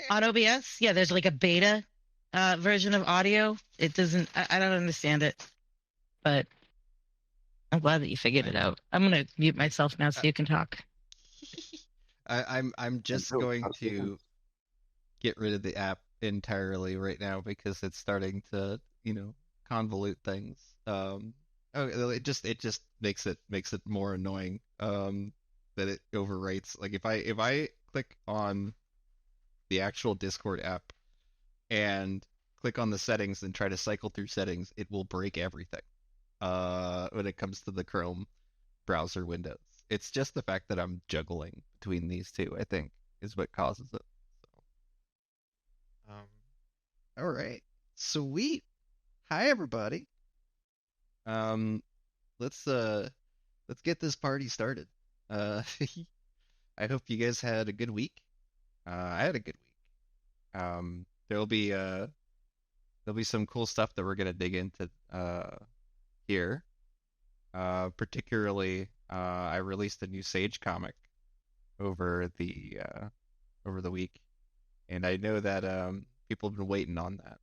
AutoBS, yeah, there's like a beta version of audio. It doesn't, I don't understand it, but I'm glad that you figured I, it out. I'm gonna mute myself now I, so you can talk. I'm And just so, going how's it going? to get rid of the app entirely right now because it's starting to, convolute things. Oh, it just makes it more annoying. That it overwrites. Like if I click on the actual Discord app and click on the settings and try to cycle through settings, it will break everything. When it comes to the Chrome browser windows, it's just the fact that I'm juggling between these two, I think, is what causes it. So, all right, sweet. Hi, everybody. Um, let's uh, let's get this party started. Uh, I hope you guys had a good week. I had a good week. There'll be some cool stuff that we're gonna dig into here. Particularly, I released a new Sage comic over the week, and I know that people have been waiting on that.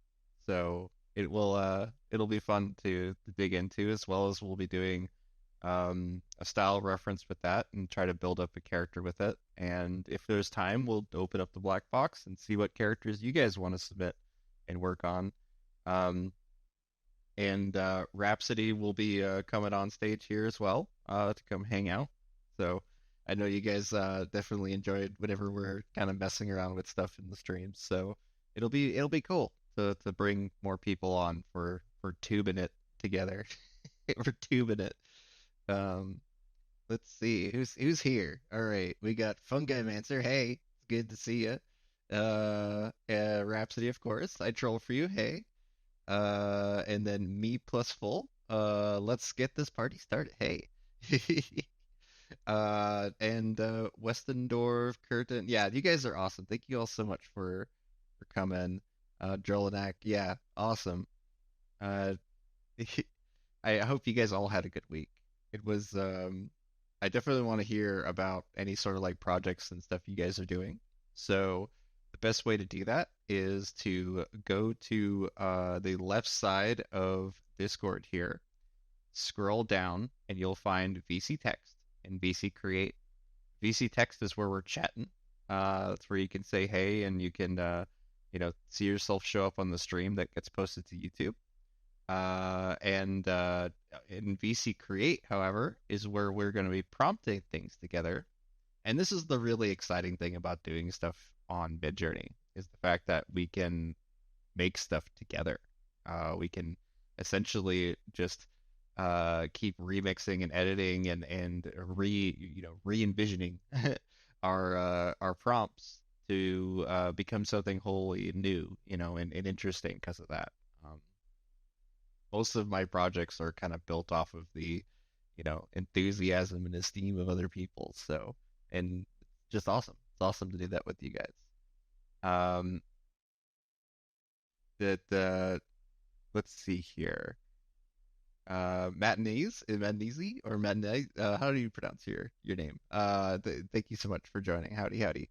So it'll be fun to dig into, as well as we'll be doing a style reference with that and try to build up a character with it. And if there's time, we'll open up the black box and see what characters you guys want to submit and work on. Um, and Rhapsody will be coming on stage here as well to come hang out. So I know you guys definitely enjoyed whenever we're kind of messing around with stuff in the streams. So it'll be cool to bring more people on for tubing it together. For tubing it. Um, let's see who's here. All right, we got Fungi Mancer. Hey, it's good to see you. Rhapsody, of course. I troll for you. Hey. And then me plus full. Let's get this party started. Hey. And Westendorf, Curtin. Yeah, you guys are awesome. Thank you all so much for coming. Jolinak, yeah, awesome. Uh, I hope you guys all had a good week. It was I definitely want to hear about any sort of like projects and stuff you guys are doing. So the best way to do that is to go to the left side of Discord here, scroll down, and you'll find VC Text and VC Create. VC Text is where we're chatting. That's where you can say hey, and you can see yourself show up on the stream that gets posted to YouTube. And in VC Create, however, is where we're going to be prompting things together. And this is the really exciting thing about doing stuff on Midjourney, is the fact that we can make stuff together. We can essentially just keep remixing and editing and re-envisioning our prompts to become something wholly new, and interesting because of that. Um, most of my projects are kind of built off of the, enthusiasm and esteem of other people. So, and just awesome. It's awesome to do that with you guys. Um, that let's see here. Matinese or Matinee? How do you pronounce your name? Thank you so much for joining. Howdy, howdy.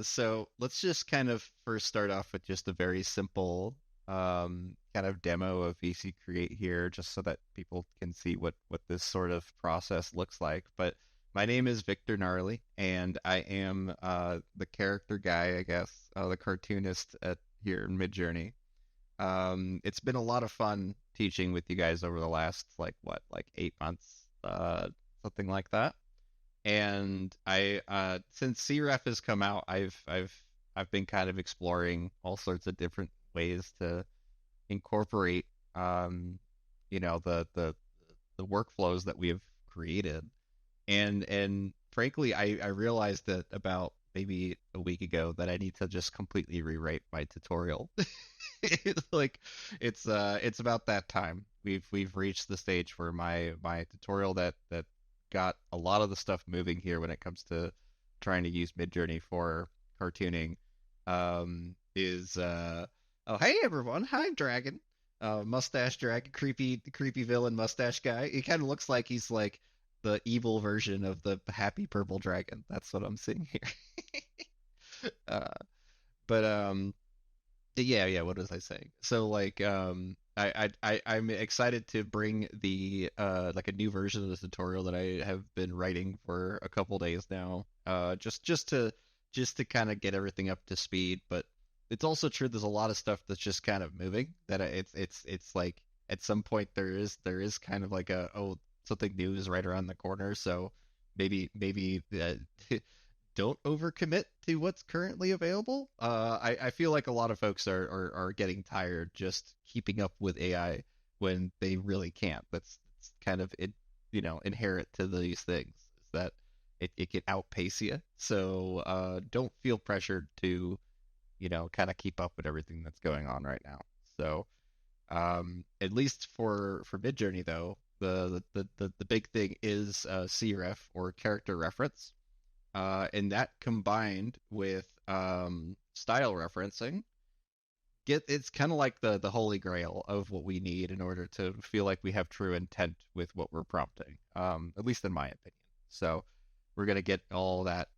So let's just kind of first start off with just a very simple kind of demo of VC Create here, just so that people can see what this sort of process looks like. But my name is Victor Gnarly, and I am the character guy, I guess, the cartoonist at here in Midjourney. It's been a lot of fun teaching with you guys over the last like 8 months, something like that. And I since CREF has come out, I've been kind of exploring all sorts of different ways to incorporate the workflows that we have created. And frankly, I realized that about maybe a week ago that I need to just completely rewrite my tutorial. It's like it's about that time. We've reached the stage where my tutorial that got a lot of the stuff moving here when it comes to trying to use Midjourney for cartooning is oh, hey everyone, hi Dragon. Mustache dragon, creepy villain mustache guy. He kind of looks like he's like the evil version of the happy purple dragon. That's what I'm seeing here. But yeah, yeah, what was I saying? So like I'm excited to bring the like a new version of the tutorial that I have been writing for a couple days now. Just to kind of get everything up to speed, but it's also true there's a lot of stuff that's just kind of moving that it's like at some point there is kind of like a, oh, something new is right around the corner, so maybe don't overcommit to what's currently available. I feel like a lot of folks are getting tired just keeping up with AI when they really can't. That's kind of it, inherent to these things, is that it can outpace you. So don't feel pressured to, kind of keep up with everything that's going on right now. So at least for Midjourney though, the big thing is CREF, or character reference, and that combined with style referencing, it's kind of like the holy grail of what we need in order to feel like we have true intent with what we're prompting, at least in my opinion. So we're gonna get all that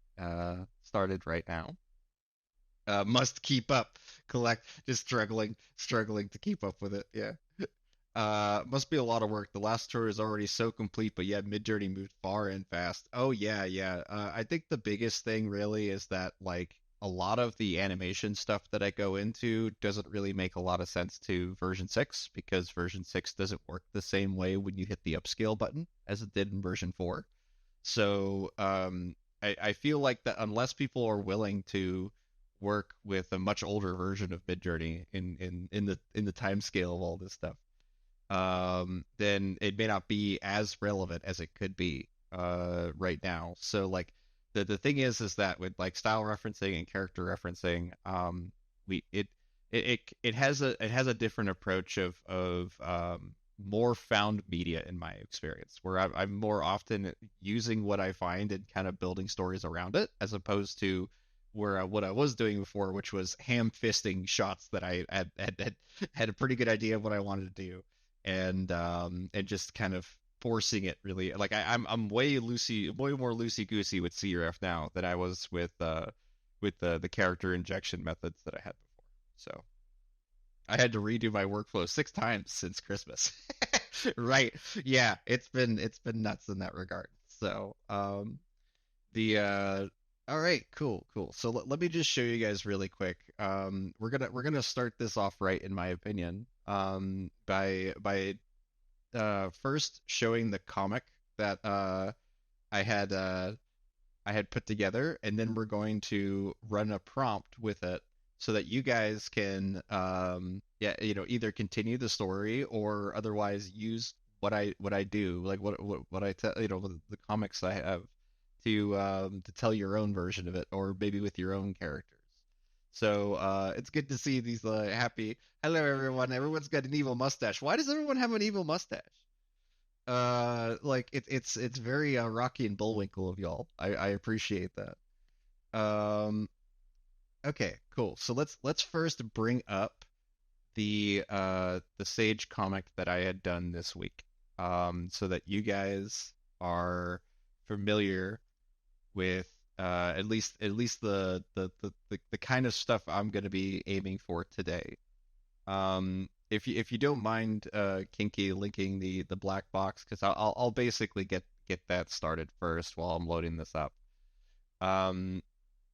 started right now. Must keep up, collect, just struggling to keep up with it. Yeah. Must be a lot of work. The last tour is already so complete, but yet Midjourney moved far and fast. Oh yeah, yeah. I think the biggest thing really is that like a lot of the animation stuff that I go into doesn't really make a lot of sense to version 6, because version 6 doesn't work the same way when you hit the upscale button as it did in version 4. So I feel like that unless people are willing to work with a much older version of Midjourney in the time scale of all this stuff, then it may not be as relevant as it could be right now. So like the thing is that with like style referencing and character referencing, we it has a different approach of more found media in my experience, where I'm more often using what I find and kind of building stories around it, as opposed to where what I was doing before, which was ham fisting shots that I had a pretty good idea of what I wanted to do, and just kind of forcing it really. Like I'm way more loosey goosey with CRF now than I was with the character injection methods that I had before. So I had to redo my workflow 6 times since Christmas. Right. Yeah, it's been nuts in that regard. So the all right, cool. So let me just show you guys really quick. We're gonna start this off right, in my opinion, by first showing the comic that I had uh I had put together, and then we're going to run a prompt with it so that you guys can yeah, either continue the story or otherwise use what I do, like what I tell, the comics I have, to tell your own version of it, or maybe with your own characters. So it's good to see these happy. Hello, everyone. Everyone's got an evil mustache. Why does everyone have an evil mustache? Like it's very Rocky and Bullwinkle of y'all. I appreciate that. Um, okay, cool. So let's first bring up the Sage comic that I had done this week, so that you guys are familiar with at least the kind of stuff I'm going to be aiming for today. If you don't mind, Kinky, linking the black box, because I'll basically get that started first while I'm loading this up. Um,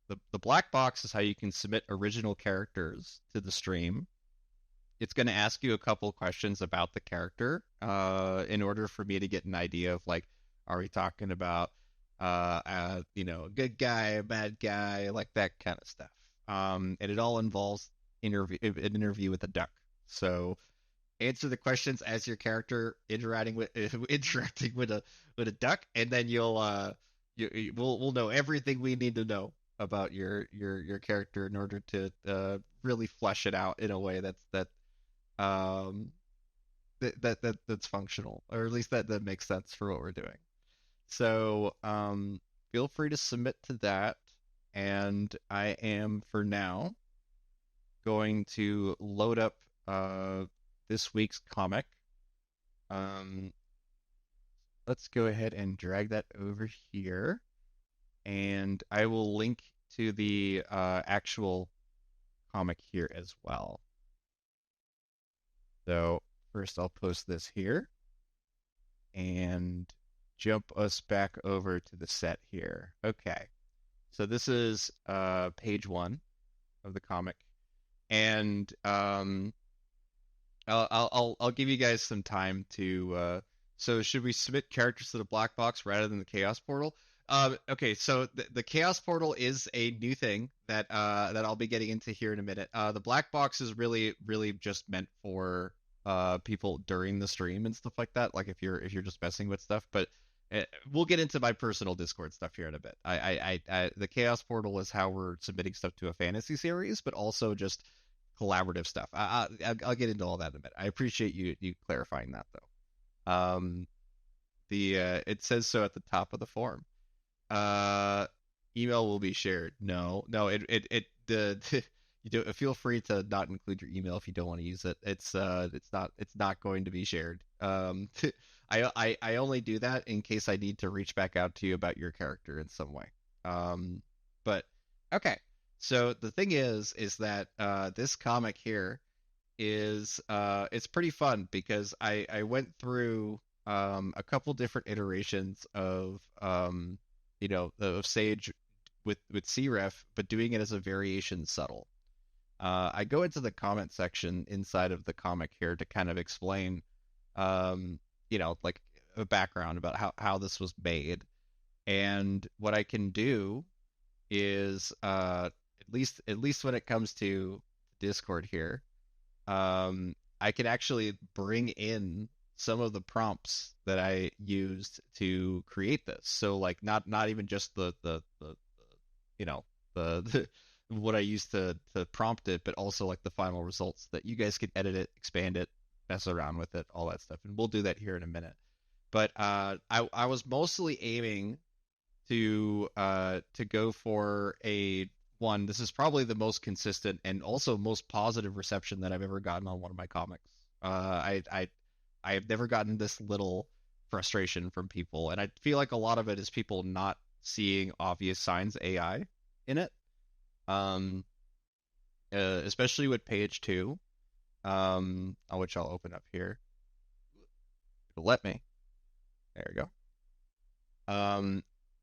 the black box is how you can submit original characters to the stream. It's going to ask you a couple questions about the character, in order for me to get an idea of, like, are we talking about a good guy, a bad guy, like that kind of stuff. And it all involves an interview with a duck. So answer the questions as your character interacting with interacting with a duck, and then we'll know everything we need to know about your character in order to really flesh it out in a way um that's functional, or at least that makes sense for what we're doing. So feel free to submit to that, and I am for now going to load up this week's comic. Um, let's go ahead and drag that over here, and I will link to the actual comic here as well. So first I'll post this here and jump us back over to the set here. Okay. So this is page 1 of the comic. And I'll give you guys some time to so should we submit characters to the black box rather than the chaos portal? Okay, so the chaos portal is a new thing that I'll be getting into here in a minute. The black box is really just meant for people during the stream and stuff like that, like if you're just messing with stuff, but we'll get into my personal Discord stuff here in a bit. The chaos portal is how we're submitting stuff to a fantasy series, but also just collaborative stuff. I'll get into all that in a minute. I appreciate you clarifying that though. It says so at the top of the form. Email will be shared. No, you do feel free to not include your email if you don't want to use it. It's not going to be shared. I only do that in case I need to reach back out to you about your character in some way. But okay. So the thing is that this comic here is it's pretty fun because I went through a couple different iterations of of Sage with CREF, but doing it as a variation subtle. I go into the comment section inside of the comic here to kind of explain like a background about how this was made, and what I can do is at least when it comes to Discord here, I can actually bring in some of the prompts that I used to create this. So like not even just the what I used to prompt it, but also like the final results that you guys can edit it, expand it, mess around with it, all that stuff. And we'll do that here in a minute. But I was mostly aiming to go for a one. This is probably the most consistent and also most positive reception that I've ever gotten on one of my comics. I have never gotten this little frustration from people, and I feel like a lot of it is people not seeing obvious signs AI in it. Especially with page 2, which I'll open up here. It'll let me. There we go.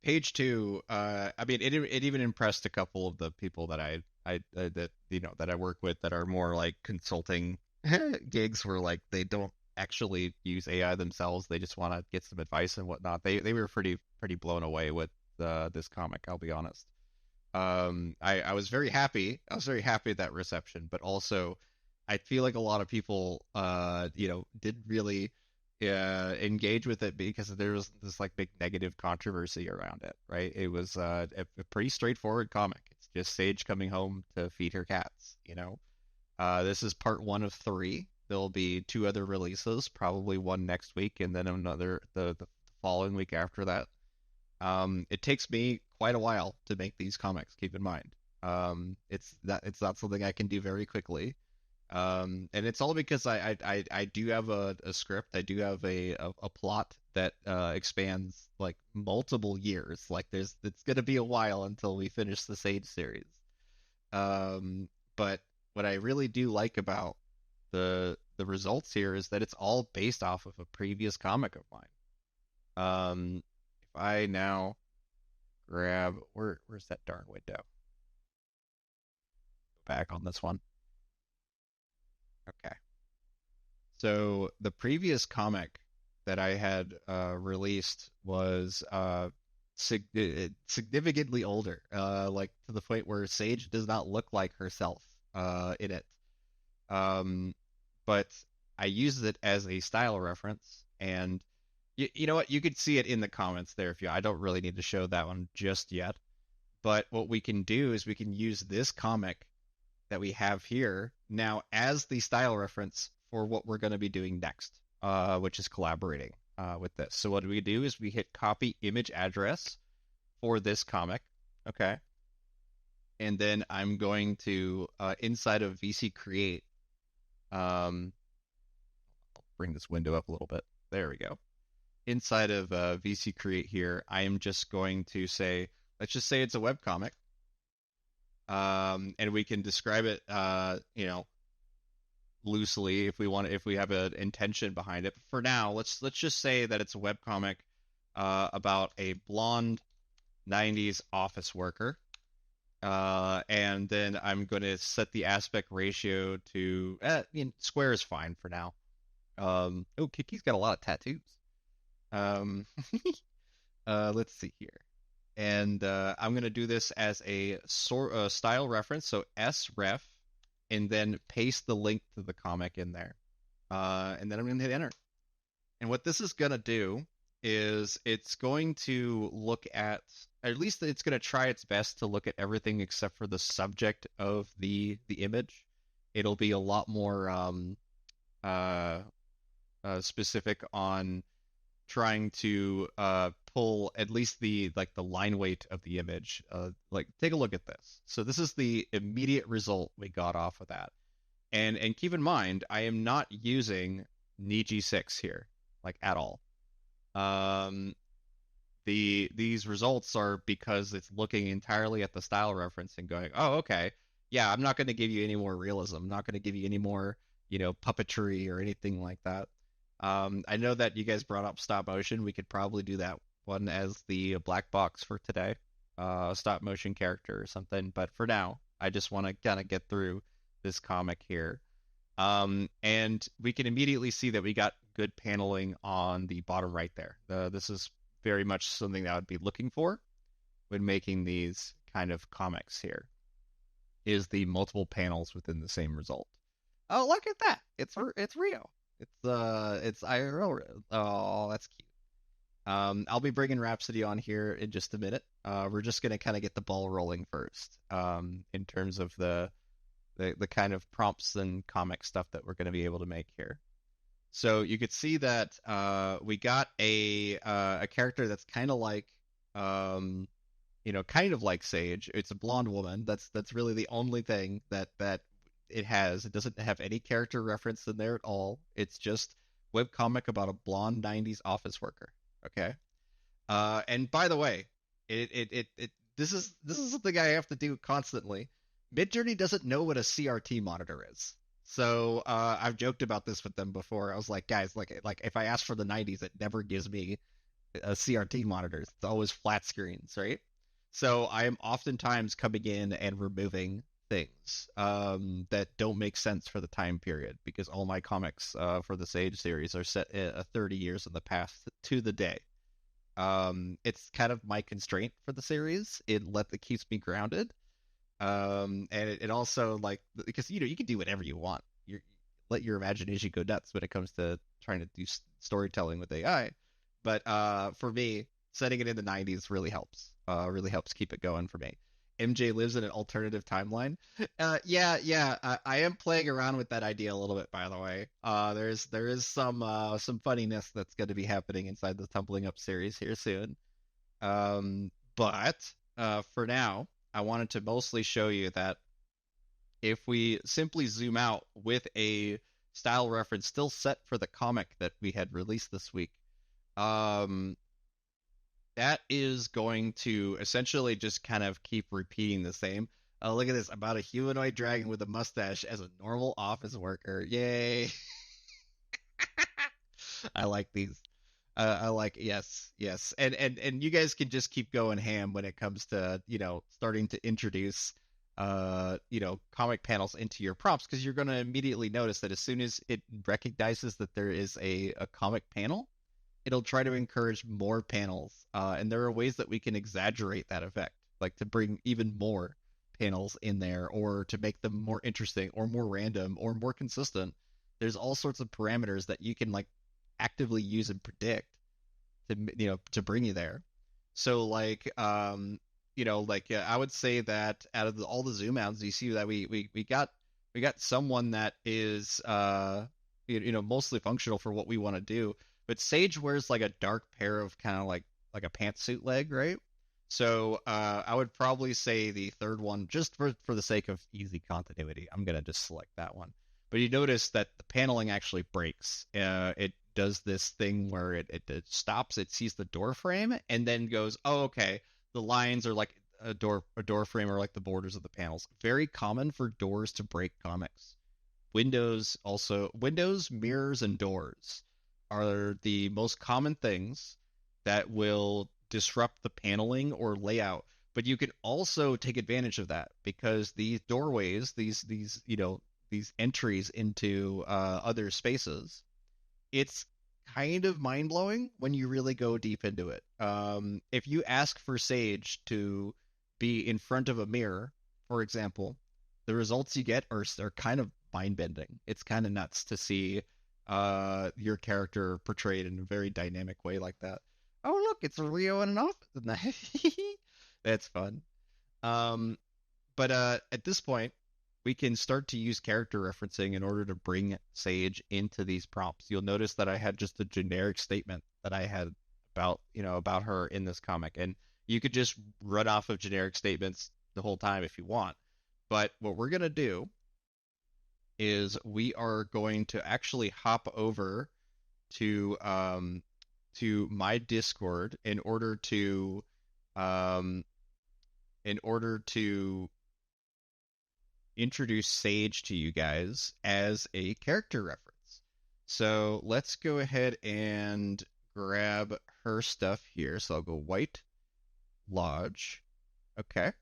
Page 2, I mean, it even impressed a couple of the people that that I work with that are more like consulting gigs, where like they don't actually use AI themselves. They just want to get some advice and whatnot. They were pretty blown away with this comic, I'll be honest. I was very happy. I was very happy at that reception, but also I feel like a lot of people, did really engage with it because there was this like big negative controversy around it, right? It was a pretty straightforward comic. It's just Sage coming home to feed her cats, This is part 1 of 3. There'll be 2 other releases, probably one next week and then another the following week after that. It takes me quite a while to make these comics, keep in mind. It's not something I can do very quickly. And it's all because I do have a script. I do have a plot that expands like multiple years. Like it's gonna be a while until we finish the Sage series. But what I really do like about the results here is that it's all based off of a previous comic of mine. If I now grab where's that darn window? Back on this one. Okay. So the previous comic that I had released was significantly older, like to the point where Sage does not look like herself in it. But I used it as a style reference, and you know what? You could see it in the comments there if you. I don't really need to show that one just yet. But what we can do is we can use this comic that we have here now as the style reference for what we're going to be doing next, which is collaborating with this. So what we do is we hit copy image address for this comic, okay? And then I'm going to, inside of VC Create, I'll bring this window up a little bit. There we go. Inside of VC Create here, I am just going to say, let's just say it's a webcomic. and we can describe it, loosely if we want, if we have an intention behind it. But for now, let's just say that it's a webcomic about a blonde 90s office worker. And then I'm going to set the aspect ratio to square is fine for now. Oh, Kiki's got a lot of tattoos. Um, let's see here. And I'm going to do this as a style reference, so SREF, and then paste the link to the comic in there. And then I'm going to hit enter. And what this is going to do is it's going to look at least it's going to try its best to look at everything except for the subject of the image. It'll be a lot more specific on trying to pull at least the line weight of the image. Like, take a look at this. So this is the immediate result we got off of that. And keep in mind, I am not using Niji6 here, like, at all. These results are because it's looking entirely at the style reference and going, oh, okay, yeah, I'm not going to give you any more realism. I'm not going to give you any more, puppetry or anything like that. I know that you guys brought up stop motion. We could probably do that one as the black box for today, stop motion character or something. But for now, I just want to kind of get through this comic here. And we can immediately see that we got good paneling on the bottom right there. This is very much something that I would be looking for when making these kind of comics here, is the multiple panels within the same result. Oh, look at that. It's Rio. It's IRL. Oh, that's cute. I'll be bringing Rhapsody on here in just a minute. We're just going to kind of get the ball rolling first, in terms of the kind of prompts and comic stuff that we're going to be able to make here. So you could see that we got a character that's kind of like, kind of like Sage. It's a blonde woman. That's really the only thing that it has. It doesn't have any character reference in there at all. It's just webcomic about a blonde 90s office worker. Okay. And by the way, this is something I have to do constantly. Midjourney doesn't know what a CRT monitor is. So I've joked about this with them before. I was like, guys, like if I ask for the 90s, it never gives me a CRT monitors. It's always flat screens, right? So I am oftentimes coming in and removing things that don't make sense for the time period, because all my comics for the Sage series are set 30 years in the past to the day. It's kind of my constraint for the series. It keeps me grounded. And it also, like, because you can do whatever you want. You let your imagination go nuts when it comes to trying to do storytelling with AI. But for me, setting it in the 90s really helps. Really helps keep it going for me. MJ lives in an alternative timeline. Yeah. I am playing around with that idea a little bit, by the way. There is some funniness that's going to be happening inside the Tumbling Up series here soon. But for now, I wanted to mostly show you that if we simply zoom out with a style reference still set for the comic that we had released this week, that is going to essentially just kind of keep repeating the same. Look at this, about a humanoid dragon with a mustache as a normal office worker. Yay! I like these. I like, yes, and you guys can just keep going ham when it comes to starting to introduce comic panels into your prompts, because you're going to immediately notice that as soon as it recognizes that there is a comic panel, it'll try to encourage more panels, and there are ways that we can exaggerate that effect, like to bring even more panels in there, or to make them more interesting or more random or more consistent. There's all sorts of parameters that you can actively use and predict to bring you there. So I would say that out of all the zoom outs, you see that we got someone that is mostly functional for what we want to do. But Sage wears like a dark pair of kind of like a pantsuit leg, right? So I would probably say the third one, just for the sake of easy continuity, I'm gonna just select that one. But you notice that the paneling actually breaks. It does this thing where it stops, it sees the door frame, and then goes, oh, okay, the lines are like a door frame or like the borders of the panels. Very common for doors to break comics. Windows, mirrors, and doors are the most common things that will disrupt the paneling or layout. But you can also take advantage of that because these doorways, these entries into other spaces, it's kind of mind blowing when you really go deep into it. If you ask for Sage to be in front of a mirror, for example, the results you get are kind of mind bending. It's kind of nuts to see your character portrayed in a very dynamic way like that. Oh look, it's a Leo in an office. That's fun. Um, but at this point, we can start to use character referencing in order to bring Sage into these prompts. You'll notice that I had just a generic statement that I had about her in this comic, and you could just run off of generic statements the whole time if you want. But what we're gonna do is we are going to actually hop over to my Discord um in order to introduce Sage to you guys as a character reference. So let's go ahead and grab her stuff here. So I'll go White Lodge. Okay.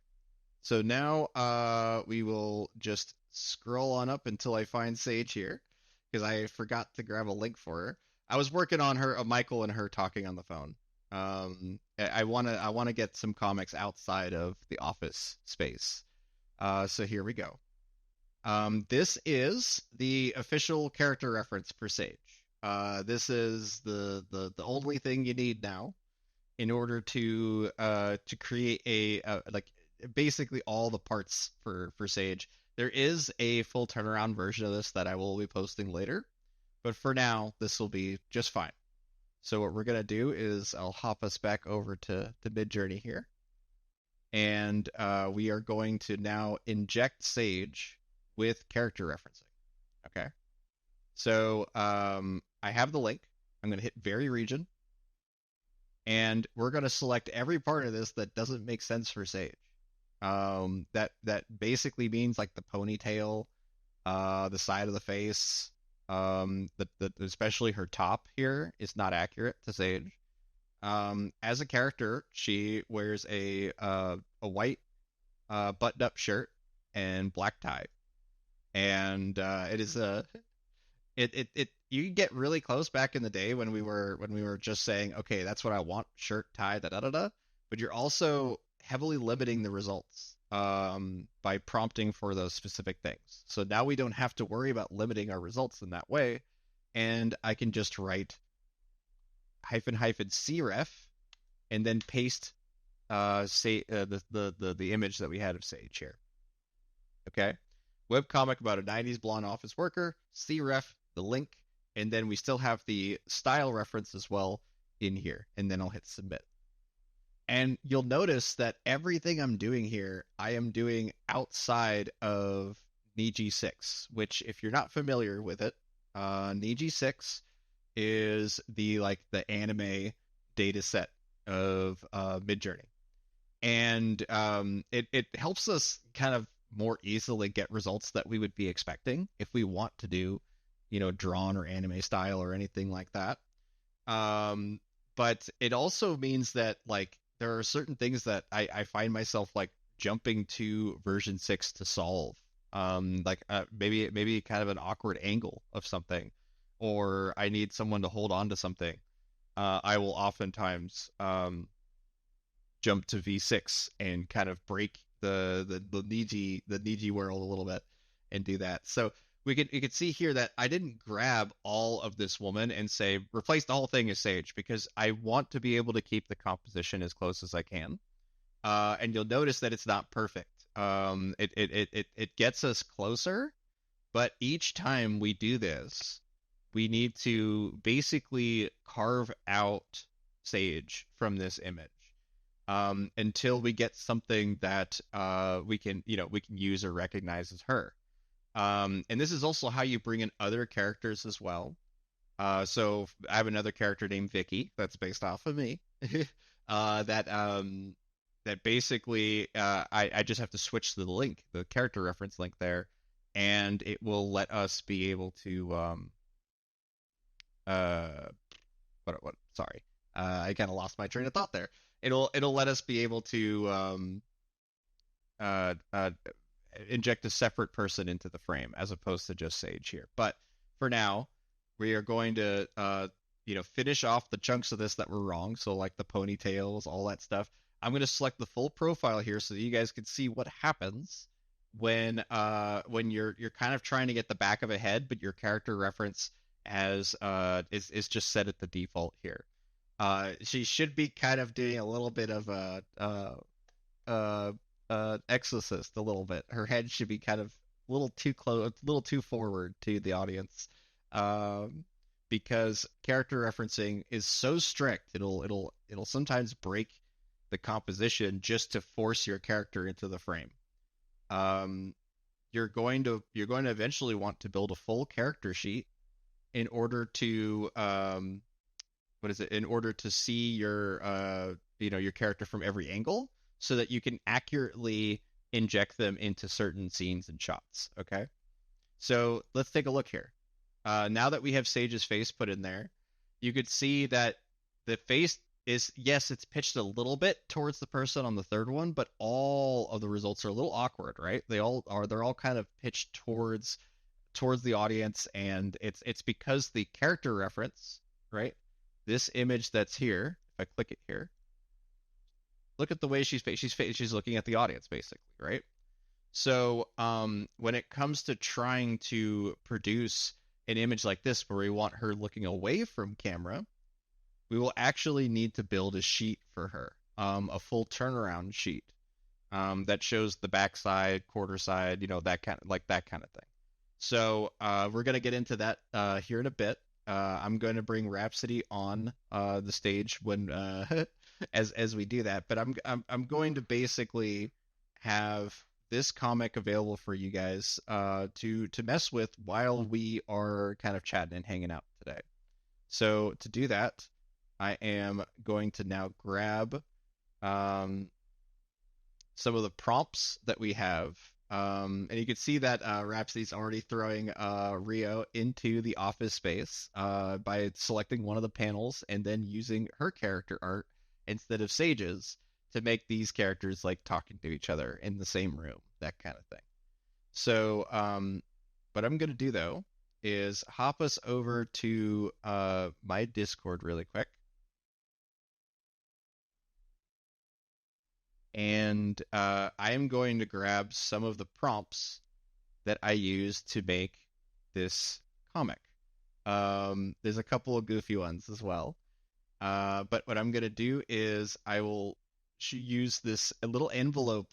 So now we will just scroll on up until I find Sage here because I forgot to grab a link for her. I was working on her, Michael and her talking on the phone. I wanna get some comics outside of the office space. So here we go. This is the official character reference for Sage. This is the only thing you need now in order to create a like basically all the parts for Sage. There is a full turnaround version of this that I will be posting later, but for now this will be just fine. So what we're gonna do is I'll hop us back over to Midjourney here, and we are going to now inject Sage with character referencing. Okay. So I have the link. I'm going to hit Vary Region, and we're going to select every part of this that doesn't make sense for Sage. That basically means like the ponytail, the side of the face, especially her top here is not accurate to Sage. As a character, she wears a white buttoned-up shirt and black tie, and it is a it you get really close back in the day when we were just saying, okay, that's what I want, shirt, tie, da da da da, but you're also heavily limiting the results by prompting for those specific things. So now we don't have to worry about limiting our results in that way, and I can just write --CREF and then paste the image that we had of Sage here. Okay. Webcomic about a 90s blonde office worker, CREF, the link, and then we still have the style reference as well in here, and then I'll hit submit. And you'll notice that everything I'm doing here, I am doing outside of Niji6, which if you're not familiar with it, Niji6 is the anime data set of Midjourney, and it helps us kind of more easily get results that we would be expecting if we want to do, drawn or anime style or anything like that. But it also means that there are certain things that I find myself jumping to version 6 to solve. Maybe kind of an awkward angle of something, or I need someone to hold on to something. I will oftentimes jump to V6 and kind of break the Niji world a little bit and do that. So you could see here that I didn't grab all of this woman and say replace the whole thing as Sage, because I want to be able to keep the composition as close as I can. And you'll notice that it's not perfect. It gets us closer, but each time we do this, we need to basically carve out Sage from this image until we get something that we can use or recognize as her. And this is also how you bring in other characters as well. So I have another character named Vicky that's based off of me that that basically I just have to switch to the link, the character reference link there, and it will let us be able to uh what sorry, I kind of lost my train of thought there. It'll let us be able to uh, uh, inject a separate person into the frame as opposed to just Sage here. But for now, we are going to finish off the chunks of this that were wrong. So like the ponytails, all that stuff. I'm going to select the full profile here so that you guys can see what happens when you're kind of trying to get the back of a head, but your character reference as is just set at the default here. She should be kind of doing a little bit of a uh, exorcist a little bit. Her head should be kind of a little too close, a little too forward to the audience, um, because character referencing is so strict. It'll sometimes break the composition just to force your character into the frame. Um, you're going to eventually want to build a full character sheet in order to what is it? In order to see your character from every angle, so that you can accurately inject them into certain scenes and shots. Okay, so let's take a look here. Now that we have Sage's face put in there, you could see that the face is, yes, it's pitched a little bit towards the person on the third one, but all of the results are a little awkward, right? They're all kind of pitched towards the audience, and it's because the character reference, right? This image that's here, if I click it here, look at the way she's looking at the audience, basically, right? So when it comes to trying to produce an image like this where we want her looking away from camera, we will actually need to build a sheet for her, a full turnaround sheet that shows the backside, quarter side, that kind of thing. So we're gonna get into that here in a bit. I'm going to bring Rhapsody on the stage when as we do that, but I'm going to basically have this comic available for you guys to mess with while we are kind of chatting and hanging out today. So to do that, I am going to now grab some of the prompts that we have. And you can see that Rhapsody's already throwing Rio into the office space by selecting one of the panels and then using her character art instead of Sage's to make these characters like talking to each other in the same room, that kind of thing. So what I'm going to do, though, is hop us over to my Discord really quick. And I am going to grab some of the prompts that I used to make this comic. There's a couple of goofy ones as well. But what I'm going to do is I will use this little envelope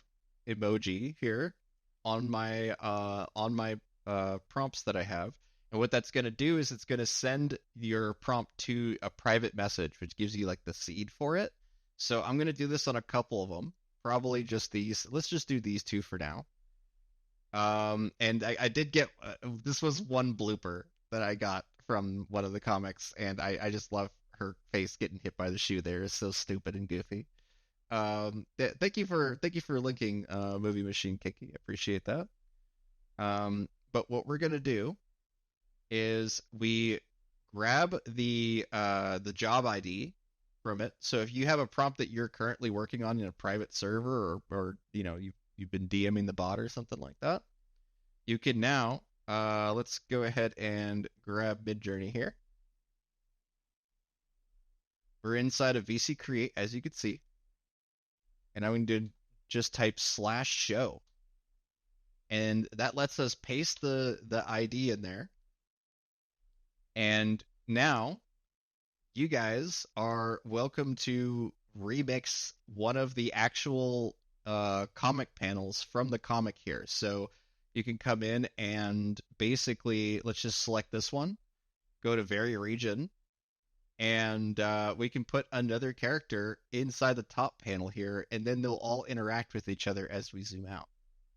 emoji here on my prompts that I have. And what that's going to do is it's going to send your prompt to a private message, which gives you like the seed for it. So I'm going to do this on a couple of them. Probably just these. Let's just do these two for now. And I did get this was one blooper that I got from one of the comics, and I just love her face getting hit by the shoe there. It's so stupid and goofy. Thank you for linking Movie Machine Kiki. I appreciate that. But what we're gonna do is we grab the job ID from it. So if you have a prompt that you're currently working on in a private server, or you've been DMing the bot or something like that, you can now let's go ahead and grab Midjourney here. We're inside of VC Create, as you can see, and I'm going to just type /show, and that lets us paste the ID in there. And now you guys are welcome to remix one of the actual comic panels from the comic here. So you can come in and basically, let's just select this one, go to Vary Region, and we can put another character inside the top panel here, and then they'll all interact with each other as we zoom out.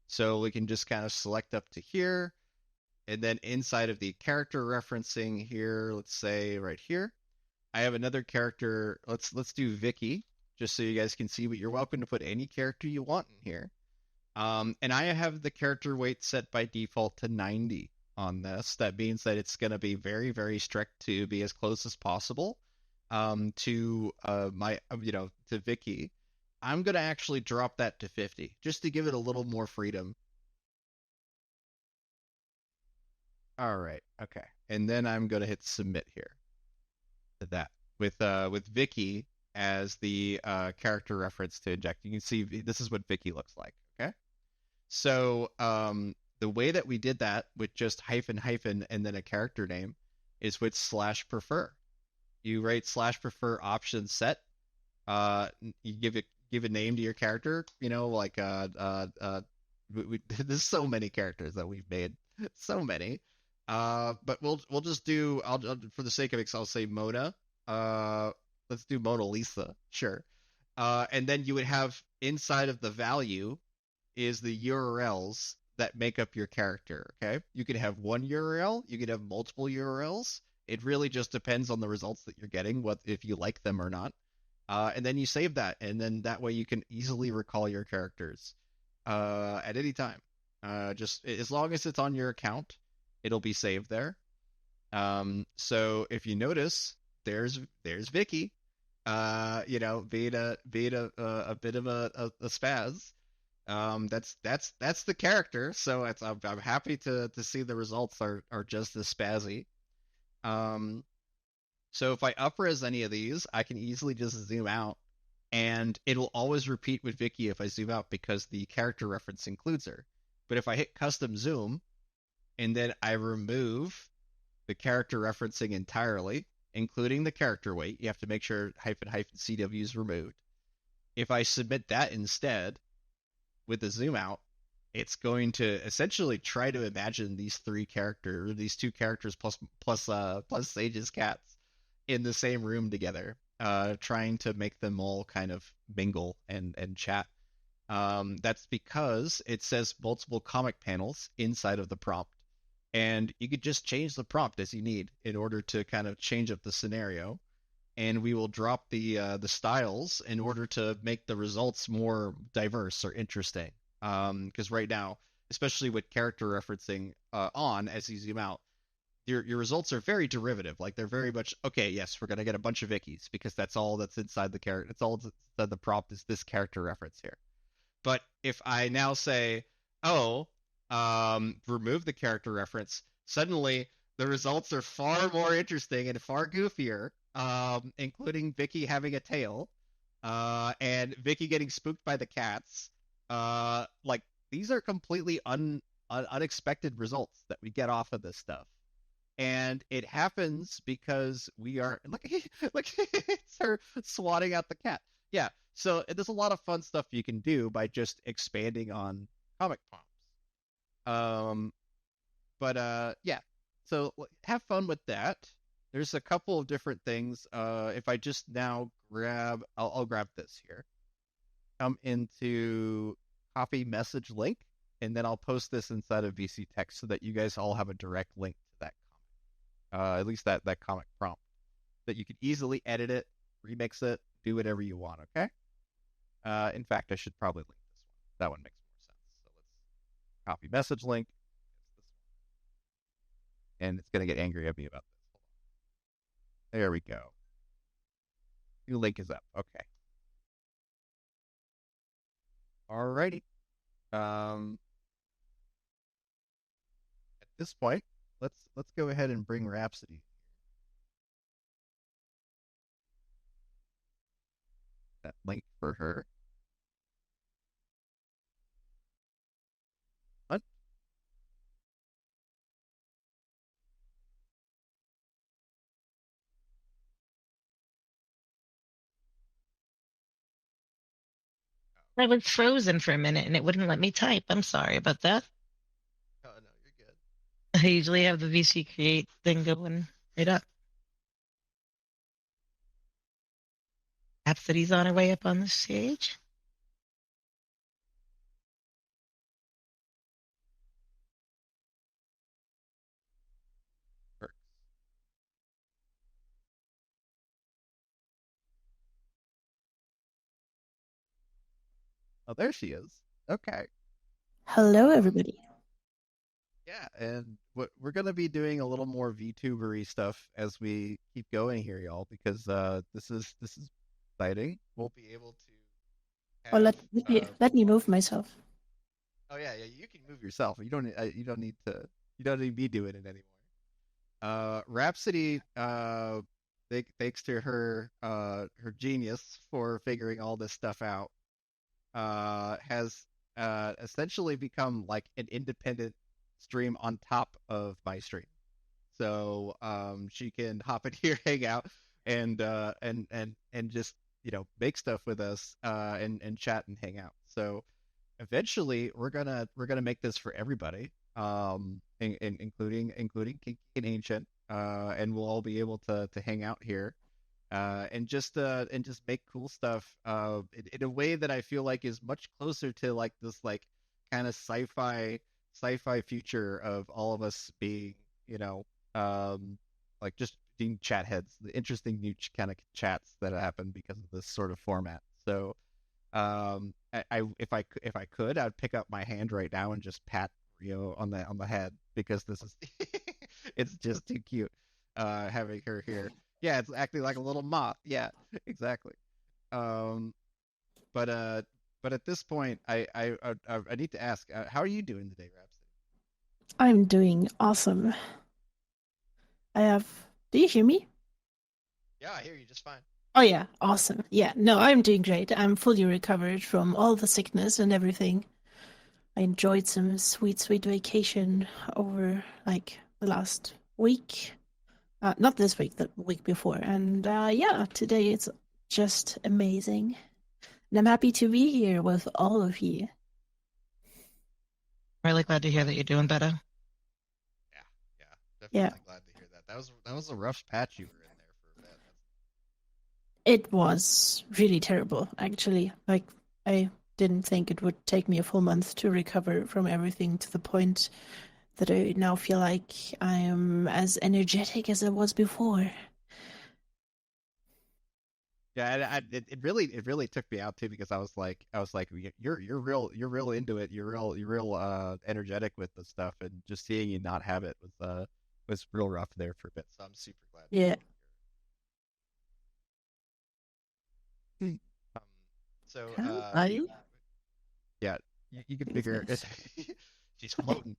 So we can just kind of select up to here, and then inside of the character referencing here, let's say right here, I have another character. Let's do Vicky, just so you guys can see. But you're welcome to put any character you want in here. And I have the character weight set by default to 90 on this. That means that it's going to be very, very strict to be as close as possible to to Vicky. I'm going to actually drop that to 50 just to give it a little more freedom. All right. Okay. And then I'm going to hit submit here to that with Vicky as the character reference to inject. You can see this is what Vicky looks like. Okay. So the way that we did that with just hyphen and then a character name is with /prefer. You write /prefer option set. You give a name to your character. Like there's so many characters that we've made, so many. But we'll just do. I'll for the sake of it, I'll say Mona. Let's do Mona Lisa. Sure. And then you would have inside of the value is the URLs that make up your character. Okay. You could have one URL. You could have multiple URLs. It really just depends on the results that you're getting, what if you like them or not. And then you save that, and then that way you can easily recall your characters at any time. Just as long as it's on your account, it'll be saved there. So if you notice, there's Vicky. Being a bit of a spaz. That's the character. So I'm happy to see the results are just as spazzy. So if I up-res any of these, I can easily just zoom out, and it'll always repeat with Vicky if I zoom out because the character reference includes her. But if I hit custom zoom, and then I remove the character referencing entirely, including the character weight, you have to make sure --CW is removed. If I submit that instead with the zoom out, it's going to essentially try to imagine these two characters plus Sage's cats in the same room together, trying to make them all kind of mingle and chat. That's because it says multiple comic panels inside of the prompt, and you could just change the prompt as you need in order to kind of change up the scenario. And we will drop the styles in order to make the results more diverse or interesting. Because right now, especially with character referencing on as you zoom out, your results are very derivative. Like they're very much okay. Yes, we're gonna get a bunch of Vickies because that's all that's inside the character. It's all that's inside the prompt is this character reference here. But if I now say, remove the character reference, suddenly the results are far more interesting and far goofier, including Vicky having a tail, and Vicky getting spooked by the cats. Like these are completely unexpected results that we get off of this stuff. And it happens because we are look it's her swatting out the cat. Yeah, so there's a lot of fun stuff you can do by just expanding on comic prompts. Yeah. So have fun with that. There's a couple of different things. If I just now I'll grab this here. Come into copy message link, and then I'll post this inside of VC text so that you guys all have a direct link to that comic. At least that comic prompt, that you could easily edit it, remix it, do whatever you want. Okay. In fact, I should probably link this one. That one makes more sense. So let's copy message link. And it's going to get angry at me about this. There we go. New link is up. Okay. Alrighty. At this point, let's go ahead and bring Rhapsody. That link for her. What? I was frozen for a minute and it wouldn't let me type. I'm sorry about that. Oh no, you're good. I usually have the VC create thing going right up. Rhapsody's on her way up on the stage. Works. Oh, there she is. Okay. Hello, Um, everybody. yeah, and we're gonna be doing a little more VTubery stuff as we keep going here, y'all, because this is exciting. We'll be able to Well, have let me move myself. oh yeah, you can move yourself. You don't need to you don't need me doing it anymore. Rhapsody, thanks to her genius for figuring all this stuff out, has essentially become like an independent stream on top of my stream. So she can hop in here, hang out, and just make stuff with us, and chat and hang out. So eventually we're gonna make this for everybody, including Kinky and Ancient, and we'll all be able to hang out here, and just make cool stuff, in a way that I feel like is much closer to like this like kind of sci-fi future of all of us being, you know, um, like just being chat heads, the interesting new kind of chats that happen because of this sort of format. So I if I could, I'd pick up my hand right now and just pat Rio on the head because this is it's just too cute, having her here. Yeah, it's acting like a little moth. Yeah, exactly. Um, but at this point, I need to ask, how are you doing today, Rhapsody? I'm doing awesome. I have. Do you hear me? Yeah, I hear you just fine. Oh, yeah. Awesome. Yeah. No, I'm doing great. I'm fully recovered from all the sickness and everything. I enjoyed some sweet, sweet vacation over like the last week. Not this week, the week before. And yeah, today it's just amazing. And I'm happy to be here with all of you. Really glad to hear that you're doing better. Yeah, yeah, Yeah. definitely glad to hear that. That was a rough patch you were in there for a bit. It was really terrible, actually. Like, I didn't think it would take me a full month to recover from everything to the point that I now feel like I am as energetic as I was before. Yeah, it really took me out too because I was like you're real into it, you're real energetic with the stuff, and just seeing you not have it was real rough there for a bit. So I'm super glad. Yeah. Hmm. Um, so How are you? yeah, you can figure it. Jesus. She's floating.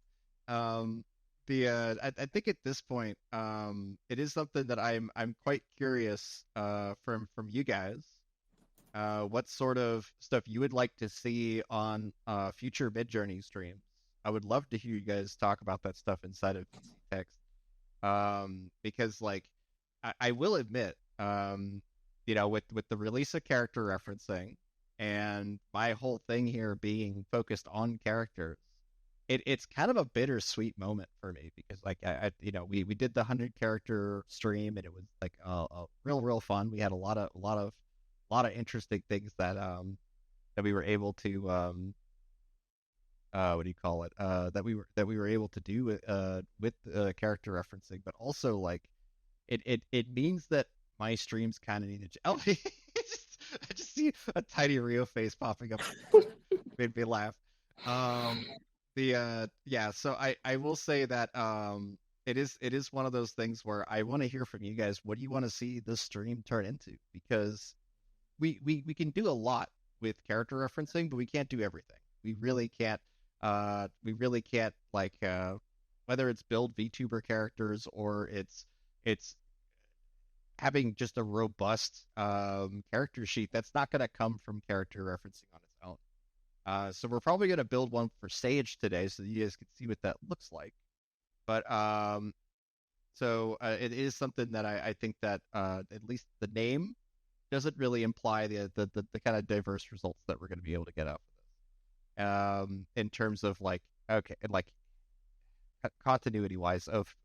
Um, the I think at this point, it is something that I'm quite curious, from you guys, what sort of stuff you would like to see on future Midjourney streams. I would love to hear you guys talk about that stuff inside of PC Text, because like I will admit, with the release of character referencing and my whole thing here being focused on characters, it's kind of a bittersweet moment for me because like we did the 100 character stream, and it was like a real fun. We had a lot of interesting things that we were able to, what do you call it, that we were able to do with character referencing, but also like it means that my streams kind of need to. Oh, I just see a tiny Rio face popping up. Made me laugh. Um, the yeah, so I will say that it is one of those things where I want to hear from you guys. What do you want to see this stream turn into? Because we can do a lot with character referencing, but we can't do everything. We really can't like, whether it's build VTuber characters or it's having just a robust character sheet that's not going to come from character referencing on its own. So we're probably going to build one for Sage today so that you guys can see what that looks like. But so it is something that I think that, at least the name doesn't really imply the kind of diverse results that we're going to be able to get out of this. In terms of like, okay, like continuity wise of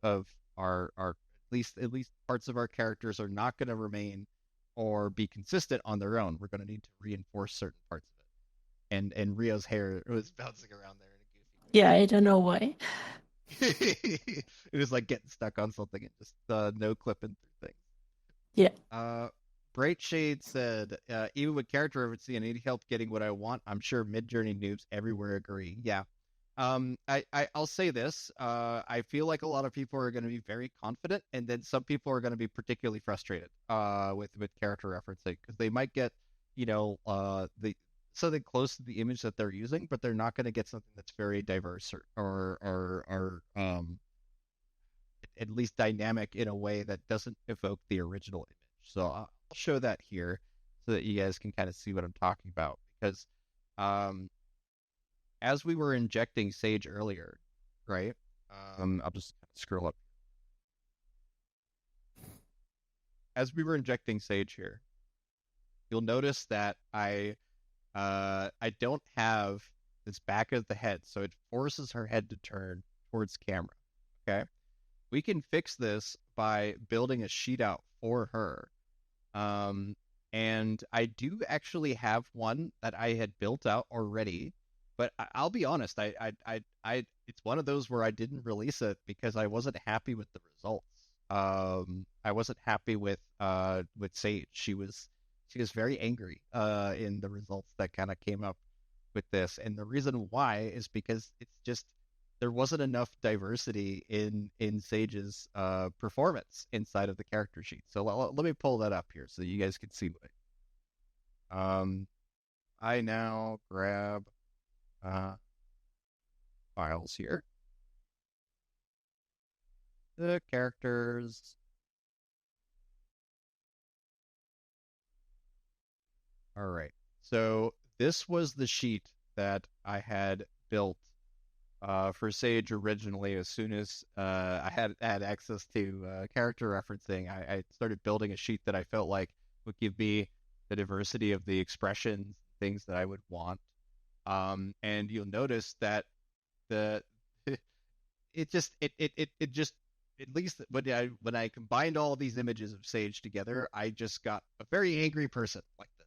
our at least parts of our characters are not going to remain or be consistent on their own. We're going to need to reinforce certain parts of it. And Rio's hair was bouncing around there in a Yeah, I don't know why. goofy way. It was like getting stuck on something and just no clipping through things. Yeah. Uh, Bright Shade said, even with character referencing, I need help getting what I want. I'm sure Mid-Journey noobs everywhere agree. Yeah. I'll say this. I feel like a lot of people are going to be very confident, and then some people are going to be particularly frustrated with character referencing because they might get, the something close to the image that they're using, but they're not going to get something that's very diverse or at least dynamic in a way that doesn't evoke the original image. So I'll show that here so that you guys can kind of see what I'm talking about because as we were injecting Sage earlier, right? I'll just scroll up. As we were injecting Sage here, you'll notice that I don't have this back of the head, so it forces her head to turn towards camera. Okay, we can fix this by building a sheet out for her. And I do actually have one that I had built out already, but I'll be honest, it's one of those where I didn't release it because I wasn't happy with the results. I wasn't happy with Sage. She was very angry in the results that kind of came up with this, and the reason why is because it's just there wasn't enough diversity in Sage's performance inside of the character sheet. So let me pull that up here so you guys can see what. I now grab files here. The characters. All right. So this was the sheet that I had built for Sage originally. As soon as I had access to character referencing, I started building a sheet that I felt like would give me the diversity of the expressions, things that I would want. And you'll notice that it just at least when I combined all these images of Sage together, I just got a very angry person like this.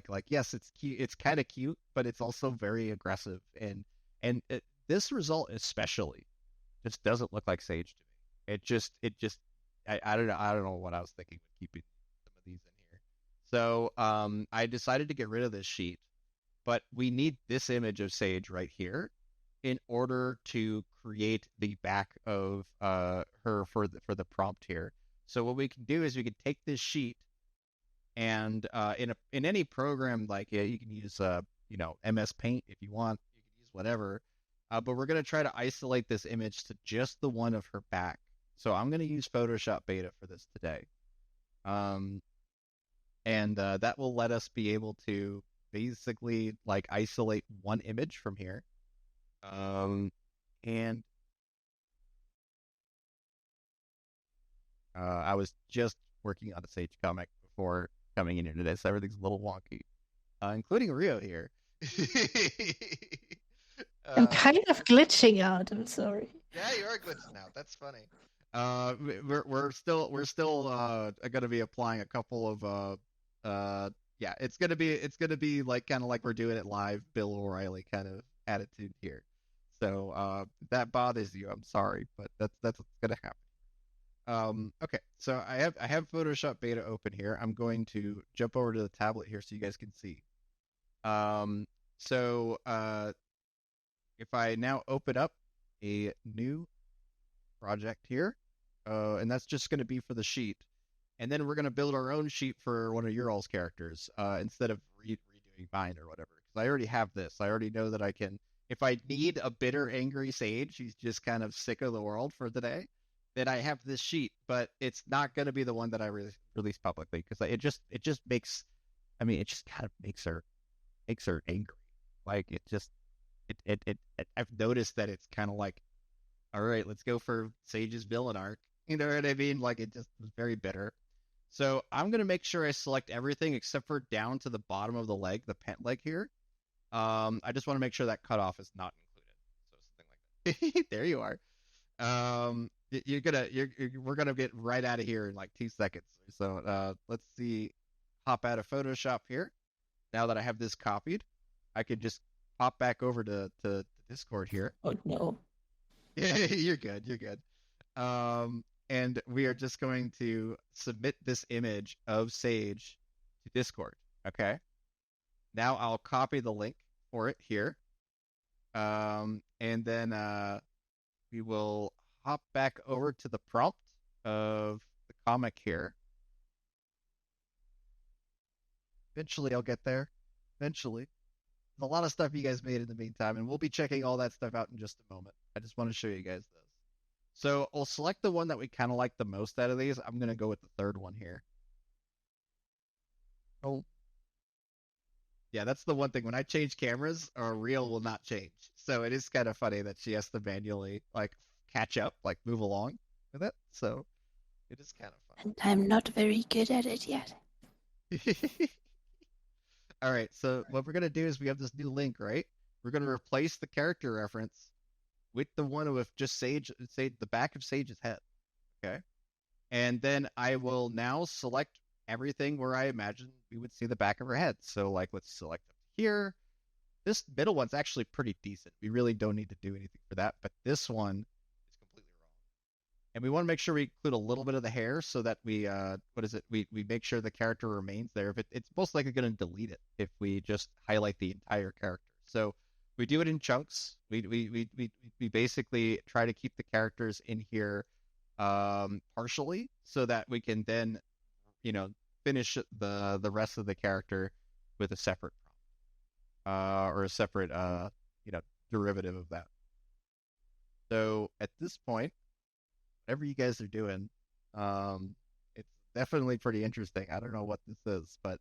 Like yes, it's cute, it's kind of cute, but it's also very aggressive, and this result especially just doesn't look like Sage to me. It just I don't know what I was thinking with keeping some of these in here. So I decided to get rid of this sheet, but we need this image of Sage right here in order to create the back of her for the prompt here. So what we can do is we can take this sheet and in any program like you can use MS Paint if you want, you can use whatever. But we're going to try to isolate this image to just the one of her back. So I'm going to use Photoshop Beta for this today. And that will let us be able to basically like isolate one image from here. And I was just working on a Sage comic before coming in here today, so everything's a little wonky, including Rio here. I'm kind of glitching out. I'm sorry. Yeah, you are glitching out. That's funny. We're still going to be applying a couple of yeah, it's gonna be like kind of like we're doing it live, Bill O'Reilly kind of attitude here. So that bothers you, I'm sorry, but that's what's gonna happen. Okay, so I have Photoshop Beta open here. I'm going to jump over to the tablet here so you guys can see. So if I now open up a new project here, and that's just going to be for the sheet, and then we're going to build our own sheet for one of your all's characters instead of redoing mine or whatever. Because I already have this. I already know that I can. If I need a bitter, angry Sage, she's just kind of sick of the world for the day, then I have this sheet. But it's not going to be the one that I release publicly because it just makes. I mean, it just kind of makes her angry. Like it I've noticed that it's kind of like, all right, let's go for Sage's villain arc. You know what I mean? Like it just was very bitter. So I'm going to make sure I select everything except for down to the bottom of the leg, the pant leg here. I just want to make sure that cutoff is not included. So something like that. There you are. We're going to get right out of here in like 2 seconds. So let's see. Hop out of Photoshop here. Now that I have this copied, I could just pop back over to Discord here. Oh no. Yeah, you're good. You're good. And we are just going to submit this image of Sage to Discord. Okay. Now I'll copy the link for it here. And then we will hop back over to the prompt of the comic here. Eventually I'll get there. Eventually. There's a lot of stuff you guys made in the meantime, and we'll be checking all that stuff out in just a moment. I just want to show you guys this. So we'll select the one that we kind of like the most out of these. I'm going to go with the third one here. Oh. Yeah, that's the one thing. When I change cameras, our reel will not change. So it is kind of funny that she has to manually, like, catch up, like, move along with it. So it is kind of fun. And I'm not very good at it yet. All right, so what we're going to do is we have this new link, right? We're going to replace the character reference with the one with just Sage, say the back of Sage's head, okay? And then I will now select everything where I imagine we would see the back of her head. So, like, let's select up here. This middle one's actually pretty decent. We really don't need to do anything for that, but this one is completely wrong. And we want to make sure we include a little bit of the hair so that we, we make sure the character remains there. If it's most likely going to delete it if we just highlight the entire character. So we do it in chunks. We basically try to keep the characters in here partially so that we can then, finish the rest of the character with a separate prompt or a separate, derivative of that. So at this point, whatever you guys are doing, it's definitely pretty interesting. I don't know what this is, but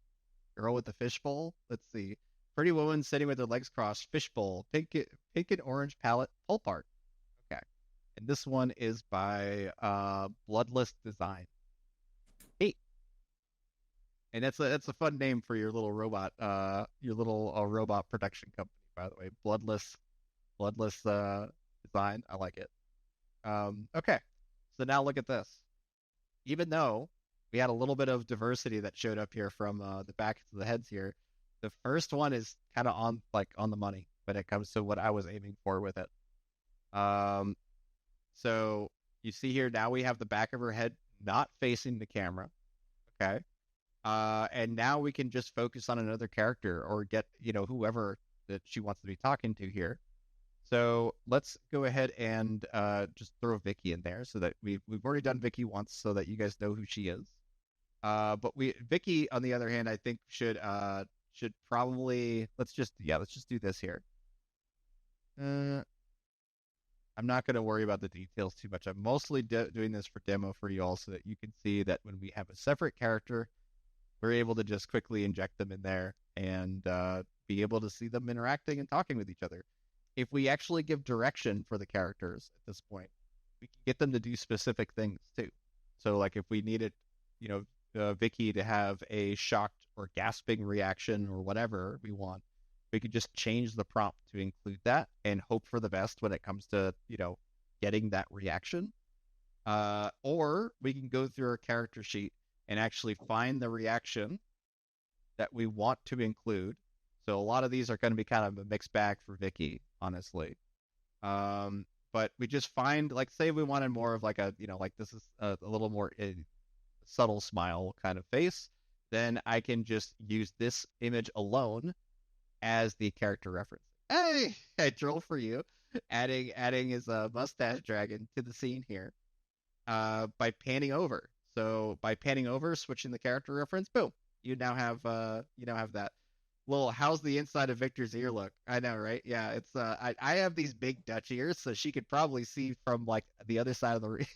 girl with the fishbowl. Let's see. Pretty woman sitting with her legs crossed, fishbowl, pink and orange palette, pulp art. Okay. And this one is by Bloodless Design. Hey. And that's a fun name for your little robot, robot production company, by the way. Bloodless Design. I like it. Okay. So now look at this. Even though we had a little bit of diversity that showed up here from the back to the heads here, the first one is kind of on the money when it comes to what I was aiming for with it. So you see here now we have the back of her head not facing the camera. Okay. And now we can just focus on another character or get, whoever that she wants to be talking to here. So let's go ahead and just throw Vicky in there so that we've already done Vicky once so that you guys know who she is. But Vicky, on the other hand, I think should probably let's just do this here. I'm not going to worry about the details too much. I'm mostly doing this for demo for you all so that you can see that when we have a separate character, we're able to just quickly inject them in there and be able to see them interacting and talking with each other. If we actually give direction for the characters at this point, we can get them to do specific things too. So, like if we needed, Vicky to have a shocked or gasping reaction or whatever we want, we could just change the prompt to include that and hope for the best when it comes to, getting that reaction. Or we can go through our character sheet and actually find the reaction that we want to include. So a lot of these are going to be kind of a mixed bag for Vicky, honestly. But we just find, like, say we wanted more of like a, like this is a little more subtle smile kind of face, then I can just use this image alone as the character reference. Hey, I troll for you, adding his mustache dragon to the scene here by panning over. So by panning over, switching the character reference, boom, you now have that. Well, how's the inside of Victor's ear look? I know, right? Yeah, it's I have these big Dutch ears, so she could probably see from like the other side of the room.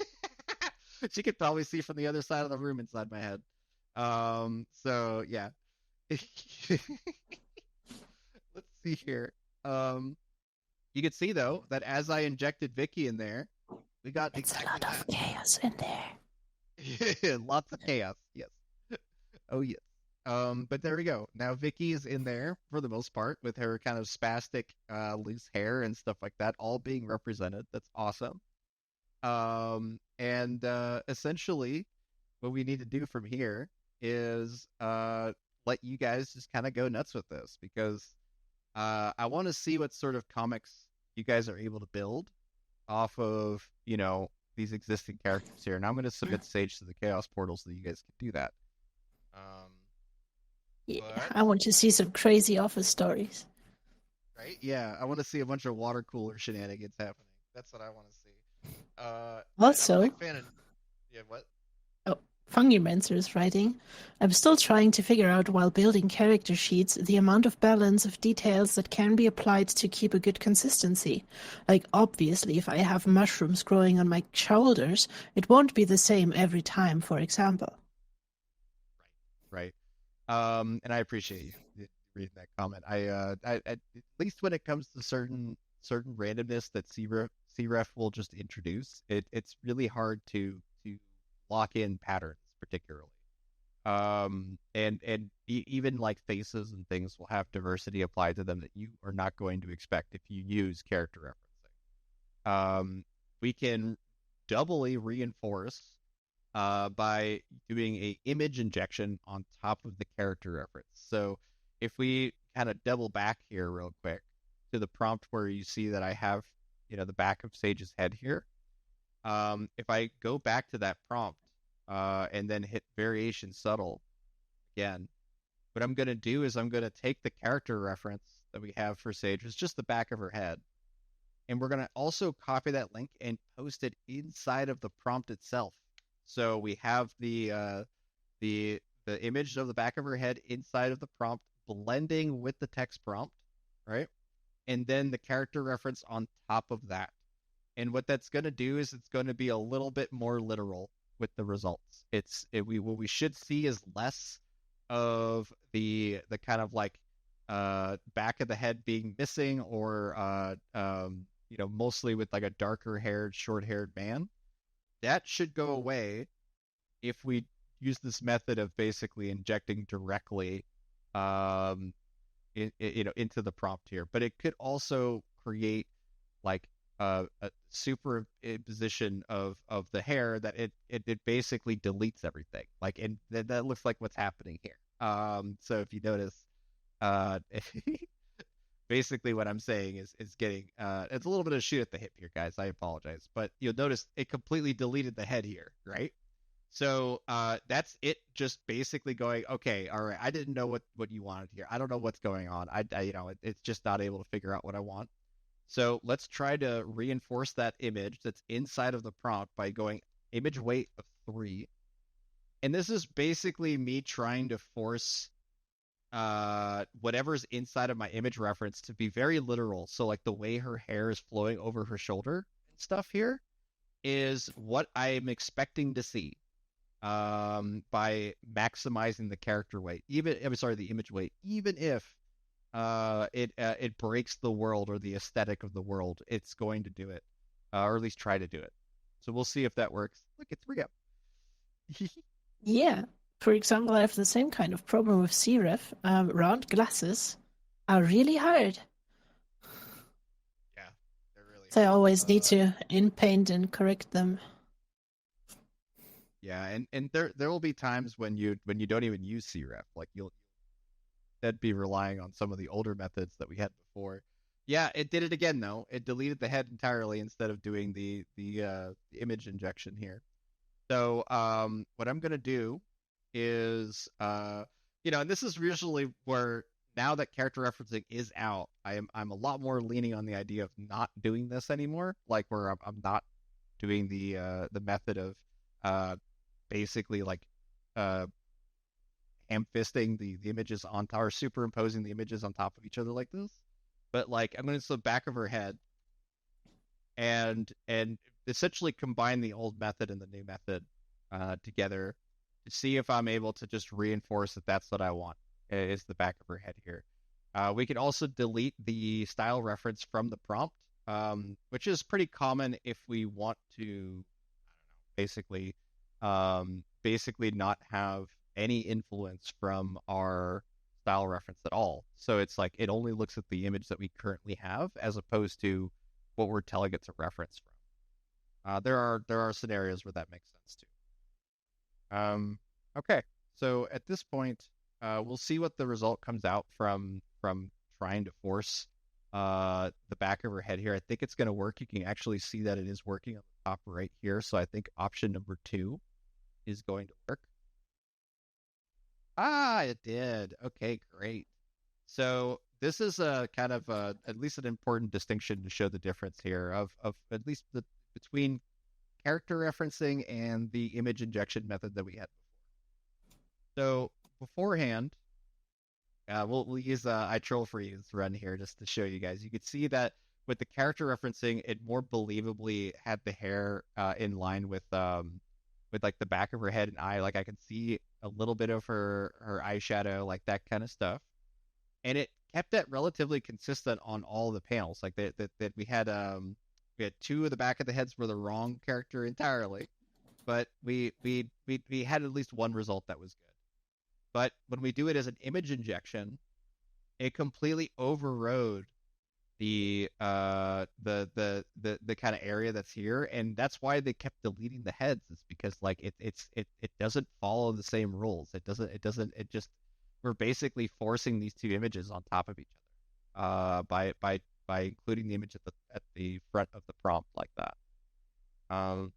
She could probably see from the other side of the room inside my head. So yeah. Let's see here. You can see though that as I injected Vicky in there, we got It's a lot of chaos in there. Lots of chaos. Yes. Oh yes. But there we go. Now Vicky is in there for the most part with her kind of spastic, loose hair and stuff like that, all being represented. That's awesome. And essentially, what we need to do from here is let you guys just kind of go nuts with this because I want to see what sort of comics you guys are able to build off of, these existing characters here. And I'm going to submit Sage to the Chaos Portal so that you guys can do that. Yeah, But I want to see some crazy office stories. right, yeah, I want to see a bunch of water cooler shenanigans happening. That's what I want to see. I'm a Also, big fan of yeah. What? oh, Fungimancer is writing. I'm still trying to figure out while building character sheets the amount of balance of details that can be applied to keep a good consistency. Like, obviously, if I have mushrooms growing on my shoulders, it won't be the same every time, for example. Right. And I appreciate you reading that comment. At least when it comes to certain randomness that CREF will just introduce, it's really hard to lock in patterns, particularly. Even like faces and things will have diversity applied to them that you are not going to expect if you use character referencing. We can doubly reinforce by doing a image injection on top of the character reference. So if we kind of double back here real quick to the prompt where you see that I have, the back of Sage's head here. If I go back to that prompt and then hit variation subtle again, what I'm going to do is I'm going to take the character reference that we have for Sage, it's just the back of her head, and we're going to also copy that link and post it inside of the prompt itself. So we have the image of the back of her head inside of the prompt, blending with the text prompt, right? And then the character reference on top of that. And what that's going to do is it's going to be a little bit more literal with the results. What we should see is less of the kind of like back of the head being missing, or mostly with like a darker haired, short haired man. That should go away if we use this method of basically injecting directly into the prompt here. But it could also create like a superimposition of the hair that it basically deletes everything. Like, and that looks like what's happening here. So if you notice, uh, basically what I'm saying is getting it's a little bit of a shoot at the hip here, guys. I apologize, but you'll notice it completely deleted the head here, right? So that's it. Just basically going, okay, all right. I didn't know what you wanted here. I don't know what's going on. It's just not able to figure out what I want. So let's try to reinforce that image that's inside of the prompt by going image weight of 3. And this is basically me trying to force whatever's inside of my image reference to be very literal. So like the way her hair is flowing over her shoulder and stuff here is what I'm expecting to see by maximizing the character weight. The image weight. Even if it breaks the world or the aesthetic of the world, it's going to do it, or at least try to do it. So we'll see if that works. Look, it's 3 up. Yeah. For example, I have the same kind of problem with CREF. Round glasses are really hard. Yeah, they're really So I hard. always need to in-paint and correct them. Yeah, and there will be times when you don't even use CREF, like that'd be relying on some of the older methods that we had before. Yeah, it did it again though. It deleted the head entirely instead of doing the image injection here. So what I'm gonna do is and this is usually where, now that character referencing is out, I'm a lot more leaning on the idea of not doing this anymore. Like where I'm not doing the method of basically like ham fisting the images on, or superimposing the images on top of each other like this. But like I'm going to the back of her head and essentially combine the old method and the new method together to see if I'm able to just reinforce that that's what I want, is the back of her head here. We can also delete the style reference from the prompt, which is pretty common if we want to, basically not have any influence from our style reference at all. So it's like it only looks at the image that we currently have as opposed to what we're telling it to reference from. There are scenarios where that makes sense too. Okay, so at this point, we'll see what the result comes out from trying to force the back of her head here. I think it's going to work. You can actually see that it is working on the top right here. So I think option number 2 is going to work. Ah, it did. Okay, great. So this is a kind of at least an important distinction to show the difference here of at least the between character referencing and the image injection method that we had. So beforehand, we'll use I troll for you run here just to show you guys. You could see that with the character referencing, it more believably had the hair in line with like the back of her head and eye. Like I could see a little bit of her eyeshadow, like that kind of stuff. And it kept that relatively consistent on all the panels. Like that we had two of the back of the heads were the wrong character entirely, but we had at least one result that was good. But when we do it as an image injection, it completely overrode the kind of area that's here, and that's why they kept deleting the heads. It's because like it doesn't follow the same rules. It just we're basically forcing these two images on top of each other by including the image at the front of the prompt like that. Um,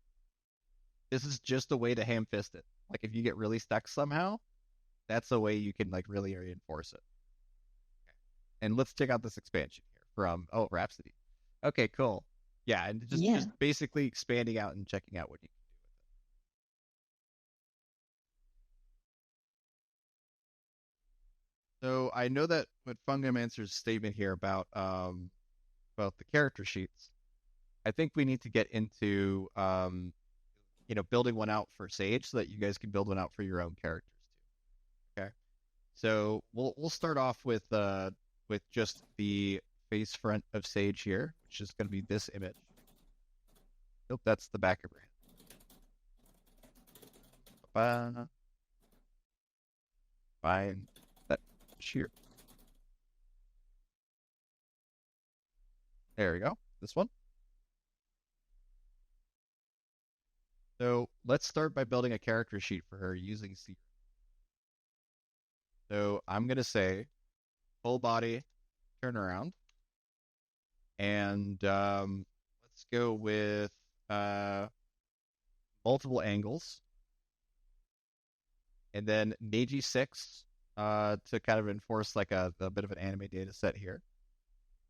this is just a way to ham fist it. Like if you get really stuck somehow, that's a way you can like really reinforce it. And let's check out this expansion here from Rhapsody. Okay, cool. Yeah, and just basically expanding out and checking out what you can do with it. So I know that with Fungomancer's statement here about the character sheets, I think we need to get into building one out for Sage so that you guys can build one out for your own characters too. Okay. So we'll start off with just the face front of Sage here, which is going to be this image. Nope, that's the back of her head. Fine. That here. There we go. This one. So let's start by building a character sheet for her using CREF. So I'm going to say full body turnaround. And let's go with multiple angles. And then Neji 6 to kind of enforce like a bit of an anime data set here.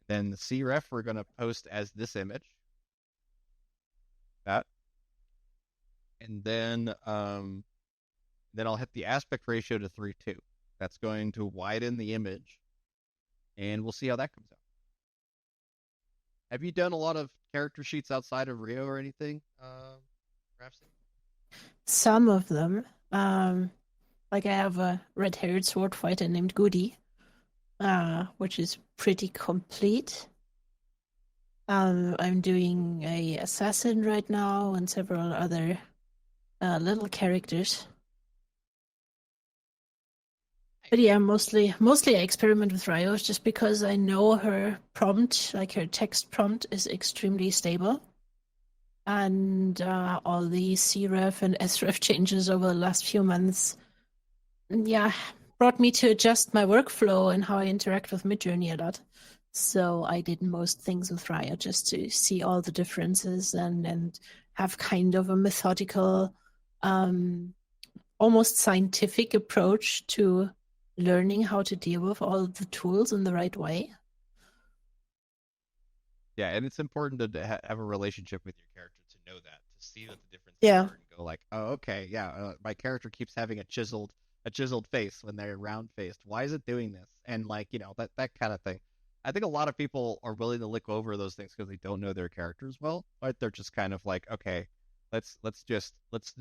Then the CREF we're going to post as this image. That. And then I'll hit the aspect ratio to 3:2. That's going to widen the image. And we'll see how that comes out. Have you done a lot of character sheets outside of Rio or anything, Rhapsody? Some of them. Like I have a red-haired sword fighter named Goody, which is pretty complete. I'm doing a assassin right now and several other little characters. But yeah, mostly I experiment with Rios just because I know her prompt, like her text prompt, is extremely stable. And all the CREF and SREF changes over the last few months, yeah, brought me to adjust my workflow and how I interact with Midjourney a lot. So I did most things with Raya just to see all the differences and have kind of a methodical, almost scientific approach to learning how to deal with all the tools in the right way. Yeah, and it's important to have a relationship with your character to know that, to see what the differences Yeah. are, and go like, oh, okay, yeah, my character keeps having a chiseled face when they're round faced. Why is it doing this? And like, that kind of thing. I think a lot of people are willing to look over those things because they don't know their characters well, but they're just kind of like, okay, let's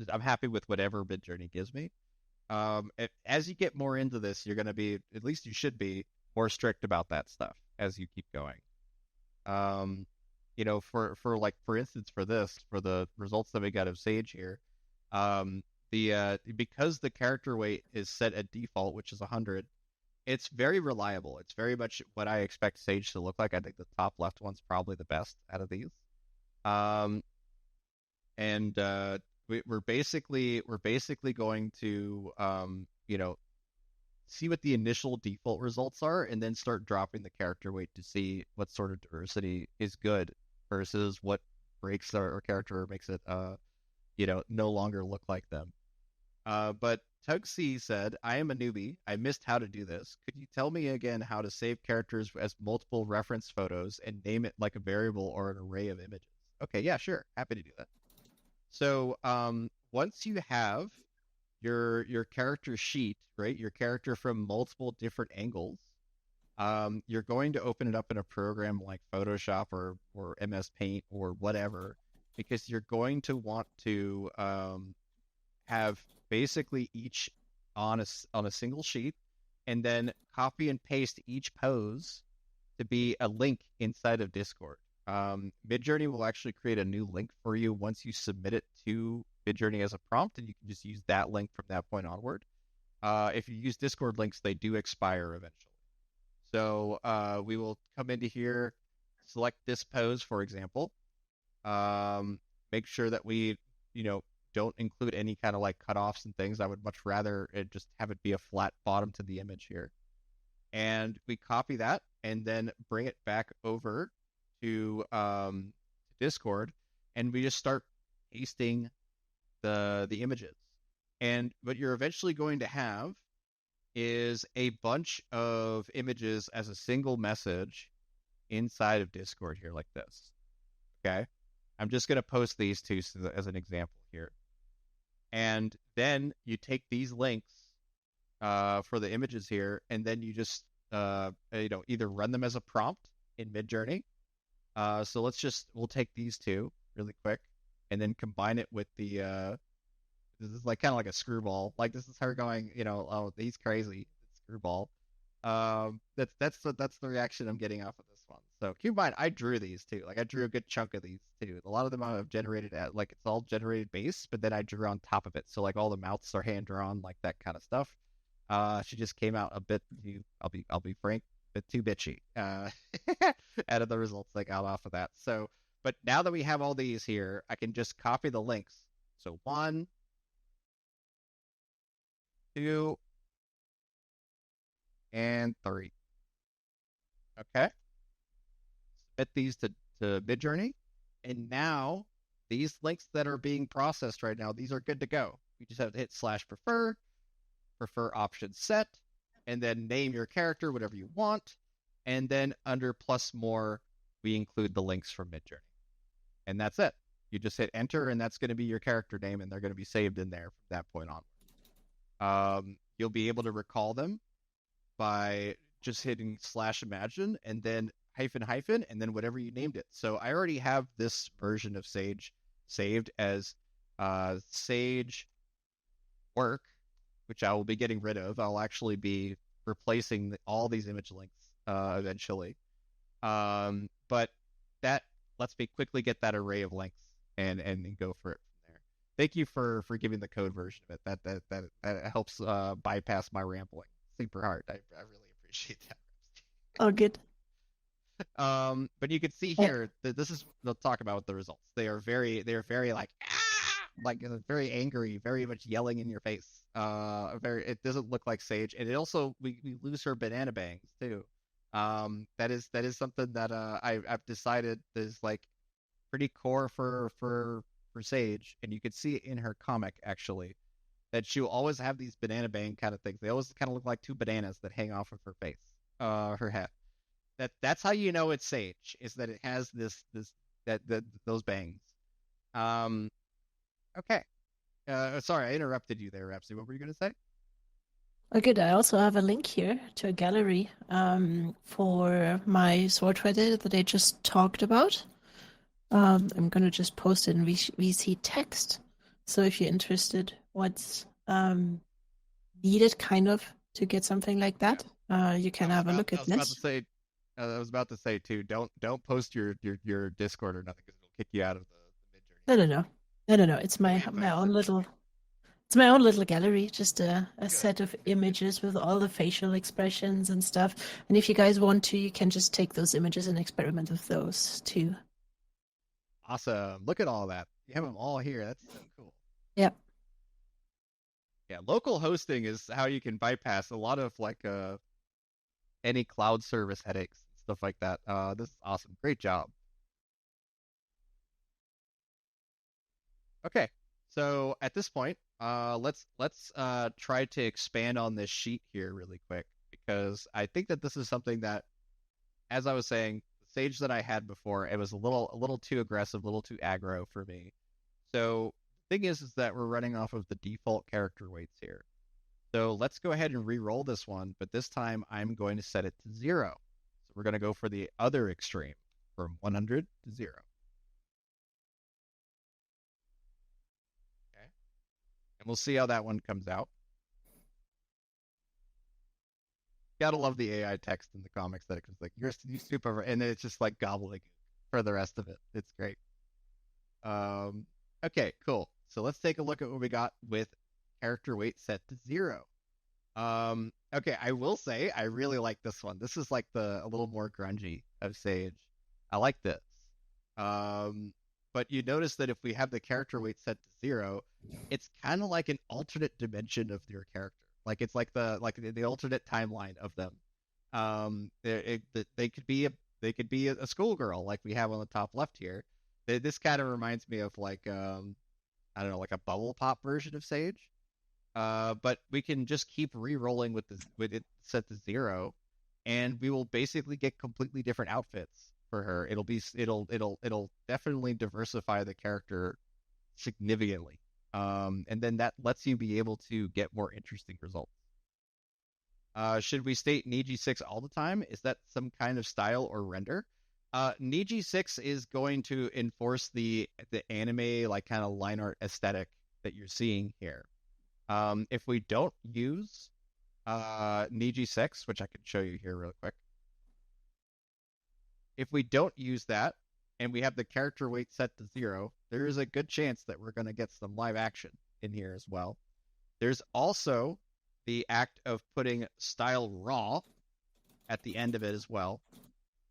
I'm happy with whatever Midjourney gives me. As you get more into this, you're going to be, at least you should be, more strict about that stuff as you keep going. For instance, for the results that we got of Sage here, because the character weight is set at default, which is 100, it's very reliable. It's very much what I expect Sage to look like. I think the top left one's probably the best out of these. We're basically going to see what the initial default results are, and then start dropping the character weight to see what sort of diversity is good versus what breaks our character or makes it no longer look like them. But Tugsy said, I am a newbie. I missed how to do this. Could you tell me again how to save characters as multiple reference photos and name it like a variable or an array of images? Okay, yeah, sure. Happy to do that. So once you have your character sheet, right, your character from multiple different angles, you're going to open it up in a program like Photoshop or MS Paint or whatever, because you're going to want to have basically each on a single sheet, and then copy and paste each pose to be a link inside of Discord. Midjourney will actually create a new link for you once you submit it to Midjourney as a prompt, and you can just use that link from that point onward. If you use Discord links, they do expire eventually. So we will come into here, select this pose, for example. Make sure that we, don't include any kind of like cutoffs and things. I would much rather just have it be a flat bottom to the image here. And we copy that and then bring it back over to Discord, and we just start pasting the images. And what you're eventually going to have is a bunch of images as a single message inside of Discord here like this. Okay? I'm just going to post these two as an example here. And then you take these links for the images here, and then you just either run them as a prompt in Midjourney. So we'll take these two really quick, and then combine it with the this is like kind of like a screwball. Like this is her going, oh, he's crazy, screwball. That's the reaction I'm getting off of this one. So keep in mind, I drew these too. Like I drew a good chunk of these too. A lot of them I've generated at like it's all generated base, but then I drew on top of it. So like all the mouths are hand drawn, like that kind of stuff. She just came out a bit. I'll be frank, a bit too bitchy. Out of the results I got off of that. So, but now that we have all these here, I can just copy the links. So 1, 2, and 3. Okay. Submit these to Midjourney, and now these links that are being processed right now, these are good to go. You just have to hit /prefer, prefer option set, and then name your character whatever you want, and then under plus more, we include the links from Midjourney, and that's it. You just hit enter, and that's going to be your character name, and they're going to be saved in there from that point on. You'll be able to recall them by just hitting /imagine and then --, and then whatever you named it. So I already have this version of Sage saved as Sage work, which I will be getting rid of. I'll actually be replacing all these image links eventually. But that lets me quickly get that array of links and go for it from there. Thank you for giving the code version of it. That helps bypass my rambling super hard. I really appreciate that. Oh, good. But you can see here that this is, they'll talk about the results. They are very like very angry, very much yelling in your face. It doesn't look like Sage, and it also we lose her banana bangs too. That is something that I've decided is like pretty core for Sage, and you can see it in her comic actually, that she'll always have these banana bang kind of things. They always kind of look like two bananas that hang off of her face, her head. That's how you know it's Sage, is that it has those bangs. Okay. Sorry, I interrupted you there, Rhapsody. What were you going to say? Oh, good. I also have a link here to a gallery for my sword fighter that I just talked about. I'm going to just post it in VC text. So if you're interested, what's needed kind of to get something like that, you can have a look at this. I was about to say too, don't post your Discord or nothing, because it'll kick you out of the Midjourney. No. It's my own little. It's my own little gallery, just a set of images with all the facial expressions and stuff. And if you guys want to, you can just take those images and experiment with those too. Awesome. Look at all that. You have them all here. That's so cool. Yep. Yeah, local hosting is how you can bypass a lot of like any cloud service headaches and stuff like that. This is awesome. Great job. Okay. So at this point, Let's try to expand on this sheet here really quick because I think that this is something that, as I was saying, the sage that I had before, it was a little too aggressive, a little too aggro for me. So the thing is that we're running off of the default character weights here. So let's go ahead and re-roll this one, but this time I'm going to set it to 0. So we're going to go for the other extreme from 100 to 0. Okay. And we'll see how that one comes out. Gotta love the AI text in the comics that it's like, you super, and then it's just like gobbling for the rest of it. It's great. Okay, cool. So let's take a look at what we got with character weight set to 0. Okay, I will say I really like this one. This is like a little more grungy of Sage. I like this. But you notice that if we have the character weight set to 0, it's kind of like an alternate dimension of your character. Like it's like the alternate timeline of them. They could be a schoolgirl like we have on the top left here. This kind of reminds me of like I don't know, like a bubble pop version of Sage. But we can just keep re-rolling with it set to 0, and we will basically get completely different outfits for her. It'll definitely diversify the character significantly. And then that lets you be able to get more interesting results. Should we state Niji6 all the time? Is that some kind of style or render? Niji6 is going to enforce the anime like kind of line art aesthetic that you're seeing here. If we don't use Niji6, which I can show you here real quick. If we don't use that and we have the character weight set to 0, there is a good chance that we're going to get some live action in here as well. There's also the act of putting style raw at the end of it as well.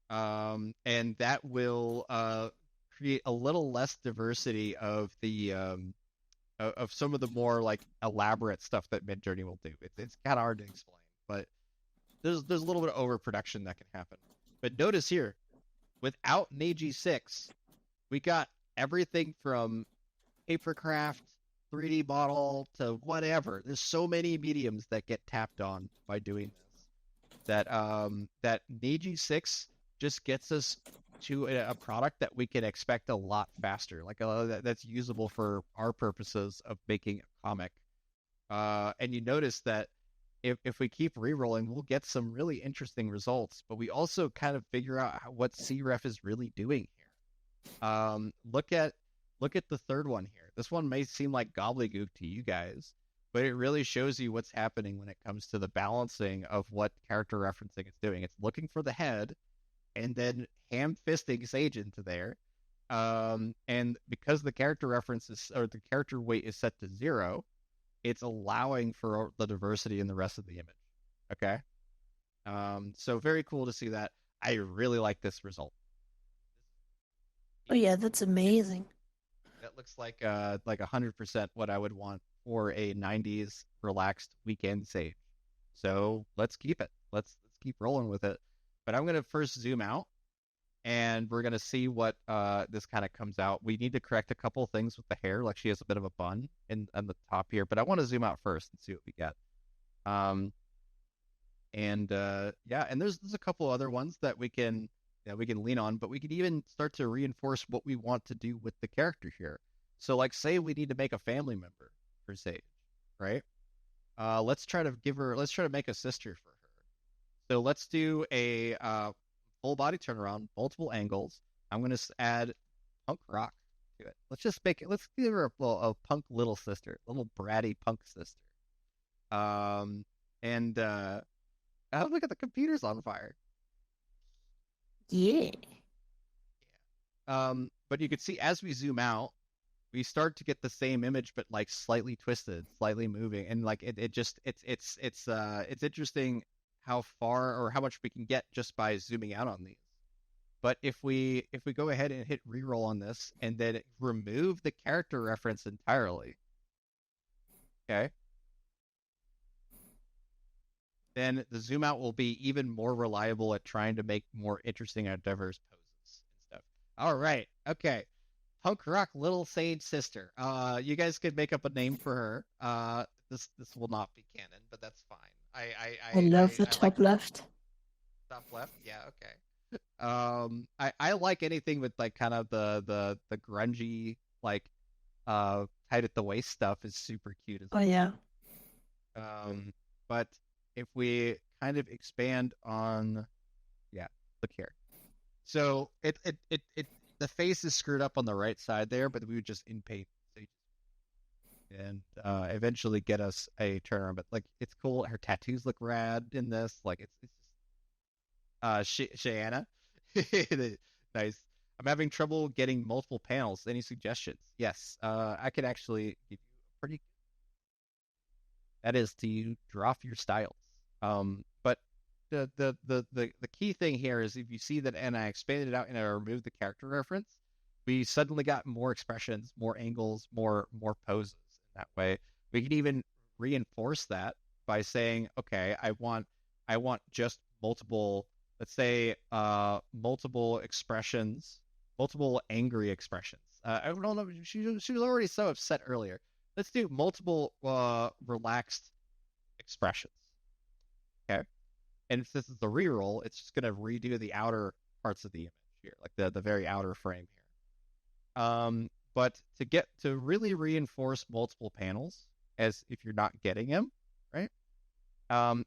And that will create a little less diversity of the of some of the more like elaborate stuff that Midjourney will do. It's kind of hard to explain, but there's a little bit of overproduction that can happen. But notice here, without Neji 6, we got everything from papercraft, 3D model to whatever. There's so many mediums that get tapped on by doing this that Neji 6 just gets us to a product that we can expect a lot faster, like that's usable for our purposes of making a comic. And you notice that if we keep re-rolling, we'll get some really interesting results, but we also kind of figure out what CREF is really doing here. Look at the third one here. This one may seem like gobbledygook to you guys, but it really shows you what's happening when it comes to the balancing of what character referencing it's doing. It's looking for the head and then ham-fisting Sage into there. And because the character references or the character weight is set to 0, it's allowing for the diversity in the rest of the image. Okay. So very cool to see that. I really like this result. Oh yeah, that's amazing. That looks like 100% what I would want for a 90s relaxed weekend Sage. So let's keep it. Let's keep rolling with it. But I'm going to first zoom out, and we're going to see what this kind of comes out. We need to correct a couple things with the hair, like she has a bit of a bun on the top here. But I want to zoom out first and see what we get. And there's a couple other ones that we can lean on, but we can even start to reinforce what we want to do with the character here. So, like, say we need to make a family member for Sage, right? Let's try to make a sister for her. So let's do a full body turnaround, multiple angles. I'm going to add punk rock to it. Let's give her a punk little sister, little bratty punk sister. Look at the computer's on fire. Yeah. But you can see as we zoom out, we start to get the same image, but like slightly twisted, slightly moving, and like it's interesting how far or how much we can get just by zooming out on these. But if we go ahead and hit reroll on this and then remove the character reference entirely, okay, then the zoom out will be even more reliable at trying to make more interesting and diverse poses and stuff. All right, okay. punk rock little sage sister. You guys could make up a name for her. This will not be canon, but that's fine. I love the I like top left. top left. Yeah, okay. I like anything with like kind of the grungy like tight at the waist stuff is super cute as Oh yeah. but if we kind of expand on, yeah, look here. So it the face is screwed up on the right side there, but we would just in paint and eventually get us a turnaround. But like it's cool. Her tattoos look rad in this. Like it's Shayana. Nice. I'm having trouble getting multiple panels. Any suggestions? Yes. I could actually give you a pretty. That is to draw off your styles. But the key thing here is if you see that, and I expanded it out and I removed the character reference, we suddenly got more expressions, more angles, more poses. In that way, we can even reinforce that by saying, okay, I want just multiple, let's say, multiple expressions, multiple angry expressions. I don't know. She was already so upset earlier. Let's do multiple relaxed expressions. Okay. And if this is the reroll, it's just gonna redo the outer parts of the image here, like the very outer frame here. But to really reinforce multiple panels, as if you're not getting them, right?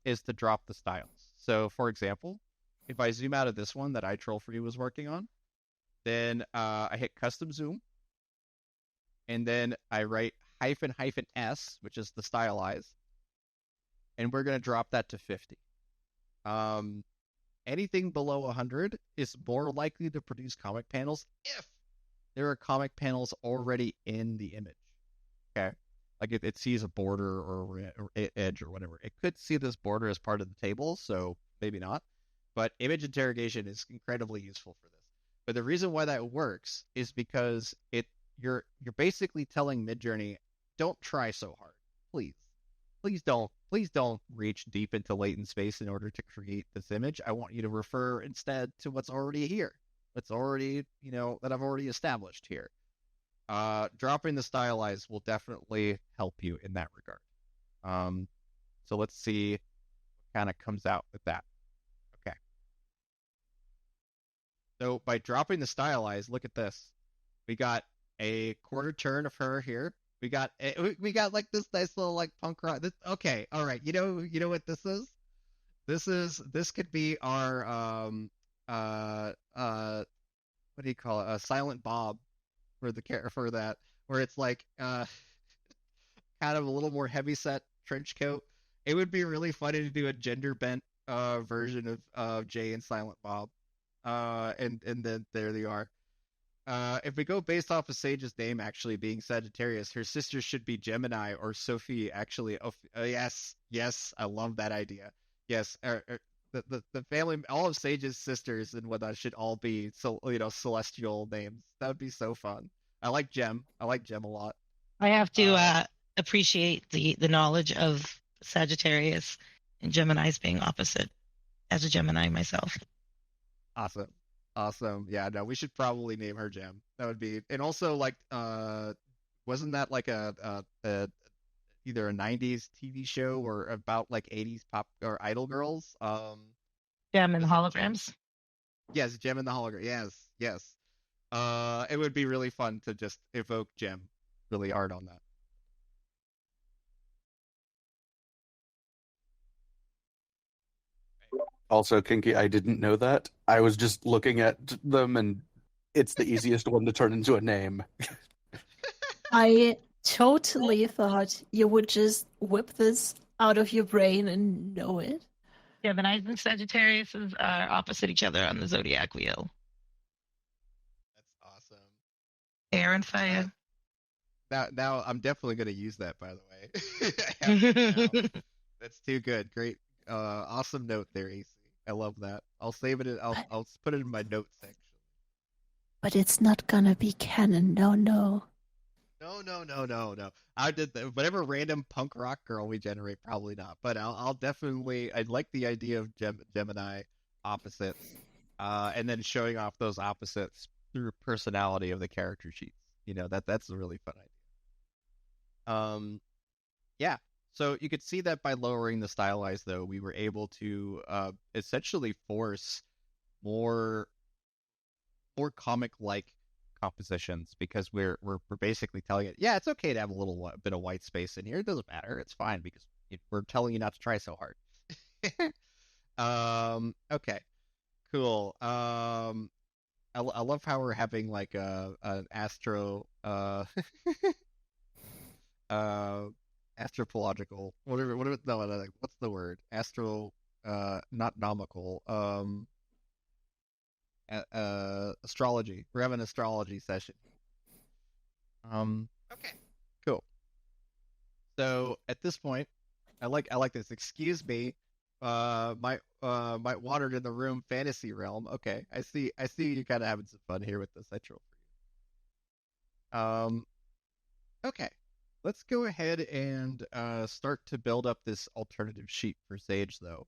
Is to drop the styles. So for example, if I zoom out of this one that iTroll3 was working on, then I hit custom zoom, and then I write -S, which is the stylize, and we're gonna drop that to 50. Anything below 100 is more likely to produce comic panels if there are comic panels already in the image. Okay, like if it sees a border or edge or whatever, it could see this border as part of the table, so maybe not. But image interrogation is incredibly useful for this. But the reason why that works is because you're basically telling Midjourney, don't try so hard, please. Please don't reach deep into latent space in order to create this image. I want you to refer instead to what's already here. What's already, that I've already established here. Dropping the stylize will definitely help you in that regard. So let's see what kind of comes out with that. Okay. So by dropping the stylize, look at this. We got a quarter turn of her here. We got like this nice little like punk rock. Okay, all right. You know what this is? This could be our what do you call it? A silent Bob for that, where it's like kind of a little more heavy set trench coat. It would be really funny to do a gender bent version of Jay and Silent Bob. And then there they are. If we go based off of Sage's name actually being Sagittarius, her sister should be Gemini or Sophie actually. Yes, I love that idea. Yes, the family, all of Sage's sisters and whatnot should all be celestial names. That would be so fun. I like Gem a lot. I have to appreciate the knowledge of Sagittarius and Gemini's being opposite as a Gemini myself. Awesome. Yeah, no, we should probably name her Gem. That would be, and also like, wasn't that like a either a 90s TV show or about like 80s pop or idol girls? Gem and the holograms. Yes, Gem and the hologram. Yes. It would be really fun to just evoke Gem really hard on that. Also, Kinky, I didn't know that. I was just looking at them, and it's the easiest one to turn into a name. I totally thought you would just whip this out of your brain and know it. Gemini's and Sagittarius are opposite each other on the zodiac wheel. That's awesome. Air and fire. Now I'm definitely going to use that, by the way. That's too good. Great. Awesome note there, AC. I love that. I'll save it. I'll put it in my notes section. But it's not gonna be canon. No. No. I did whatever random punk rock girl we generate, probably not. But I'll definitely. I like the idea of Gemini opposites, and then showing off those opposites through personality of the character sheets. that's a really fun idea. Yeah. So you could see that by lowering the stylize, though, we were able to essentially force more comic-like compositions, because we're basically telling it, yeah, it's okay to have a little bit of white space in here. It doesn't matter. It's fine, because we're telling you not to try so hard. Okay, cool. I love how we're having like an astro astropological, whatever no, what's the word, astro not nomical, astrology. We're having an astrology session. Okay, cool. So at this point, I like this. Excuse me, might wandered in the room fantasy realm. Okay, I see you kind of having some fun here with this. I troll for you. Okay, let's go ahead and start to build up this alternative sheet for Sage, though.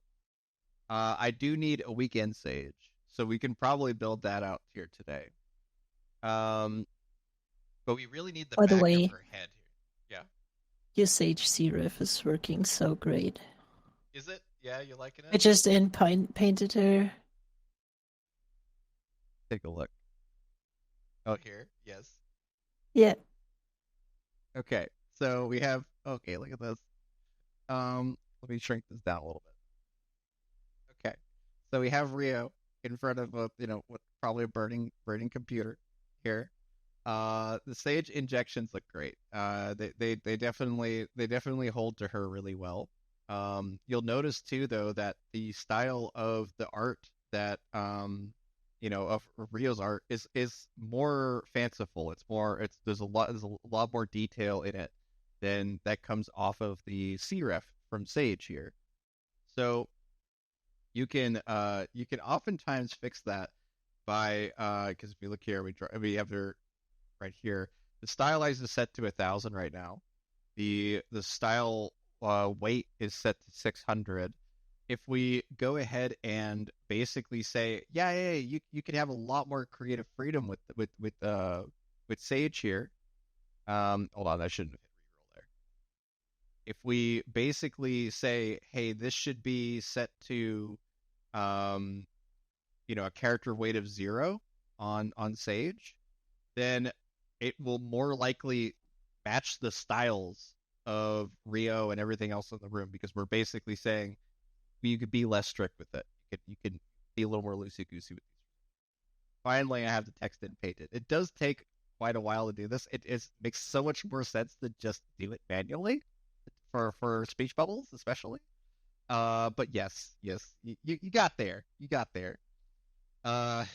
I do need a weekend Sage, so we can probably build that out here today. But we really need the By the back way, of her head here. Yeah. your Sage CREF is working so great. Is it? Yeah, you liking I it? just painted her. Take a look. Oh, here. Yes. Yeah. Okay. So we have. Okay, look at this. Let me shrink this down a little bit. Okay. So we have Rio in front of what probably a burning computer here. The Sage injections look great. They definitely hold to her really well. You'll notice too, though, that the style of the art that of Rio's art is more fanciful. There's a lot more detail in it than that comes off of the CREF from Sage here. So you can oftentimes fix that by because if you look here, we have her right here. The stylize is set to 1,000 right now. The style weight is set to 600. If we go ahead and basically say, yeah, you can have a lot more creative freedom with Sage here. Hold on, I shouldn't have hit reroll there. If we basically say, hey, this should be set to a character weight of 0 on Sage, then it will more likely match the styles of Rio and everything else in the room, because we're basically saying you could be less strict with it. You could be a little more loosey-goosey with these. Finally, I have the text in painted. It does take quite a while to do this. It makes so much more sense to just do it manually for speech bubbles, especially. But yes, you got there. You got there. It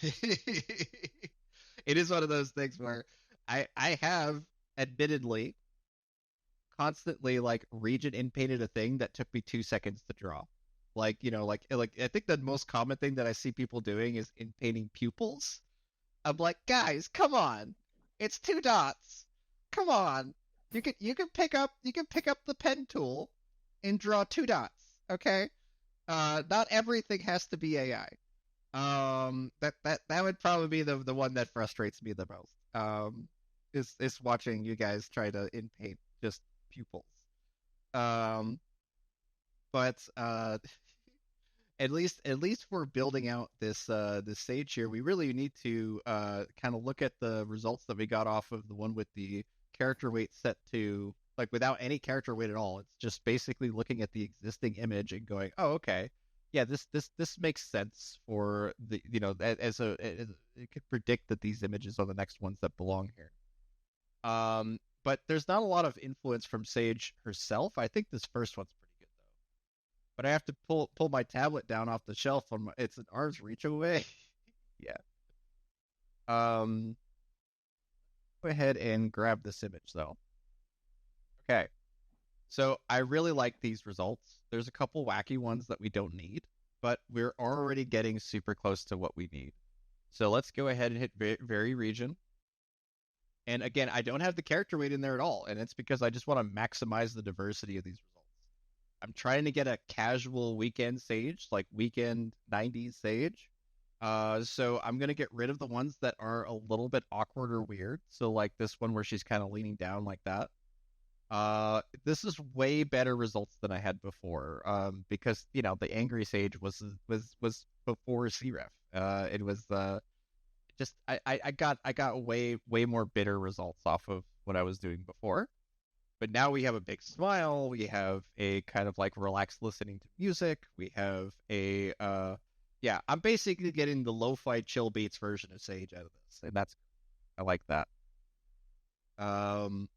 is one of those things where I have admittedly constantly like region in painted a thing that took me 2 seconds to draw. Like I think the most common thing that I see people doing is in painting pupils. I'm like, guys, come on. It's 2 dots. Come on. You can pick up the pen tool and draw 2 dots, okay? Not everything has to be AI. That would probably be the one that frustrates me the most. Is watching you guys try to in paint just pupils. But at least for building out this Sage here, we really need to kind of look at the results that we got off of the one with the character weight set to like without any character weight at all. It's just basically looking at the existing image and going, oh, okay. Yeah, this makes sense for the as it could predict that these images are the next ones that belong here. But there's not a lot of influence from Sage herself. I think this first one's pretty good though. But I have to pull my tablet down off the shelf it's an arm's reach away. Yeah. Go ahead and grab this image though. Okay. So I really like these results. There's a couple wacky ones that we don't need, but we're already getting super close to what we need. So let's go ahead and hit vary region. And again, I don't have the character weight in there at all, and it's because I just want to maximize the diversity of these results. I'm trying to get a casual weekend Sage, like weekend 90s Sage. So I'm gonna get rid of the ones that are a little bit awkward or weird. So like this one where she's kind of leaning down like that. This is way better results than I had before. Because the Angry Sage was before CREF. It was just I got way more bitter results off of what I was doing before. But now we have a big smile. We have a kind of like relaxed listening to music. We have a yeah. I'm basically getting the lo-fi chill beats version of Sage out of this, and I like that. Um,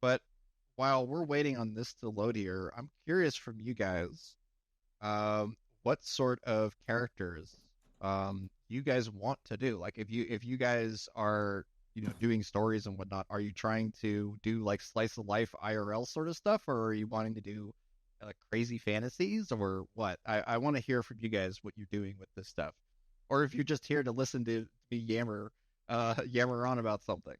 but while we're waiting on this to load here, I'm curious from you guys, what sort of characters you guys want to do? Like if you guys are doing stories and whatnot, are you trying to do like slice of life IRL sort of stuff, or are you wanting to do crazy fantasies, or what? I want to hear from you guys what you're doing with this stuff, or if you're just here to listen to me yammer on about something.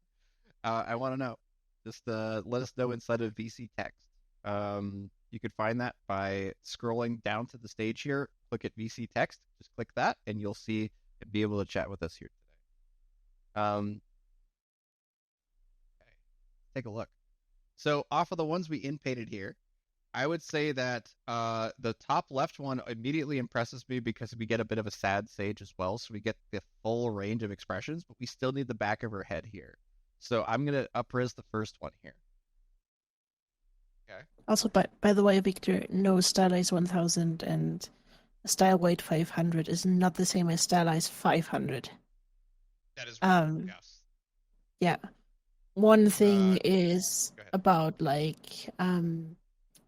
I want to know. Just let us know inside of VC text. You could find that by scrolling down to the stage here. Click at VC text. Just click that, and you'll see and be able to chat with us here today. Okay. Take a look. So off of the ones we inpainted here, I would say that the top left one immediately impresses me because we get a bit of a sad Sage as well. So we get the full range of expressions, but we still need the back of her head here. So I'm going to up-res the first one here. Okay. Also, by the way, Victor, no Stylize 1000 and Style Weight 500 is not the same as Stylize 500. That is right. Yes. Yeah. One thing is go ahead. about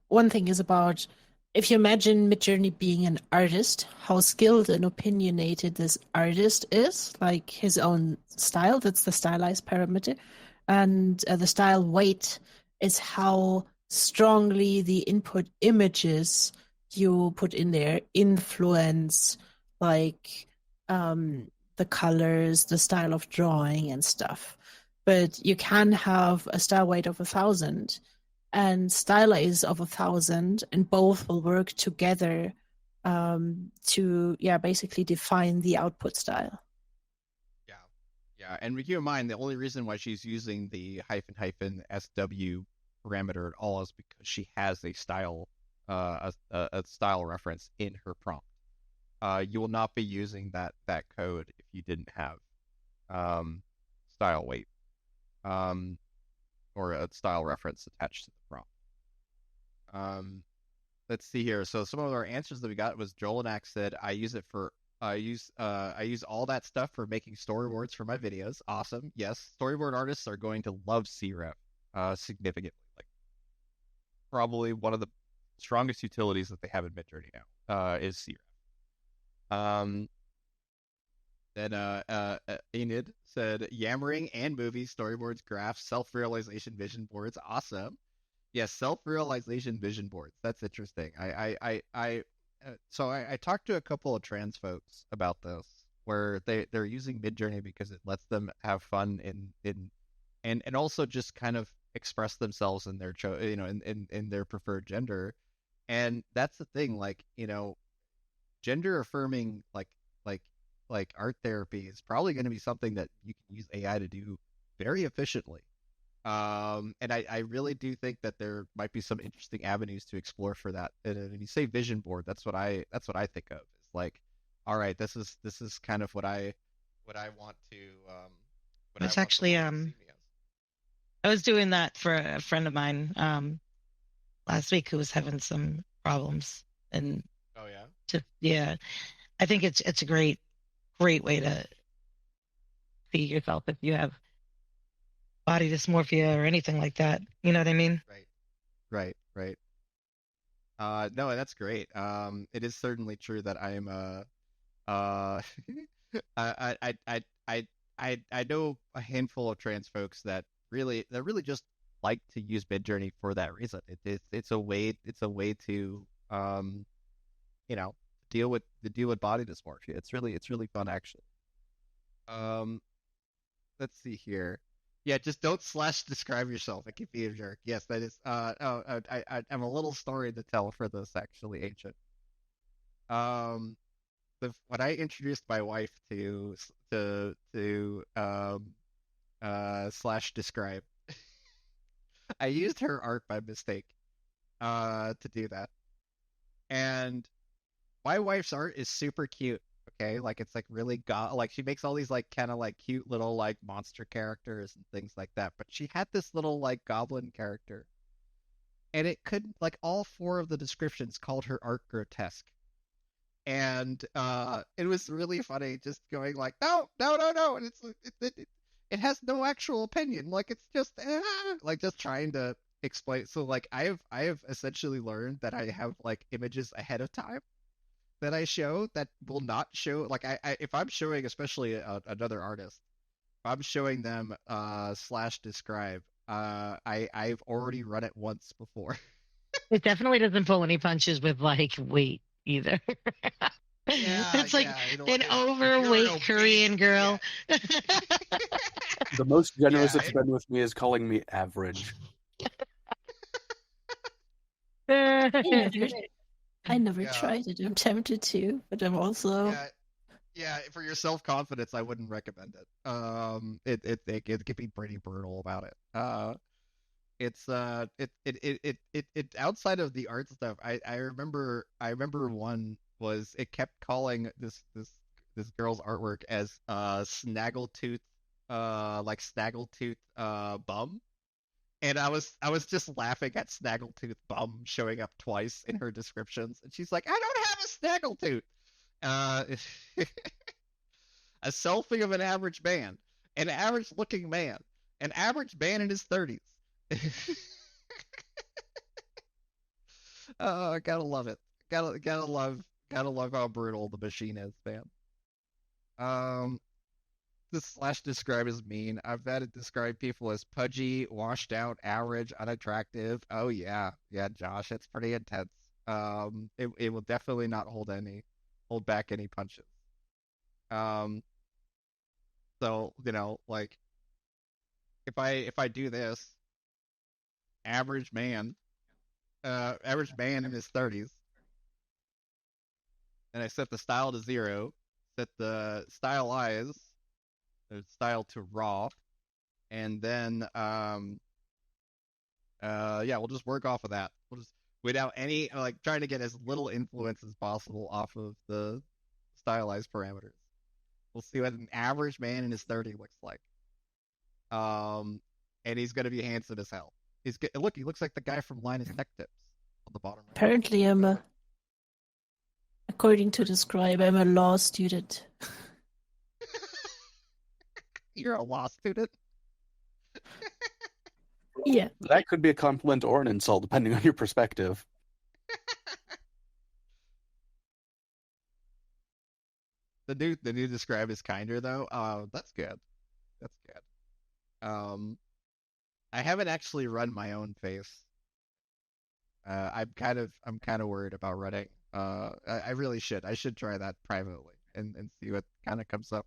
one thing is about if you imagine Midjourney being an artist, how skilled and opinionated this artist is, like his own style. That's the stylized parameter. And the style weight is how strongly the input images you put in there influence like the colors, the style of drawing and stuff. But you can have a style weight of 1,000 and stylize of 1,000, and both will work together to basically define the output style. Yeah, and keep in mind the only reason why she's using the --SW parameter at all is because she has a style a style reference in her prompt. You will not be using that code if you didn't have style weight or a style reference attached to the prompt. Let's see here. So some of our answers that we got was Jolinak said, I use all that stuff for making storyboards for my videos. Awesome. Yes, storyboard artists are going to love CREF significantly. Like probably one of the strongest utilities that they have in Midjourney now is CREF. Then Enid said, yammering and movies, storyboards, graphs, self-realization vision boards. Awesome. Yes, self-realization vision boards. That's interesting. So I talked to a couple of trans folks about this, where they're using Midjourney because it lets them have fun and also just kind of express themselves in their in their preferred gender. And that's the thing, like, gender affirming like art therapy is probably going to be something that you can use AI to do very efficiently. And I really do think that there might be some interesting avenues to explore for that. And when you say vision board, that's what I think of. It's like, all right, this is kind of what I want to. It's actually I was doing that for a friend of mine last week who was having some problems, and I think it's a great way to see yourself if you have body dysmorphia or anything like that. You know what I mean? Right. No, that's great. It is certainly true that I am I know a handful of trans folks that really just like to use Midjourney for that reason. It's a way to deal with body dysmorphia. It's really fun actually. Let's see here. Yeah, just don't / describe yourself. It can be a jerk. Yes, that is. I'm a little story to tell for this actually, Ancient. The when I introduced my wife to slash describe, I used her art by mistake to do that. And my wife's art is super cute. Okay, like it's like really like she makes all these like kind of like cute little like monster characters and things like that. But she had this little like goblin character, and it couldn't like all four of the descriptions called her art grotesque. And it was really funny just going like no, and it has no actual opinion, like it's just like just trying to explain. So like I have essentially learned that I have like images ahead of time that I show that will not show, like I if I'm showing especially another artist, if I'm showing them slash describe, I've already run it once before. It definitely doesn't pull any punches with like weight either. It's like an overweight Korean girl. Yeah. The most generous Yeah, it's been with me is calling me average. I never Yeah. tried it. I'm tempted to, but I'm also yeah, for your self-confidence, I wouldn't recommend it. It could be pretty brutal about it. It's it Outside of the art stuff, I remember one was it kept calling this girl's artwork as snaggletooth like snaggletooth bum. And I was just laughing at snaggletooth bum showing up twice in her descriptions, and she's like, I don't have a snaggletooth. A selfie of an average man, an average looking man, an average man in his 30s. Oh, gotta love it. Gotta love how brutal the machine is, man. This slash describe is mean. I've had it describe people as pudgy, washed out, average, unattractive. Oh yeah, Josh, it's pretty intense. It will definitely not hold back any punches. So like if I do this, average man in his 30s, and I set the style to 0, set the style to raw, and then we'll just work off of that. We'll just, without any like trying to get as little influence as possible off of the stylized parameters. We'll see what an average man in his 30s looks like. And he's gonna be handsome as hell. He looks like the guy from Linus Tech Tips on the bottom right. Apparently according to the scribe, I'm a law student. You're a law student? Yeah. That could be a compliment or an insult, depending on your perspective. The new describe is kinder though. Oh, that's good. That's good. I haven't actually run my own face. I'm kind of worried about running. I really should. I should try that privately and see what kind of comes up.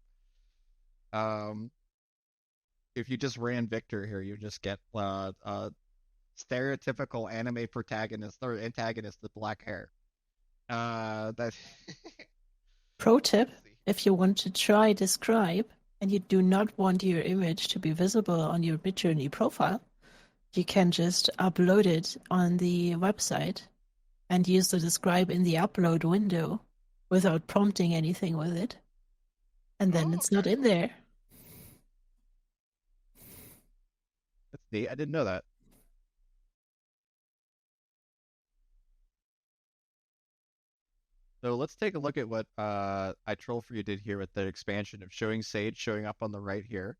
If you just ran Victor here, you just get stereotypical anime protagonist or antagonist with black hair. That Pro tip: if you want to try describe and you do not want your image to be visible on your Midjourney profile, you can just upload it on the website and use the describe in the upload window without prompting anything with it. And then it's not in there. That's neat. I didn't know that. So let's take a look at what I Troll For You did here with the expansion of showing Sage showing up on the right here.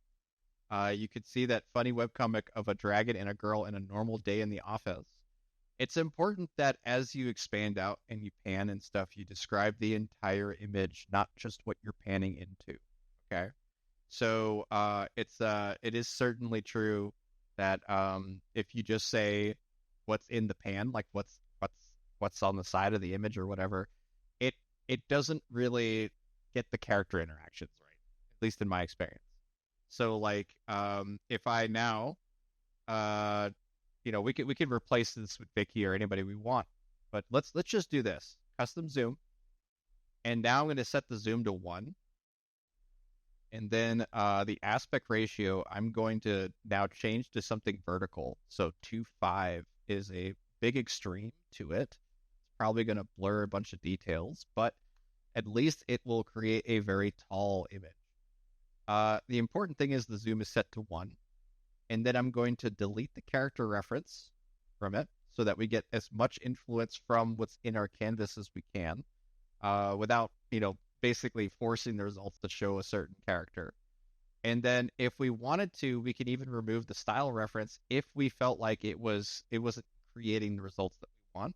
You could see that funny webcomic of a dragon and a girl in a normal day in the office. It's important that as you expand out and you pan and stuff, you describe the entire image, not just what you're panning into. Okay? So it is certainly true that if you just say what's in the pan, like what's on the side of the image or whatever, it doesn't really get the character interactions right, at least in my experience. So like if I now we could replace this with Vicky or anybody we want, but let's just do this custom zoom And now I'm going to set the zoom to 1. And then the aspect ratio, I'm going to now change to something vertical. So 2.5 is a big extreme to it. It's probably going to blur a bunch of details, but at least it will create a very tall image. The important thing is the zoom is set to 1. And then I'm going to delete the character reference from it so that we get as much influence from what's in our canvas as we can, without, basically forcing the results to show a certain character. And then if we wanted to, we can even remove the style reference if we felt like it wasn't creating the results that we want.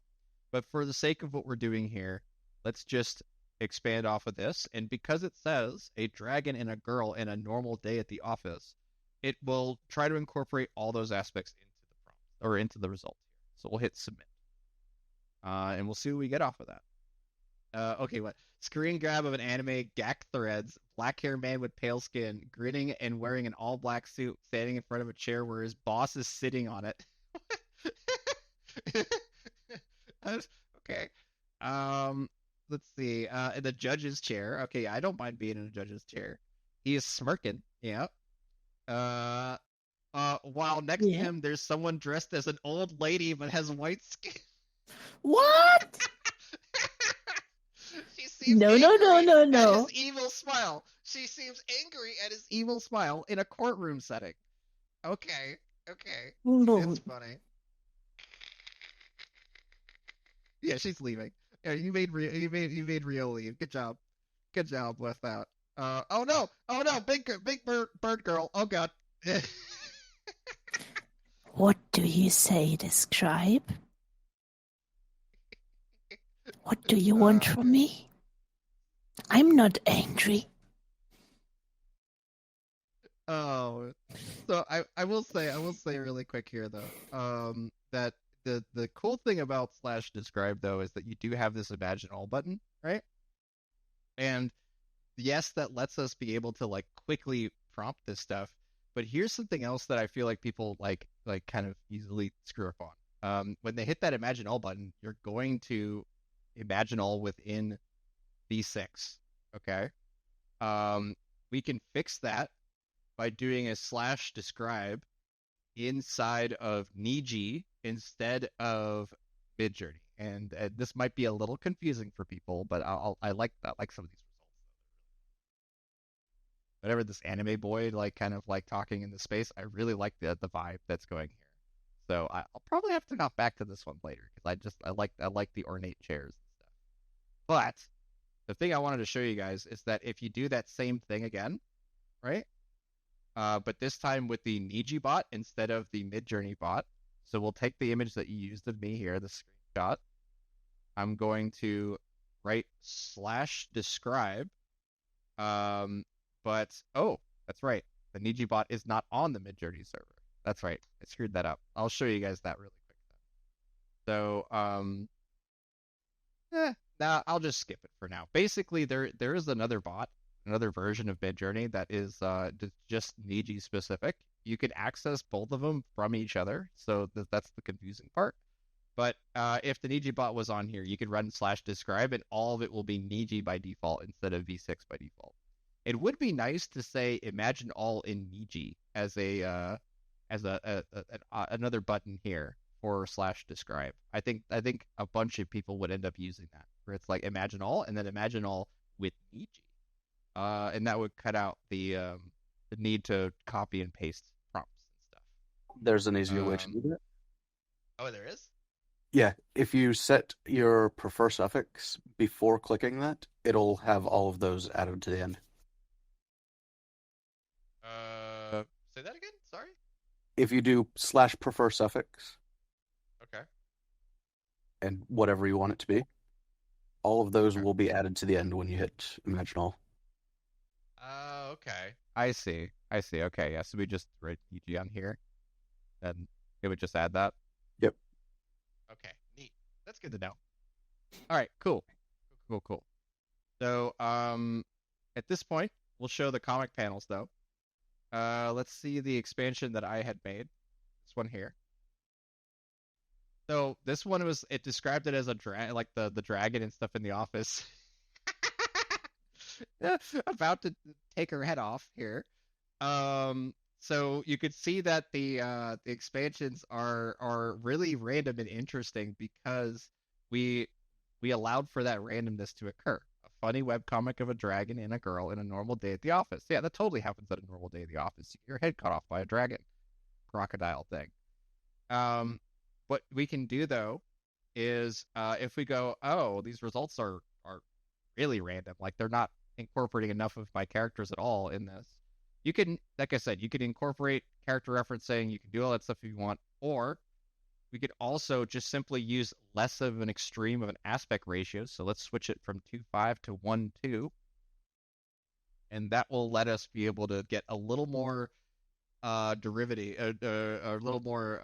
But for the sake of what we're doing here, let's just expand off of this. And because it says a dragon and a girl in a normal day at the office, it will try to incorporate all those aspects into the prompt or into the result here. So we'll hit submit. And we'll see what we get off of that. Okay, what? Screen grab of an anime, gack threads, black hair man with pale skin, grinning and wearing an all black suit, standing in front of a chair where his boss is sitting on it. Okay. Let's see. In the judge's chair. Okay, I don't mind being in a judge's chair. He is smirking. Yeah. While next to him, there's someone dressed as an old lady but has white skin. What? She seems No. at his evil smile. She seems angry at his evil smile in a courtroom setting. Okay. It's funny. Yeah, she's leaving. Yeah, you made Rio leave. Good job with that. Oh no, big bird girl. Oh god. What do you say, describe? What do you want from me? I'm not angry. Oh, so I will say really quick here though, that the cool thing about /describe though is that you do have this imagine all button, right? And yes, that lets us be able to like quickly prompt this stuff. But here's something else that I feel like people like kind of easily screw up on. When they hit that imagine all button, you're going to imagine all within V6. Okay. We can fix that by doing a /describe inside of Niji instead of Midjourney. And this might be a little confusing for people, but I like that. I like some of these results. Whatever this anime boy kind of talking in the space, I really like the vibe that's going here. So I'll probably have to hop back to this one later because I like the ornate chairs and stuff. But the thing I wanted to show you guys is that if you do that same thing again, right? But this time with the Niji bot instead of the Midjourney bot. So we'll take the image that you used of me here, the screenshot. I'm going to write /describe. But that's right. The Niji bot is not on the Midjourney server. That's right. I screwed that up. I'll show you guys that really quick then. So nah, I'll just skip it for now. Basically, there is another bot, another version of Midjourney that is just Niji specific. You can access both of them from each other, so that's the confusing part. But if the Niji bot was on here, you could run /describe, and all of it will be Niji by default instead of V6 by default. It would be nice to say imagine all in Niji as another button here for /describe. I think a bunch of people would end up using that, where it's like imagine all and then imagine all with Niji, and that would cut out the need to copy and paste prompts and stuff. There's an easier way to do that. Oh, there is? Yeah, if you set your prefer suffix before clicking that, it'll have all of those added to the end. Say that again? Sorry? If you do /prefer suffix. Okay. And whatever you want it to be, all of those will be added to the end when you hit imagine all. Okay. I see. Okay, yeah, so we just write EG on here, then it would just add that? Yep. Okay, neat. That's good to know. All right, cool. So, at this point, we'll show the comic panels, though. Let's see the expansion that I had made. This one here. So this one it described it as a like the dragon and stuff in the office. about to take her head off here. So you could see that the expansions are really random and interesting because we we allowed for that randomness to occur. A funny webcomic of a dragon and a girl in a normal day at the office. Yeah, that totally happens at a normal day at the office. You get your head cut off by a dragon crocodile thing. What we can do though is if we go, oh, these results are really random, like they're not incorporating enough of my characters at all in this. You can, like I said, you can incorporate character referencing. You can do all that stuff if you want, or we could also just simply use less of an extreme of an aspect ratio. So let's switch it from 2.5 to 1.2, and that will let us be able to get a little more derivative, a little more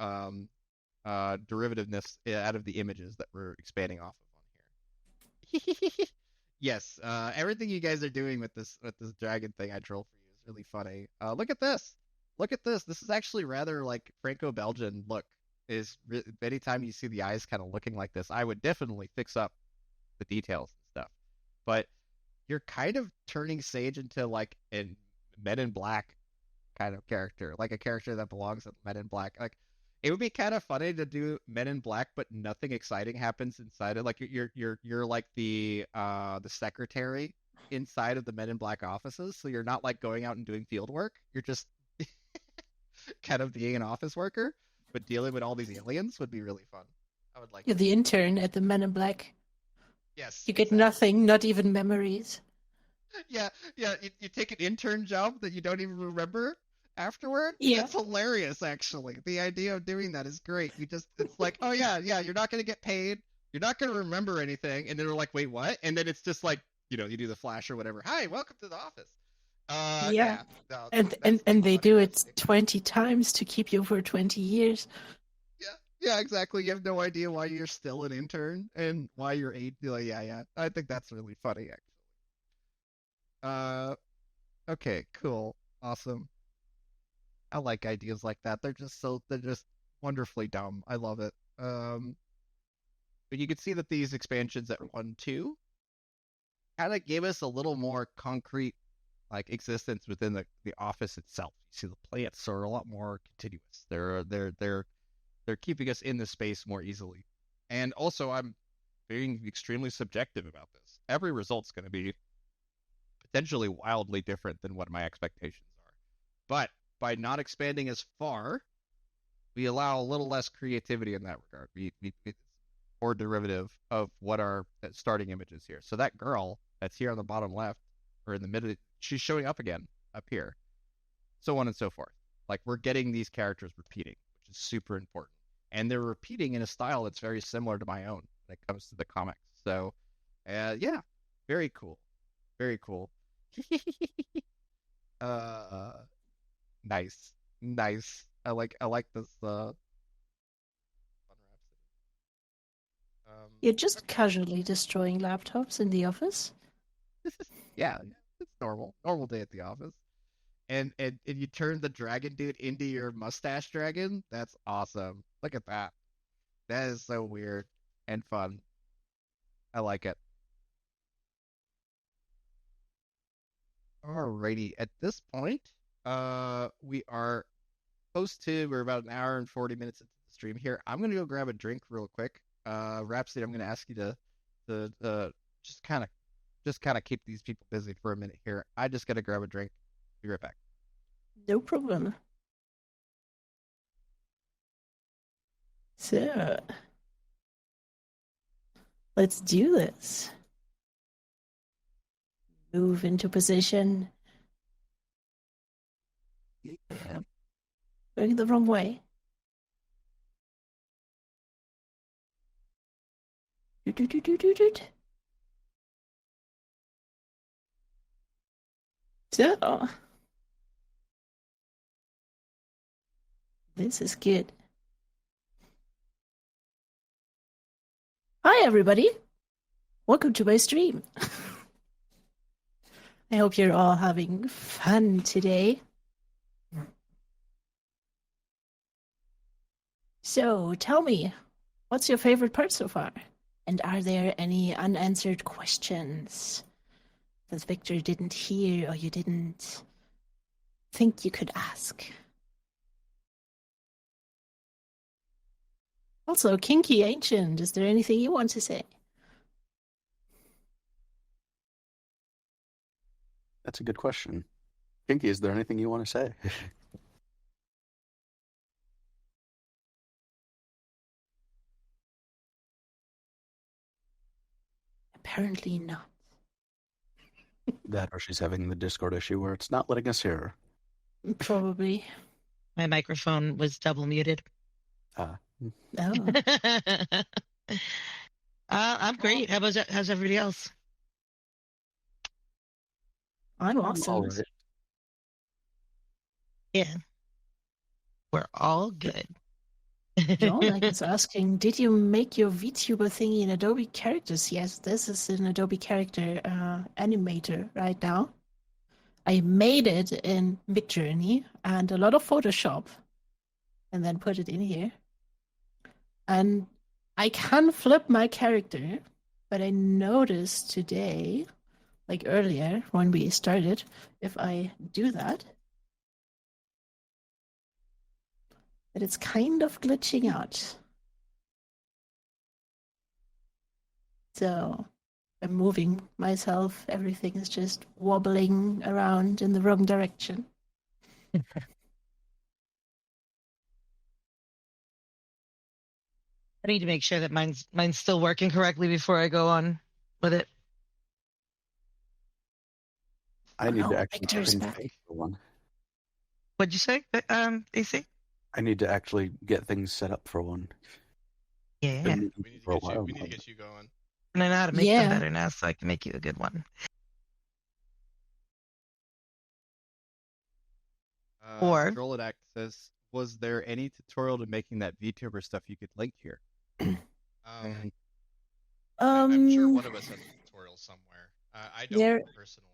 derivativeness out of the images that we're expanding off of on here. Yes, everything you guys are doing with this dragon thing I troll for you is really funny. Look at this. Look at this. This is actually rather like Franco-Belgian look. Anytime you see the eyes kind of looking like this, I would definitely fix up the details and stuff. But you're kind of turning Sage into like a Men in Black kind of character, like a character that belongs in Men in Black. Like it would be kind of funny to do Men in Black, but nothing exciting happens inside it. Like you're like the secretary inside of the Men in Black offices, so you're not like going out and doing field work. You're just kind of being an office worker, but dealing with all these aliens would be really fun. I would like. You're the intern at the Men in Black. Yes. You get nothing, not even memories. Yeah. You take an intern job that you don't even remember afterward. Yeah. That's hilarious, actually. The idea of doing that is great. It's like, oh yeah, you're not going to get paid. You're not going to remember anything. And then they're like, wait, what? And then it's just like, you do the flash or whatever. Hi, welcome to the office. Yeah. No, and they do it 20 times to keep you for 20 years. Yeah, exactly. You have no idea why you're still an intern and why you're yeah. I think that's really funny, actually. Okay, cool. Awesome. I like ideas like that. They're just wonderfully dumb. I love it. But you can see that these expansions at 1.2 kind of gave us a little more concrete like existence within the office itself. You see the plants are a lot more continuous. They're keeping us in the space more easily. And also I'm being extremely subjective about this. Every result's going to be potentially wildly different than what my expectations are. But by not expanding as far, we allow a little less creativity in that regard. It's more derivative of what our starting image is here. So that girl that's here on the bottom left, or in the middle, she's showing up again up here. So on and so forth. Like we're getting these characters repeating, which is super important. And they're repeating in a style that's very similar to my own when it comes to the comics. So, yeah, very cool. Very cool. Nice. I like this fun Rhapsody. You're just casually destroying laptops in the office? Yeah, it's normal day at the office. And you turn the dragon dude into your mustache dragon. That's awesome. Look at that. That is so weird and fun. I like it. Alrighty, at this point, we're about an hour and 40 minutes into the stream here. I'm gonna go grab a drink real quick. Rhapsody, I'm gonna ask you to just kind of keep these people busy for a minute here. I just gotta grab a drink. Be right back. No problem. So, let's do this. Move into position. Going the wrong way. So, this is good. Hi, everybody. Welcome to my stream. I hope you're all having fun today. So, tell me, what's your favorite part so far? And are there any unanswered questions? that Victor didn't hear or you didn't think you could ask? Also, Kinky Ancient, is there anything you want to say? That's a good question. Kinky, is there anything you want to say? Apparently not. That or she's having the Discord issue where it's not letting us hear her. Probably. My microphone was double muted. Oh. I'm great. How's everybody else? I'm awesome. All right. Yeah. We're all good. John is asking, did you make your VTuber thingy in Adobe Characters? Yes, this is an Adobe Character animator right now. I made it in Midjourney and a lot of Photoshop and then put it in here. And I can flip my character, but I noticed today, like earlier when we started, if I do that it's kind of glitching out. So I'm moving myself. Everything is just wobbling around in the wrong direction. I need to make sure that mine's still working correctly before I go on with it. I need to actually Victor's back. for one. What'd you say, AC? I need to actually get things set up for one. Yeah. We need to get you going. And I know how to make them better now, so I can make you a good one. Or Droladak says, was there any tutorial to making that VTuber stuff you could link here? I'm sure one of us has a tutorial somewhere. I don't personally.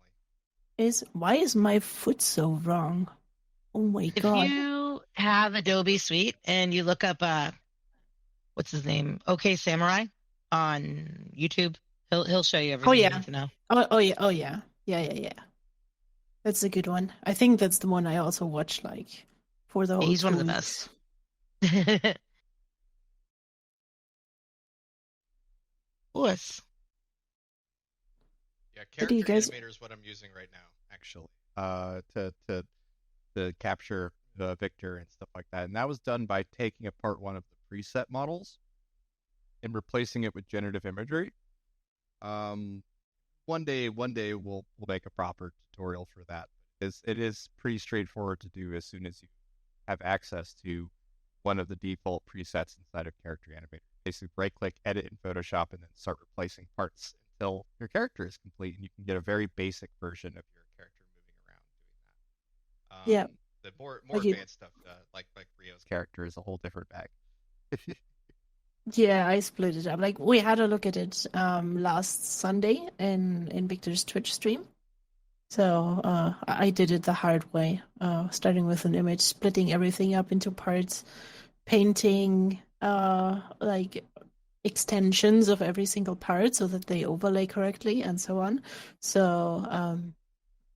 Why is my foot so wrong? Oh my god. If you have Adobe Suite and you look up what's his name? OK Samurai on YouTube, he'll show you everything you need to know. Oh yeah. Yeah. That's a good one. I think that's the one I also watch like for the whole He's one of the weeks. best. Wuss. Yeah, character animator is what I'm using right now, actually. To capture Victor and stuff like that. And that was done by taking apart one of the preset models and replacing it with generative imagery. One day we'll make a proper tutorial for that. It is pretty straightforward to do as soon as you have access to one of the default presets inside of Character Animator. Basically right-click, edit in Photoshop, and then start replacing parts until your character is complete, and you can get a very basic version of your character moving around doing that. The more advanced stuff, like Rio's character, is a whole different bag. Yeah, I split it up. Like we had a look at it last Sunday in Victor's Twitch stream. So I did it the hard way, starting with an image, splitting everything up into parts, painting like extensions of every single part so that they overlay correctly and so on. So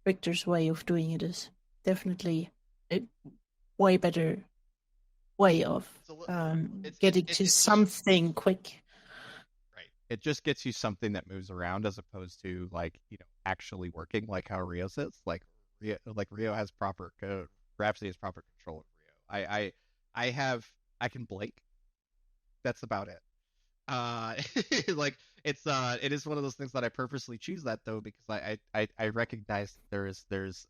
Victor's way of doing it is definitely a way better way of getting to something quick. Right. It just gets you something that moves around as opposed to actually working like how Rio says. Like Rio has proper code. Rhapsody has proper control of Rio. I can blink. That's about it. It is one of those things that I purposely choose that though because I recognize that there's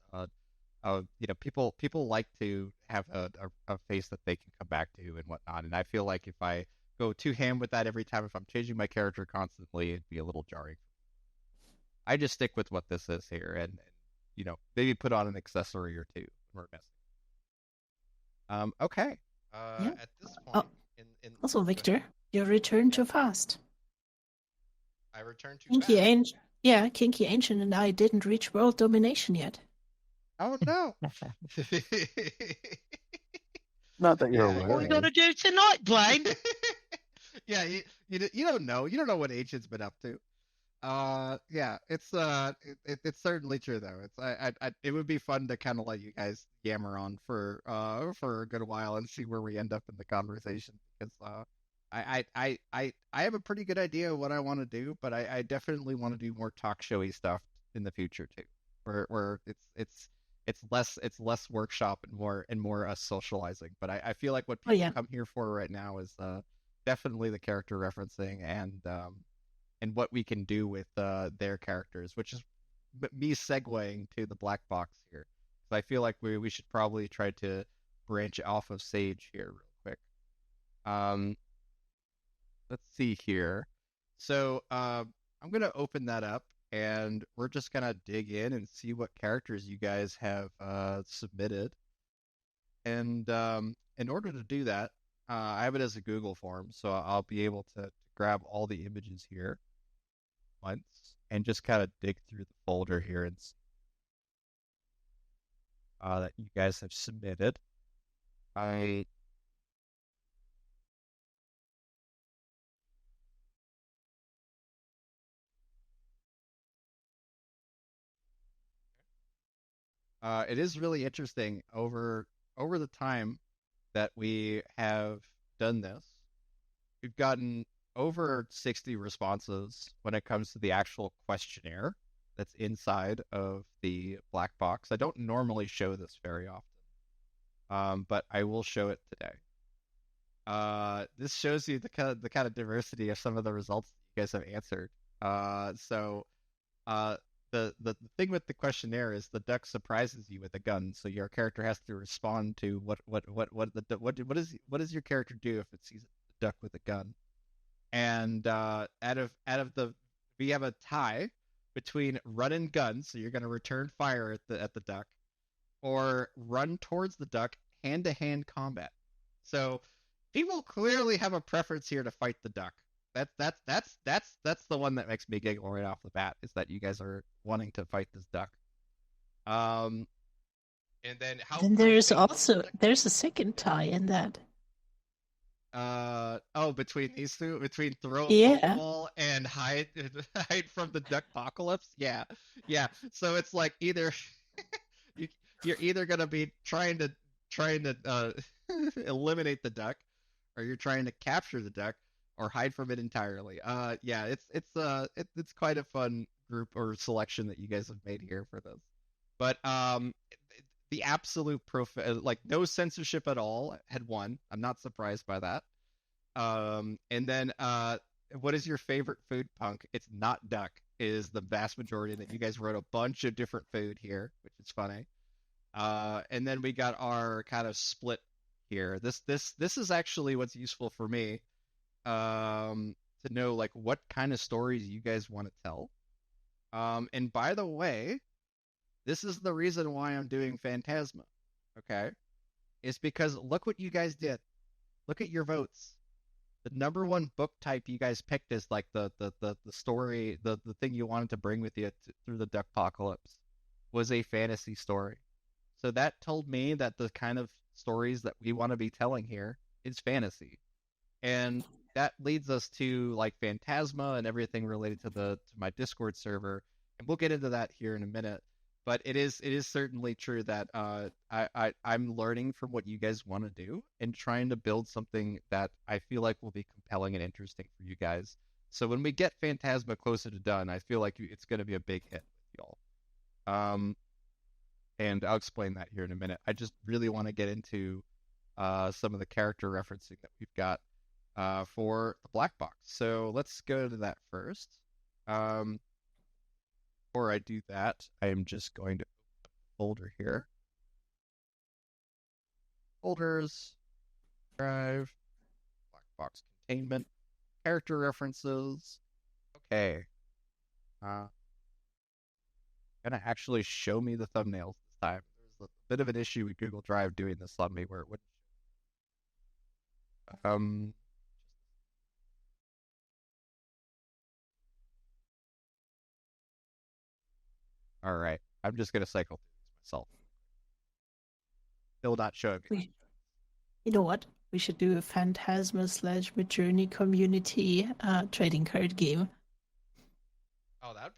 people like to have a face that they can come back to and whatnot, and I feel like if I go too ham with that every time, if I'm changing my character constantly, it'd be a little jarring. I just stick with what this is here, and maybe put on an accessory or two. Okay. At this point, also Victor, you returned too fast. I returned too fast. Kinky Ancient and I didn't reach world domination yet. Oh no! Not that you're aware. What are we gonna do tonight, Blaine? Yeah, you don't know. You don't know what Ancient's been up to. Yeah, it's certainly true though. It would be fun to kind of let you guys yammer on for a good while and see where we end up in the conversation because I have a pretty good idea of what I want to do, but I definitely want to do more talk showy stuff in the future too, where it's less workshop and more us socializing. But I feel like what people come here for right now is definitely the character referencing and what we can do with their characters, which is me segueing to the black box here. So I feel like we should probably try to branch off of Sage here real quick. Let's see here. So I'm gonna open that up, and we're just gonna dig in and see what characters you guys have submitted. And in order to do that, I have it as a Google form, so I'll be able to grab all the images here once and just kind of dig through the folder here and that you guys have submitted. It is really interesting over the time that we have done this. We've gotten over 60 responses when it comes to the actual questionnaire that's inside of the black box. I don't normally show this very often, but I will show it today. This shows you the kind of diversity of some of the results that you guys have answered. The thing with the questionnaire is the duck surprises you with a gun, so your character has to respond to what does your character do if it sees a duck with a gun? And out of the we have a tie between run and gun, so you're going to return fire at the duck, or run towards the duck hand-to-hand combat. So people clearly have a preference here to fight the duck. That's the one that makes me giggle right off the bat, is that you guys are wanting to fight this duck. And then how? Then there's a second tie in that. Between these two, between throw a Pokeball and hide from the duck apocalypse. Yeah. So it's like either you're either gonna be trying to eliminate the duck, or you're trying to capture the duck or hide from it entirely. It's quite a fun group or selection that you guys have made here for this. But the absolute no censorship at all had won. I'm not surprised by that. And then what is your favorite food, Punk? It's not duck. Is the vast majority that you guys wrote a bunch of different food here, which is funny. And then we got our kind of split here. This is actually what's useful for me, to know like what kind of stories you guys want to tell. And by the way, this is the reason why I'm doing Phantasma. Okay, it's because look what you guys did. Look at your votes. The number one book type you guys picked is like the story, the thing you wanted to bring with you through the Duckpocalypse was a fantasy story. So that told me that the kind of stories that we want to be telling here is fantasy. And that leads us to like Phantasma and everything related to my Discord server. And we'll get into that here in a minute. But it is certainly true that I'm learning from what you guys want to do and trying to build something that I feel like will be compelling and interesting for you guys. So when we get Phantasma closer to done, I feel like it's going to be a big hit with y'all. And I'll explain that here in a minute. I just really want to get into some of the character referencing that we've got for the black box. So let's go to that first. Before I do that, I am just going to open up the folder here. Folders, drive, black box containment, character references. Okay. Gonna actually show me the thumbnails this time. There's a bit of an issue with Google Drive doing this on me where it wouldn't. All right, I'm just gonna cycle through these myself. Still not showing me. You know what? We should do a Phantasma / Midjourney community trading card game.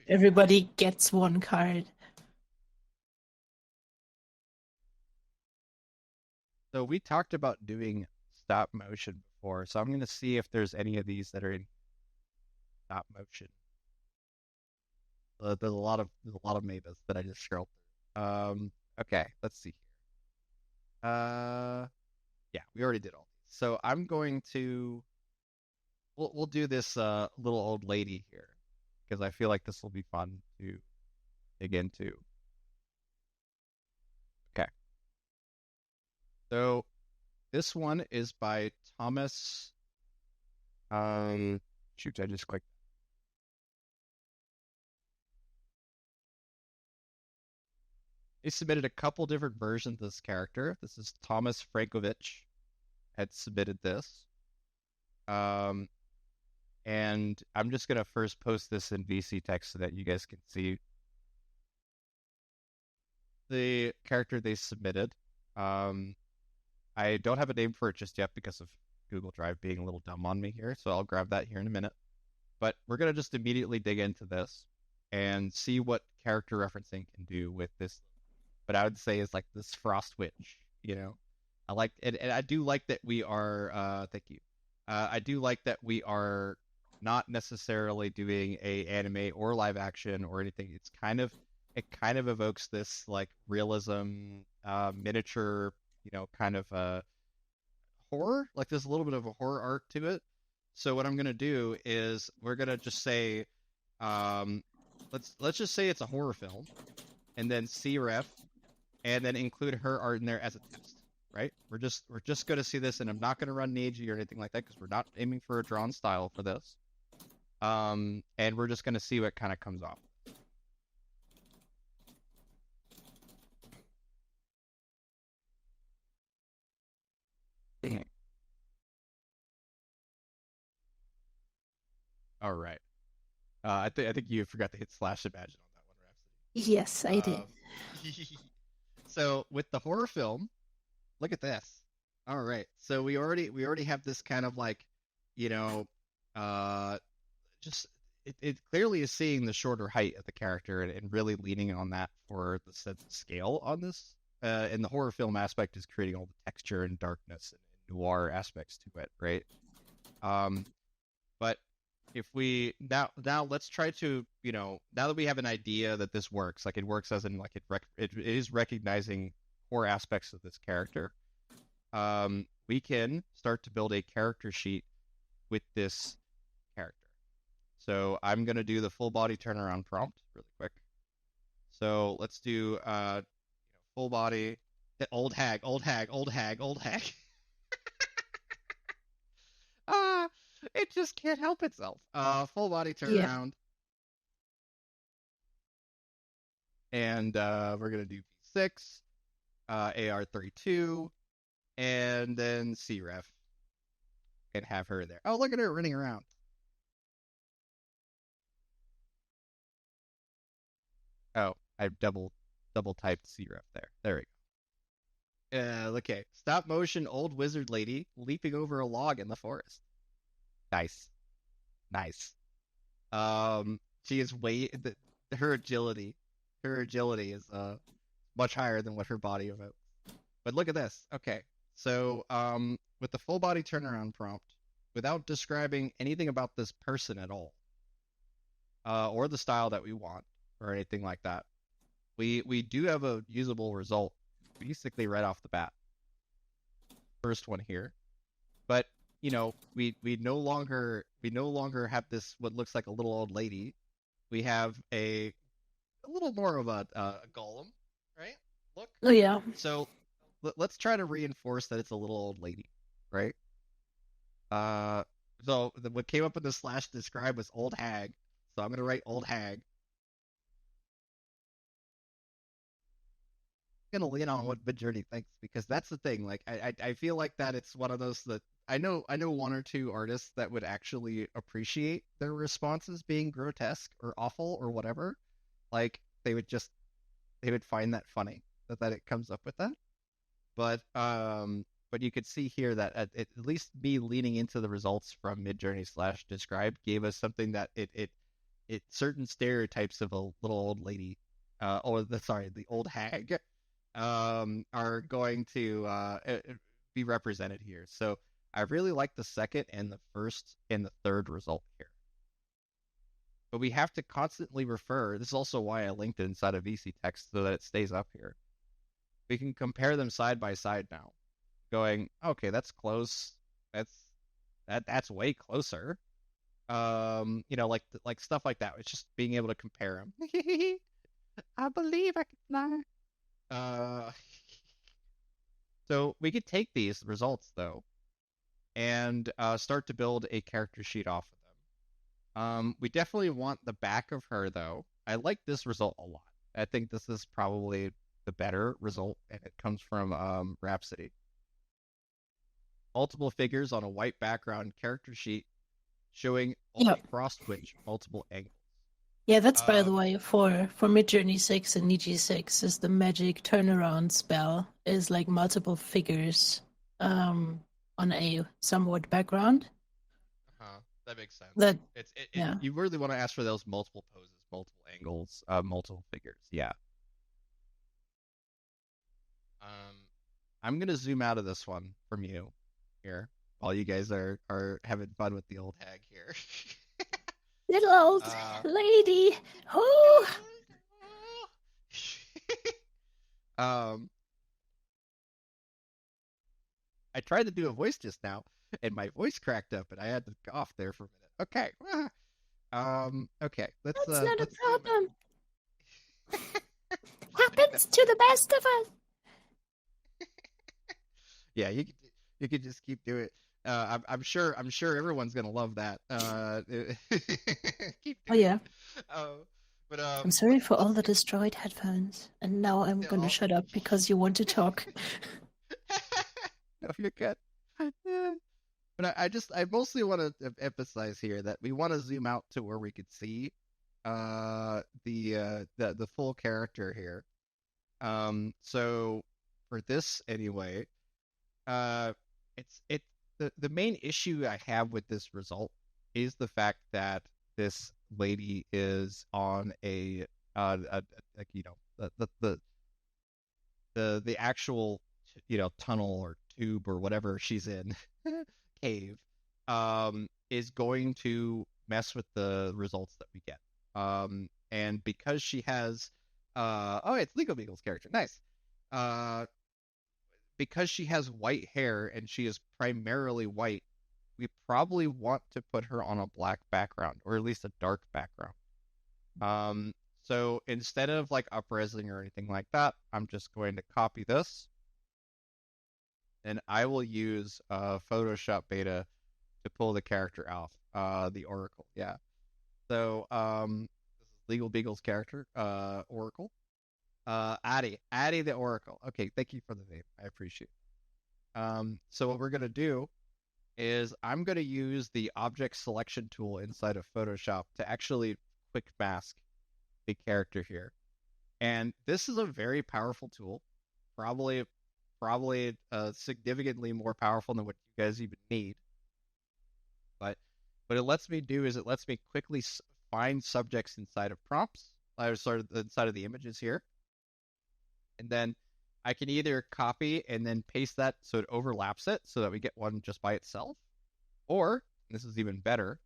Everybody gets one card. So we talked about doing stop motion before, so I'm going to see if there's any of these that are in stop motion. There's a lot of Mavis that I just scrolled through. Okay, let's see here. Yeah, we already did all these. So I'm going to we'll do this little old lady here because I feel like this will be fun to dig into. Okay. So this one is by Thomas. Shoot, I just clicked. He submitted a couple different versions of this character. This is Thomas Frankovich had submitted this. And I'm just going to first post this in VC text so that you guys can see the character they submitted. I don't have a name for it just yet because of Google Drive being a little dumb on me here, so I'll grab that here in a minute. But we're going to just immediately dig into this and see what character referencing can do with this. But I would say is like this Frost Witch, you know. I like it, and I do like that we are thank you. I do like that we are not necessarily doing a anime or live action or anything. It kind of evokes this like realism, miniature, you know, kind of horror. Like there's a little bit of a horror art to it. So what I'm gonna do is we're gonna just say, let's just say it's a horror film, and then CREF, and then include her art in there as a test. Right? We're just going to see this, and I'm not going to run AG or anything like that because we're not aiming for a drawn style for this. And we're just going to see what kind of comes off. All right. I think you forgot to hit /imagine on that one, Rhapsody. Yes, I did. So with the horror film, look at this. All right. So we already have this kind of like, you know, just it clearly is seeing the shorter height of the character and really leaning on that for the sense of scale on this. And the horror film aspect is creating all the texture and darkness and noir aspects to it, right? But if we now let's try to, you know, now that we have an idea that this works, like it works as in like it is recognizing core aspects of this character. We can start to build a character sheet with this character. So I'm going to do the full body turnaround prompt really quick. So let's do full body, old hag. It just can't help itself. Full body turnaround. Yeah. And we're going to do V6, AR32, and then CREF, and have her there. Oh, look at her running around. Oh, I double typed CREF there. There we go. Okay. Stop motion old wizard lady leaping over a log in the forest. Nice. She is her agility is much higher than what her body evokes. But look at this. Okay. So, with the full body turnaround prompt, without describing anything about this person at all, or the style that we want, or anything like that, we do have a usable result, basically right off the bat. First one here, but you know, we no longer have this what looks like a little old lady. We have a little more of a golem, right? Look. Oh yeah. So let's try to reinforce that it's a little old lady, right? So what came up in the /describe was old hag. So I'm gonna write old hag. I'm gonna lean on what Midjourney thinks because that's the thing. Like I feel like that it's one of those that I know one or two artists that would actually appreciate their responses being grotesque or awful or whatever. Like they would find that funny that it comes up with that. But you could see here that at least me leaning into the results from Midjourney /describe gave us something that it certain stereotypes of a little old lady, the old hag, are going to be represented here. So I really like the second and the first and the third result here. But we have to constantly refer. This is also why I linked it inside of VC text so that it stays up here. We can compare them side by side now, going, okay, that's close. That's way closer. Like stuff like that. It's just being able to compare them. I believe I can fly. So we could take these results though, and start to build a character sheet off of them. We definitely want the back of her though. I like this result a lot. I think this is probably the better result, and it comes from Rhapsody. Multiple figures on a white background character sheet showing cross switch multiple angles. Yeah, that's by the way for Midjourney 6 and Niji 6 is the magic turnaround spell is like multiple figures on a somewhat background. That makes sense. You really want to ask for those multiple poses, multiple angles, multiple figures. Yeah. I'm gonna zoom out of this one from you here while you guys are having fun with the old hag here. Little old lady. Oh. I tried to do a voice just now, and my voice cracked up, and I had to cough there for a minute. Okay. Okay. That's not a problem. Happens to the best of us. Yeah, you could just keep doing it. I'm sure everyone's gonna love that. Keep doing it. But I'm sorry for all the destroyed headphones, and now I'm gonna shut up because you want to talk. No, you're good. But I mostly want to emphasize here that we want to zoom out to where we could see the full character here. So for this anyway, the main issue I have with this result is the fact that this lady is on the actual tunnel or tube or whatever she's in cave is going to mess with the results that we get. And because she has it's Legal Beagle's character. Nice. Because she has white hair and she is primarily white, we probably want to put her on a black background, or at least a dark background. So instead of like up-resing or anything like that, I'm just going to copy this, and I will use Photoshop Beta to pull the character off, the Oracle. Yeah. So this is Legal Beagle's character, Oracle. Addie the Oracle. Okay, thank you for the name. I appreciate it. So what we're gonna do is I'm gonna use the object selection tool inside of Photoshop to actually quick mask the character here. And this is a very powerful tool, probably significantly more powerful than what you guys even need. But what it lets me do is it lets me quickly find subjects inside of prompts, inside of the images here. And then I can either copy and then paste that so it overlaps it so that we get one just by itself. Or, this is even better,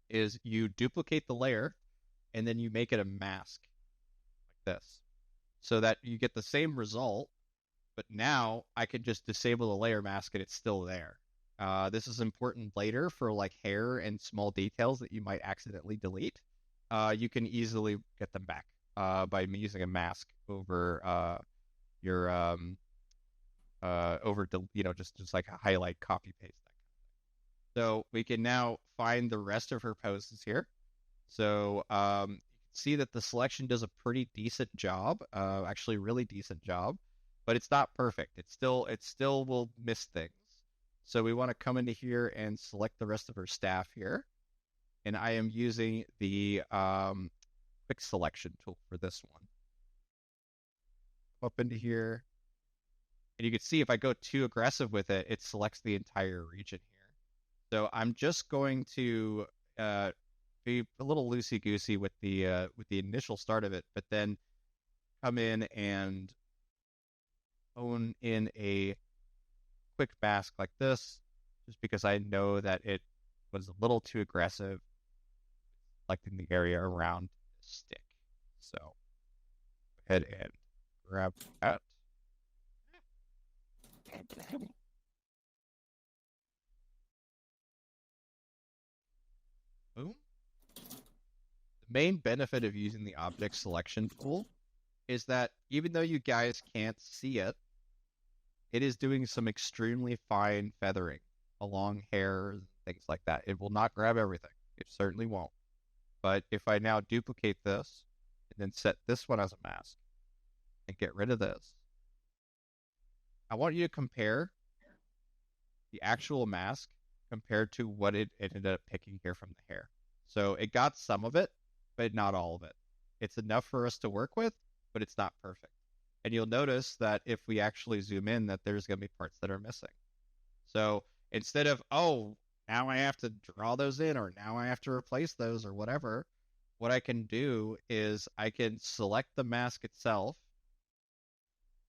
is you duplicate the layer and then you make it a mask like this. So that you get the same result, but now I can just disable the layer mask and it's still there. This is important later for like hair and small details that you might accidentally delete. You can easily get them back by using a mask over your just like a highlight, copy, paste, that kind of thing. So we can now find the rest of her poses here. So you can see that the selection does a pretty decent job, actually really decent job, but it's not perfect. It still will miss things. So we want to come into here and select the rest of her staff here. And I am using the quick selection tool for this one. Up into here. And you can see if I go too aggressive with it, it selects the entire region here. So I'm just going to be a little loosey-goosey with the initial start of it, but then come in and hone in a quick mask like this, just because I know that it was a little too aggressive, selecting the area around the stick. So go ahead and grab that. Boom. The main benefit of using the object selection tool is that even though you guys can't see it, it is doing some extremely fine feathering along hairs and things like that. It will not grab everything. It certainly won't. But if I now duplicate this and then set this one as a mask and get rid of this, I want you to compare the actual mask compared to what it ended up picking here from the hair. So it got some of it, but not all of it. It's enough for us to work with, but it's not perfect. And you'll notice that if we actually zoom in, that there's going to be parts that are missing. So instead of, oh, now I have to draw those in, or now I have to replace those, or whatever, what I can do is I can select the mask itself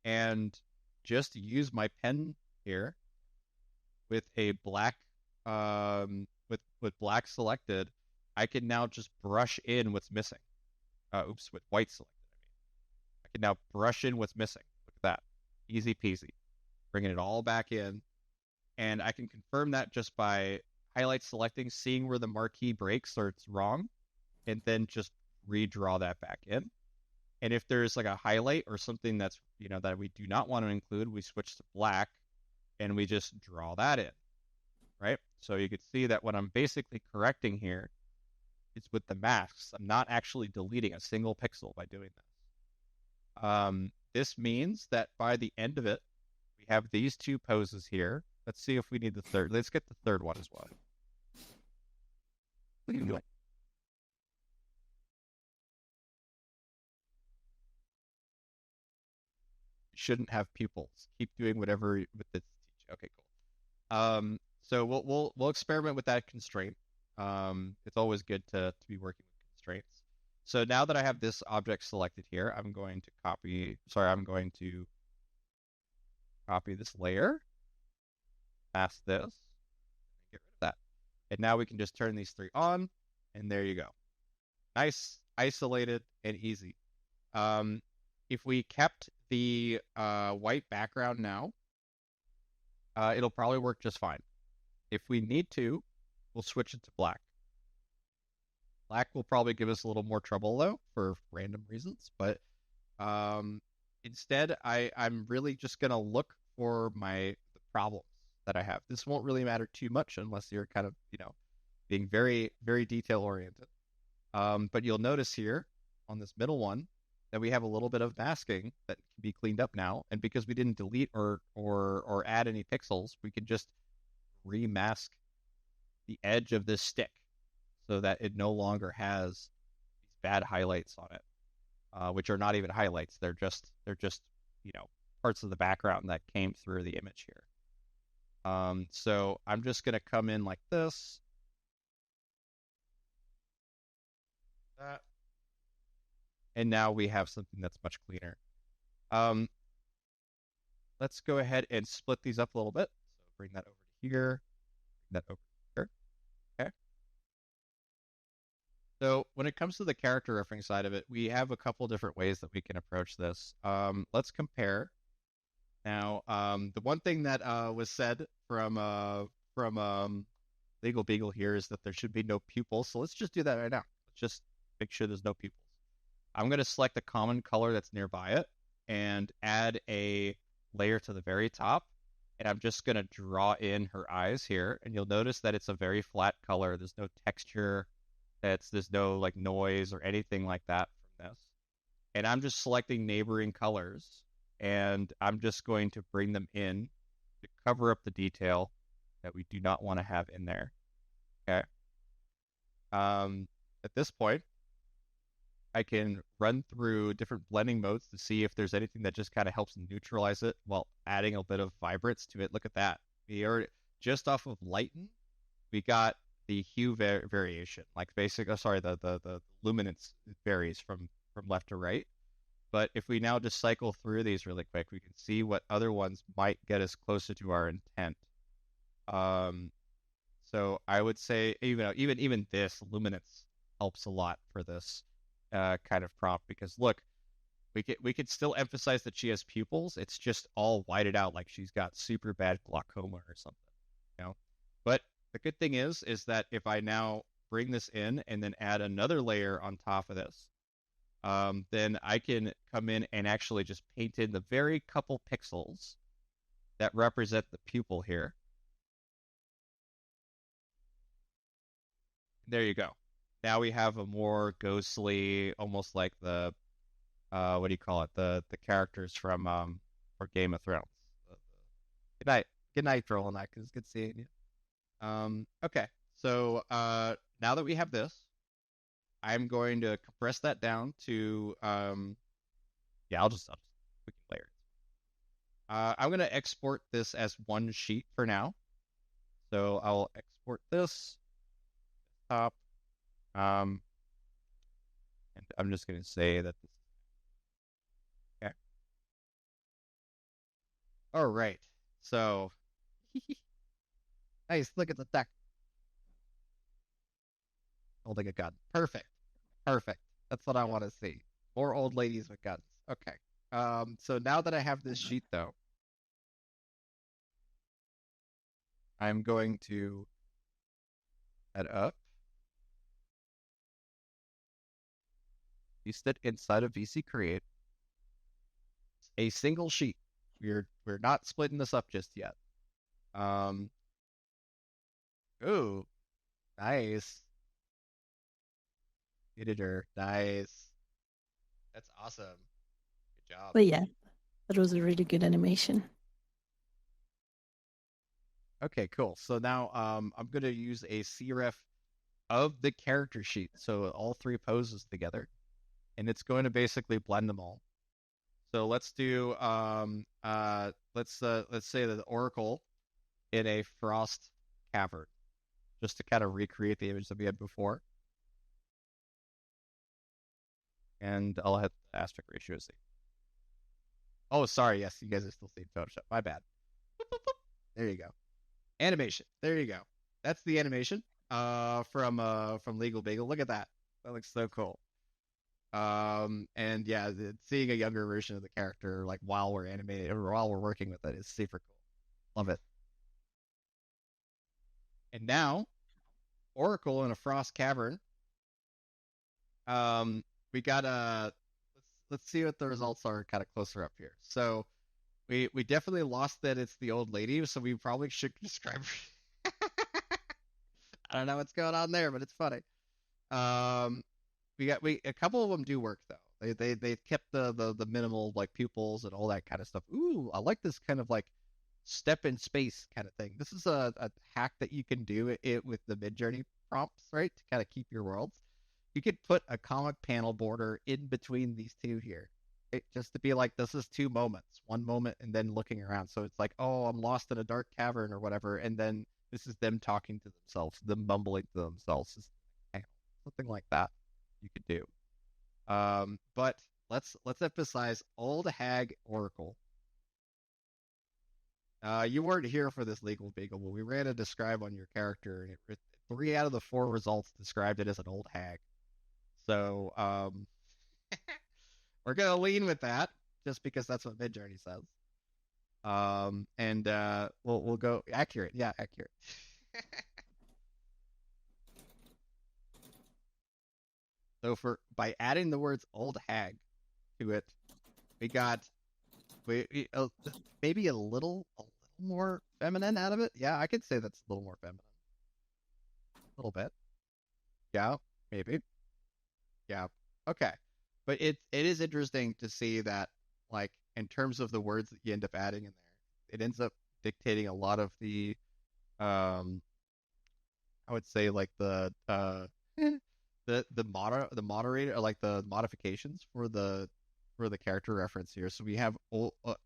and just use my pen here with a black, with black selected. I can now just brush in what's missing. With white selected. I can now brush in what's missing. Look at that. Easy peasy. Bringing it all back in. And I can confirm that just by highlight selecting, seeing where the marquee breaks or it's wrong, and then just redraw that back in. And if there's like a highlight or something that's, that we do not want to include, we switch to black and we just draw that in, right? So you can see that what I'm basically correcting here is with the masks. I'm not actually deleting a single pixel by doing this. This means that by the end of it, we have these two poses here. Let's see if we need the third. Let's get the third one as well. What are you doing? You shouldn't have pupils. Keep doing whatever with this. Okay, cool. So we'll experiment with that constraint. It's always good to be working with constraints. So now that I have this object selected here, I'm going to copy this layer, mask this, and get rid of that. And now we can just turn these three on, and there you go. Nice, isolated, and easy. If we kept the white background now, it'll probably work just fine. If we need to, we'll switch it to black. Black will probably give us a little more trouble, though, for random reasons. But instead, I'm really just going to look for the problems that I have. This won't really matter too much unless you're kind of, being very, very detail-oriented. But you'll notice here on this middle one that we have a little bit of masking that can be cleaned up now. And because we didn't delete or add any pixels, we can just remask the edge of this stick so that it no longer has these bad highlights on it, which are not even highlights. They're just parts of the background that came through the image here. So I'm just going to come in like this. That. And now we have something that's much cleaner. Let's go ahead and split these up a little bit. So bring that over to here, bring that over here. Okay. So when it comes to the character referencing side of it, we have a couple different ways that we can approach this. Let's compare. Now, the one thing that was said from Legal Beagle here is that there should be no pupils. So let's just do that right now. Let's just make sure there's no pupils. I'm going to select a common color that's nearby it and add a layer to the very top. And I'm just going to draw in her eyes here. And you'll notice that it's a very flat color. There's no texture. There's no like noise or anything like that from this. And I'm just selecting neighboring colors. And I'm just going to bring them in to cover up the detail that we do not want to have in there. Okay. At this point, I can run through different blending modes to see if there's anything that just kind of helps neutralize it while adding a bit of vibrance to it. Look at that. We are just off of lighten. We got hue variation. Like the luminance varies from left to right. But if we now just cycle through these really quick, we can see what other ones might get us closer to our intent. So I would say even this luminance helps a lot for this kind of prompt, because look, we could still emphasize that she has pupils. It's just all whited out, like she's got super bad glaucoma or something, you know. But the good thing is that if I now bring this in and then add another layer on top of this, then I can come in and actually just paint in the very couple pixels that represent the pupil here. There you go. Now we have a more ghostly, almost like the what do you call it? The characters from for Game of Thrones. Good night. Good night, Drollanak. It's good seeing you. Okay. So now that we have this, I'm going to compress that down to yeah, I'll just we can layer it. I'm going to export this as one sheet for now. So I'll export this top. And I'm just going to say that this. Okay. All right. So nice. Look at the deck. Holding a gun. Perfect. Perfect. That's what I want to see. More old ladies with guns. Okay. So now that I have this sheet, though, I'm going to add up. Paste it inside of VC Create. A single sheet. We're not splitting this up just yet. Ooh, nice. Editor, nice. That's awesome. Good job. But yeah, that was a really good animation. Okay, cool. So now I'm going to use a CREF of the character sheet, so all three poses together, and it's going to basically blend them all. So let's do let's say the Oracle in a frost cavern, just to kind of recreate the image that we had before. And I'll hit the aspect ratio. See. Oh, sorry. Yes, you guys are still seeing Photoshop. My bad. There you go. Animation. There you go. That's the animation from Legal Bagel. Look at that. That looks so cool. And yeah, seeing a younger version of the character, like while we're animating or while we're working with it, is super cool. Love it. And now, Oracle in a frost cavern. We got let's see what the results are kind of closer up here. So we definitely lost that it's the old lady, so we probably should describe her. I don't know what's going on there, but it's funny. A couple of them do work though. They kept the minimal like pupils and all that kind of stuff. Ooh, I like this kind of like step in space kind of thing. This is a hack that you can do it with the Midjourney prompts, right? To kind of keep your worlds. You could put a comic panel border in between these two here. Just to be like, this is two moments. One moment and then looking around. So it's like, oh, I'm lost in a dark cavern or whatever. And then this is them talking to themselves, them mumbling to themselves. Something like that you could do. But let's emphasize Old Hag Oracle. You weren't here for this Legal Bagel, but we ran a describe on your character, and 3 out of the 4 results described it as an old hag. So we're gonna lean with that just because that's what Midjourney says. And we'll go accurate. Yeah, accurate. So by adding the words old hag to it, we got maybe a little more feminine out of it. Yeah, I could say that's a little more feminine. A little bit. Yeah, maybe. Yeah. Okay. But it is interesting to see that, like, in terms of the words that you end up adding in there, it ends up dictating a lot of the I would say like the moderator, like the modifications for the character reference here. So we have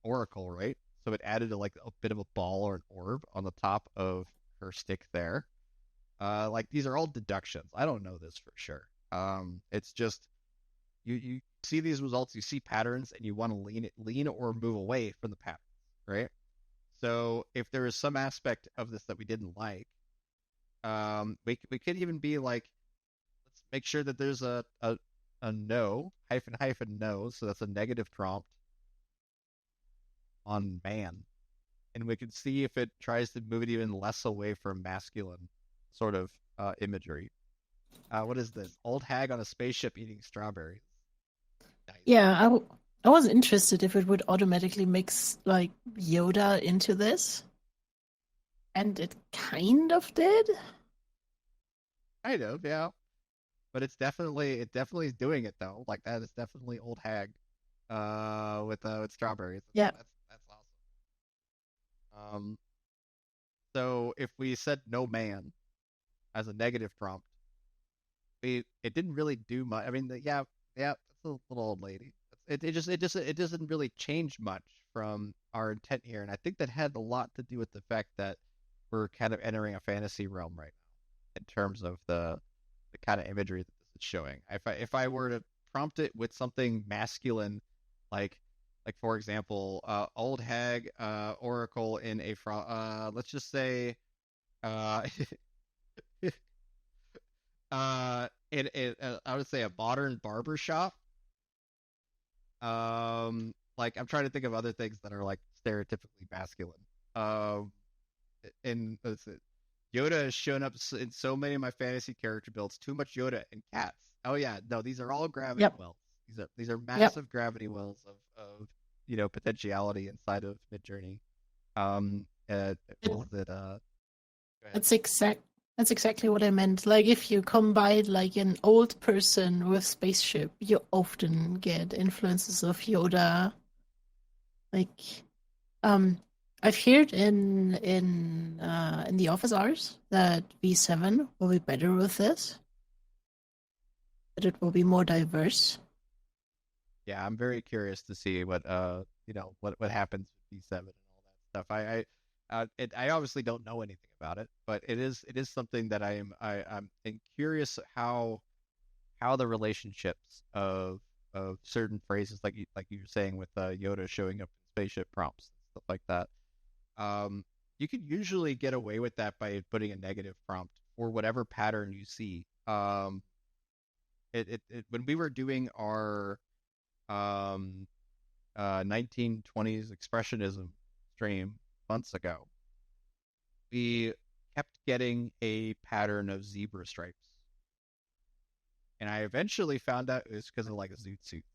Oracle, right? So it added like a bit of a ball or an orb on the top of her stick there. Like these are all deductions. I don't know this for sure. It's just you see these results, you see patterns, and you want to lean or move away from the patterns, right? So if there is some aspect of this that we didn't like, we could even be like, let's make sure that there's a no hyphen no, so that's a negative prompt on man, and we can see if it tries to move it even less away from masculine sort of imagery. What is this? Old hag on a spaceship eating strawberries. Nice. Yeah, I was interested if it would automatically mix like Yoda into this. And it kind of did. Kind of, yeah. But it definitely is doing it though. Like that is definitely old hag with strawberries. Yeah. That's awesome. So if we said no man as a negative prompt, it didn't really do much. I mean, yeah, that's a little old lady. It doesn't really change much from our intent here, and I think that had a lot to do with the fact that we're kind of entering a fantasy realm right now in terms of the kind of imagery that this is showing. If I were to prompt it with something masculine, like for example, old hag oracle in a let's just say I would say a modern barber shop. Like I'm trying to think of other things that are like stereotypically masculine. And Yoda has shown up in so many of my fantasy character builds. Too much Yoda and cats. Oh yeah, no, these are all gravity wells. These are massive gravity wells of potentiality inside of Midjourney. That's exactly what I meant. Like if you combine like an old person with spaceship, you often get influences of Yoda. Like, I've heard in the office hours that V7 will be better with this. That it will be more diverse. Yeah, I'm very curious to see what what happens with V7 and all that stuff. I obviously don't know anything about it, but it is something that I'm curious how the relationships of certain phrases like you were saying with Yoda showing up in spaceship prompts and stuff like that. You can usually get away with that by putting a negative prompt for whatever pattern you see. When we were doing our 1920s expressionism stream months ago, we kept getting a pattern of zebra stripes. And I eventually found out it was because of like zoot suits,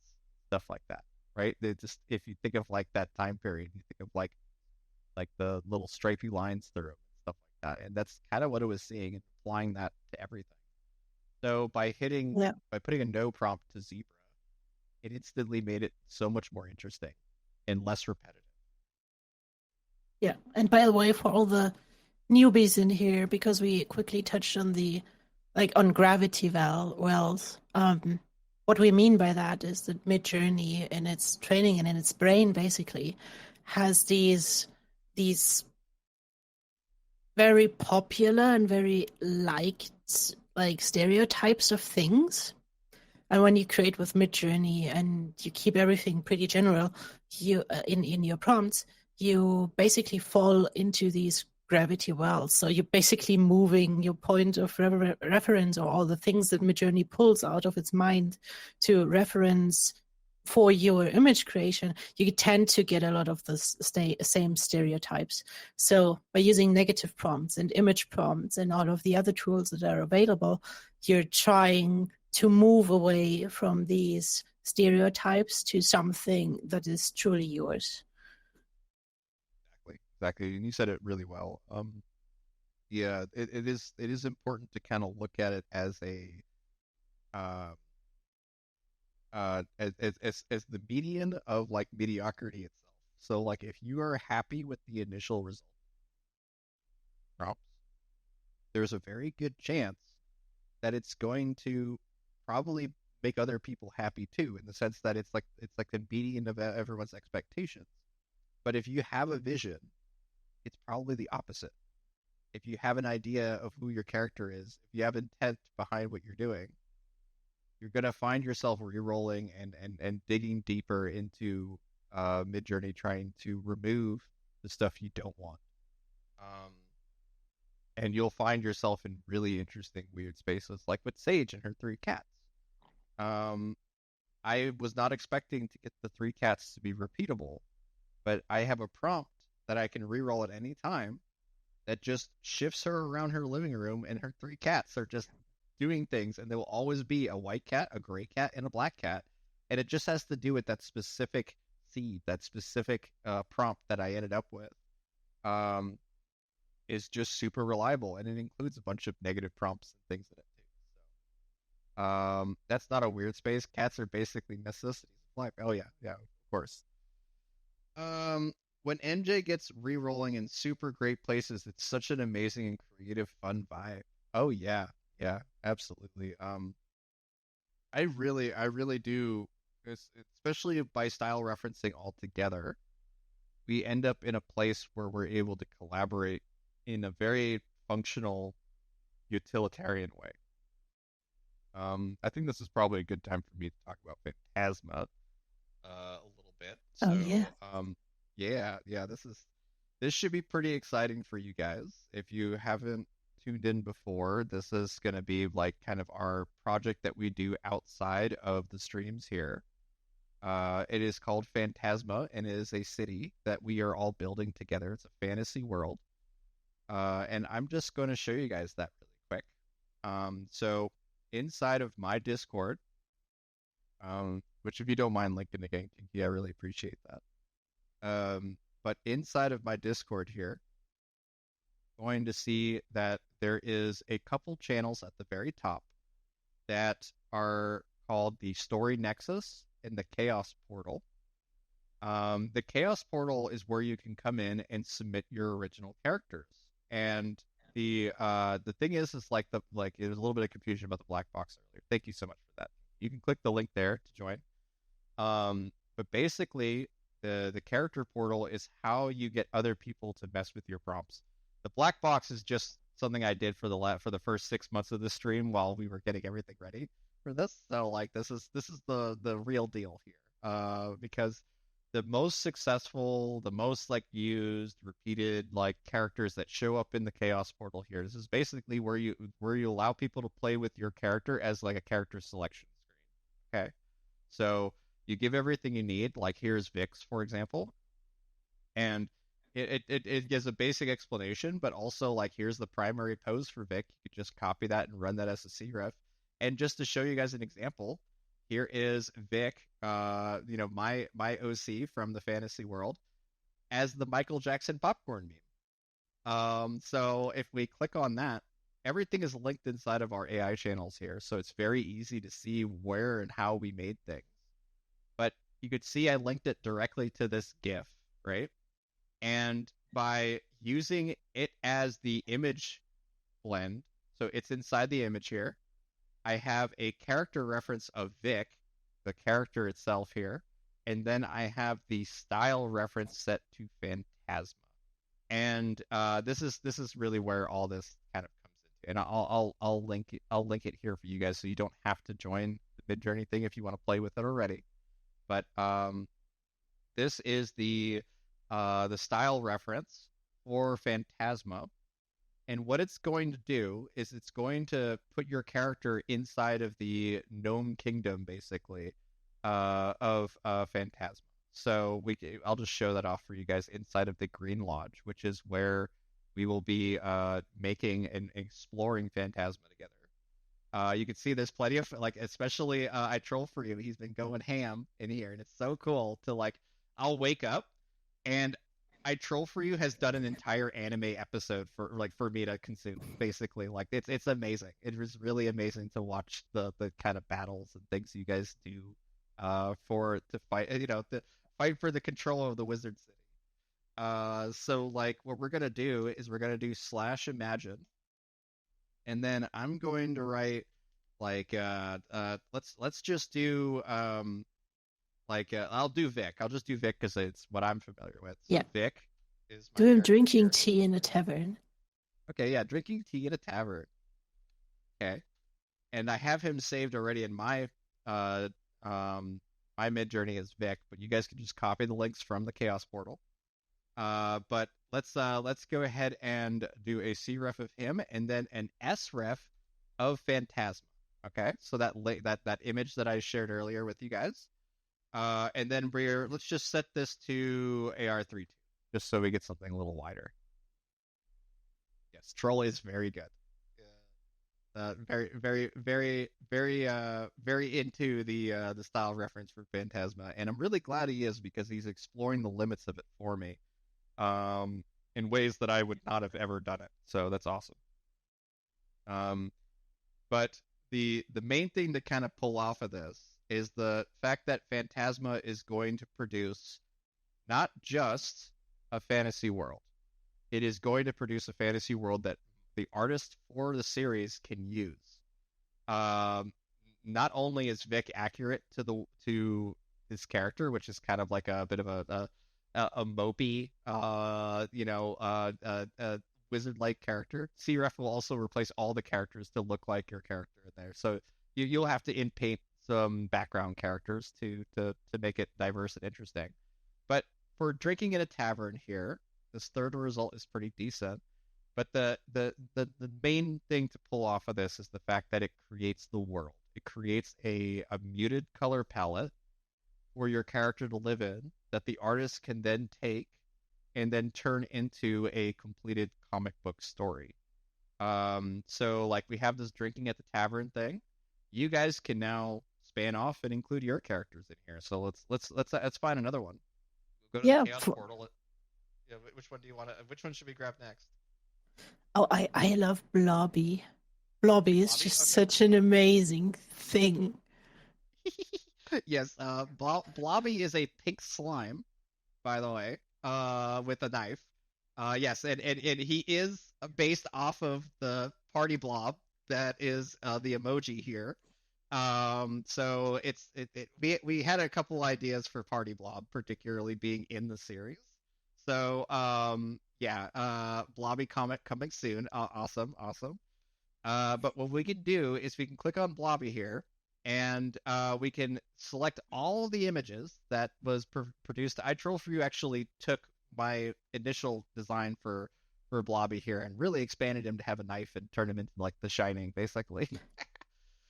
stuff like that, right? They just, if you think of like that time period, you think of like the little stripy lines through it, stuff like that. And that's kind of what it was seeing and applying that to everything. So by putting a no prompt to zebra, it instantly made it so much more interesting and less repetitive. Yeah, and by the way, for all the newbies in here, because we quickly touched on on gravity wells, what we mean by that is that Midjourney in its training and in its brain basically has these very popular and very liked like stereotypes of things. And when you create with Midjourney and you keep everything pretty general, you in your prompts, you basically fall into these gravity wells. So you're basically moving your point of reference or all the things that Midjourney pulls out of its mind to reference for your image creation. You tend to get a lot of the same stereotypes. So by using negative prompts and image prompts and all of the other tools that are available, you're trying to move away from these stereotypes to something that is truly yours. Exactly. And you said it really well. Yeah, it is important to kind of look at it as as the median of like mediocrity itself. So like if you are happy with the initial result prompts, there's a very good chance that it's going to probably make other people happy too, in the sense that it's like the median of everyone's expectations. But if you have a vision, it's probably the opposite. if you have an idea of who your character is, if you have intent behind what you're doing, you're gonna find yourself re-rolling and digging deeper into Midjourney, trying to remove the stuff you don't want. And you'll find yourself in really interesting, weird spaces, like with Sage and her 3 cats. I was not expecting to get the 3 cats to be repeatable, but I have a prompt that I can reroll at any time that just shifts her around her living room, and her 3 cats are just doing things, and there will always be a white cat, a gray cat, and a black cat, and it just has to do with that specific seed, that specific prompt that I ended up with. Is just super reliable, and it includes a bunch of negative prompts and things in it too. So, that's not a weird space. Cats are basically necessities of life. Oh yeah, of course. When MJ gets re-rolling in super great places, it's such an amazing and creative, fun vibe. Oh yeah, absolutely. I really do, especially by style referencing altogether. We end up in a place where we're able to collaborate in a very functional, utilitarian way. I think this is probably a good time for me to talk about Phantasma a little bit. So, yeah. This should be pretty exciting for you guys. If you haven't tuned in before, this is going to be like kind of our project that we do outside of the streams here. It is called Phantasma, and it is a city that we are all building together. It's a fantasy world. And I'm just going to show you guys that really quick. So inside of my Discord, which if you don't mind linking again, Kinky, I really appreciate that. But inside of my Discord here, going to see that there is a couple channels at the very top that are called the Story Nexus and the Chaos Portal. The Chaos Portal is where you can come in and submit your original characters. And the thing is like there was a little bit of confusion about the black box earlier. Thank you so much for that. You can click the link there to join. But basically, the character portal is how you get other people to mess with your prompts. The black box is just something I did for the first 6 months of the stream while we were getting everything ready for this. So like this is the real deal here. Because the most successful, the most like used, repeated like characters that show up in the Chaos Portal here. This is basically where you allow people to play with your character as like a character selection screen. Okay, so you give everything you need. Like here's Vix, for example, and it gives a basic explanation, but also like here's the primary pose for Vic. You could just copy that and run that as a CREF. And just to show you guys an example, here is Vic, my OC from the fantasy world, as the Michael Jackson popcorn meme. So if we click on that, everything is linked inside of our AI channels here, so it's very easy to see where and how we made things. But you could see I linked it directly to this GIF, right? And by using it as the image blend, so it's inside the image here, I have a character reference of Vic, the character itself here, and then I have the style reference set to Phantasma. And this is really where all this kind of comes into. And I'll link it here for you guys, so you don't have to join the Midjourney thing if you want to play with it already. But this is the style reference for Phantasma. And what it's going to do is it's going to put your character inside of the gnome kingdom, basically, of Phantasma. So I'll just show that off for you guys inside of the Green Lodge, which is where we will be making and exploring Phantasma together. You can see there's plenty of, like, especially I Troll For You. He's been going ham in here, and it's so cool to, like, I'll wake up and I Troll For You has done an entire anime episode for me to consume, basically. Like it's amazing. It was really amazing to watch the kind of battles and things you guys do to fight, to fight for the control of the Wizard City. So like what we're gonna do is we're gonna do /imagine, and then I'm going to write like let's just do I'll do Vic. I'll just do Vic because it's what I'm familiar with. So yeah. Vic is my do him drinking here. tea in a tavern. Okay, yeah, drinking tea in a tavern. Okay. And I have him saved already in my my mid journey as Vic, but you guys can just copy the links from the Chaos Portal. But let's go ahead and do a CREF of him and then an SREF of Phantasma. Okay, so that image that I shared earlier with you guys. And then let's just set this to AR32, just so we get something a little wider. Yes, Troll is very good. Very, very, very, very into the style reference for Phantasma, and I'm really glad he is because he's exploring the limits of it for me, in ways that I would not have ever done it. So that's awesome. But the main thing to kind of pull off of this is the fact that Phantasma is going to produce not just a fantasy world. It is going to produce a fantasy world that the artist for the series can use. Not only is Vic accurate to his character, which is kind of like a bit of a mopey, wizard-like character. CREF will also replace all the characters to look like your character in there. So you'll have to in-paint some background characters to make it diverse and interesting. But for drinking in a tavern here, this third result is pretty decent. But the main thing to pull off of this is the fact that it creates the world. It creates a muted color palette for your character to live in that the artist can then take and then turn into a completed comic book story. So like we have this drinking at the tavern thing. You guys can now span off and include your characters in here. So let's find another one. We'll go to the Chaos Portal. Yeah, which one do you want to? Which one should we grab next? Oh, I love Blobby. Blobby is just such an amazing thing. Yes, Blobby is a pink slime, by the way, with a knife. Yes, and he is based off of the party blob that is the emoji here. So we had a couple ideas for party blob, particularly being in the series. So Blobby comic coming soon. Awesome. But what we can do is we can click on Blobby here, and we can select all the images that was produced. iTroll4U actually took my initial design for Blobby here and really expanded him to have a knife and turned him into like The Shining, basically.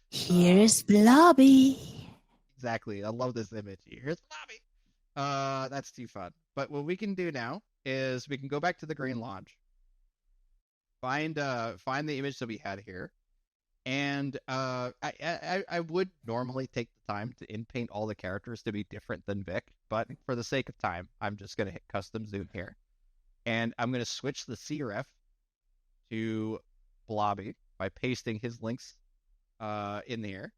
Here's Blobby. Exactly. I love this image. Here's Blobby. That's too fun. But what we can do now is we can go back to the Green Lodge, find the image that we had here, and I would normally take the time to in-paint all the characters to be different than Vic, but for the sake of time, I'm just gonna hit custom zoom here, and I'm gonna switch the CREF to Blobby by pasting his links in there,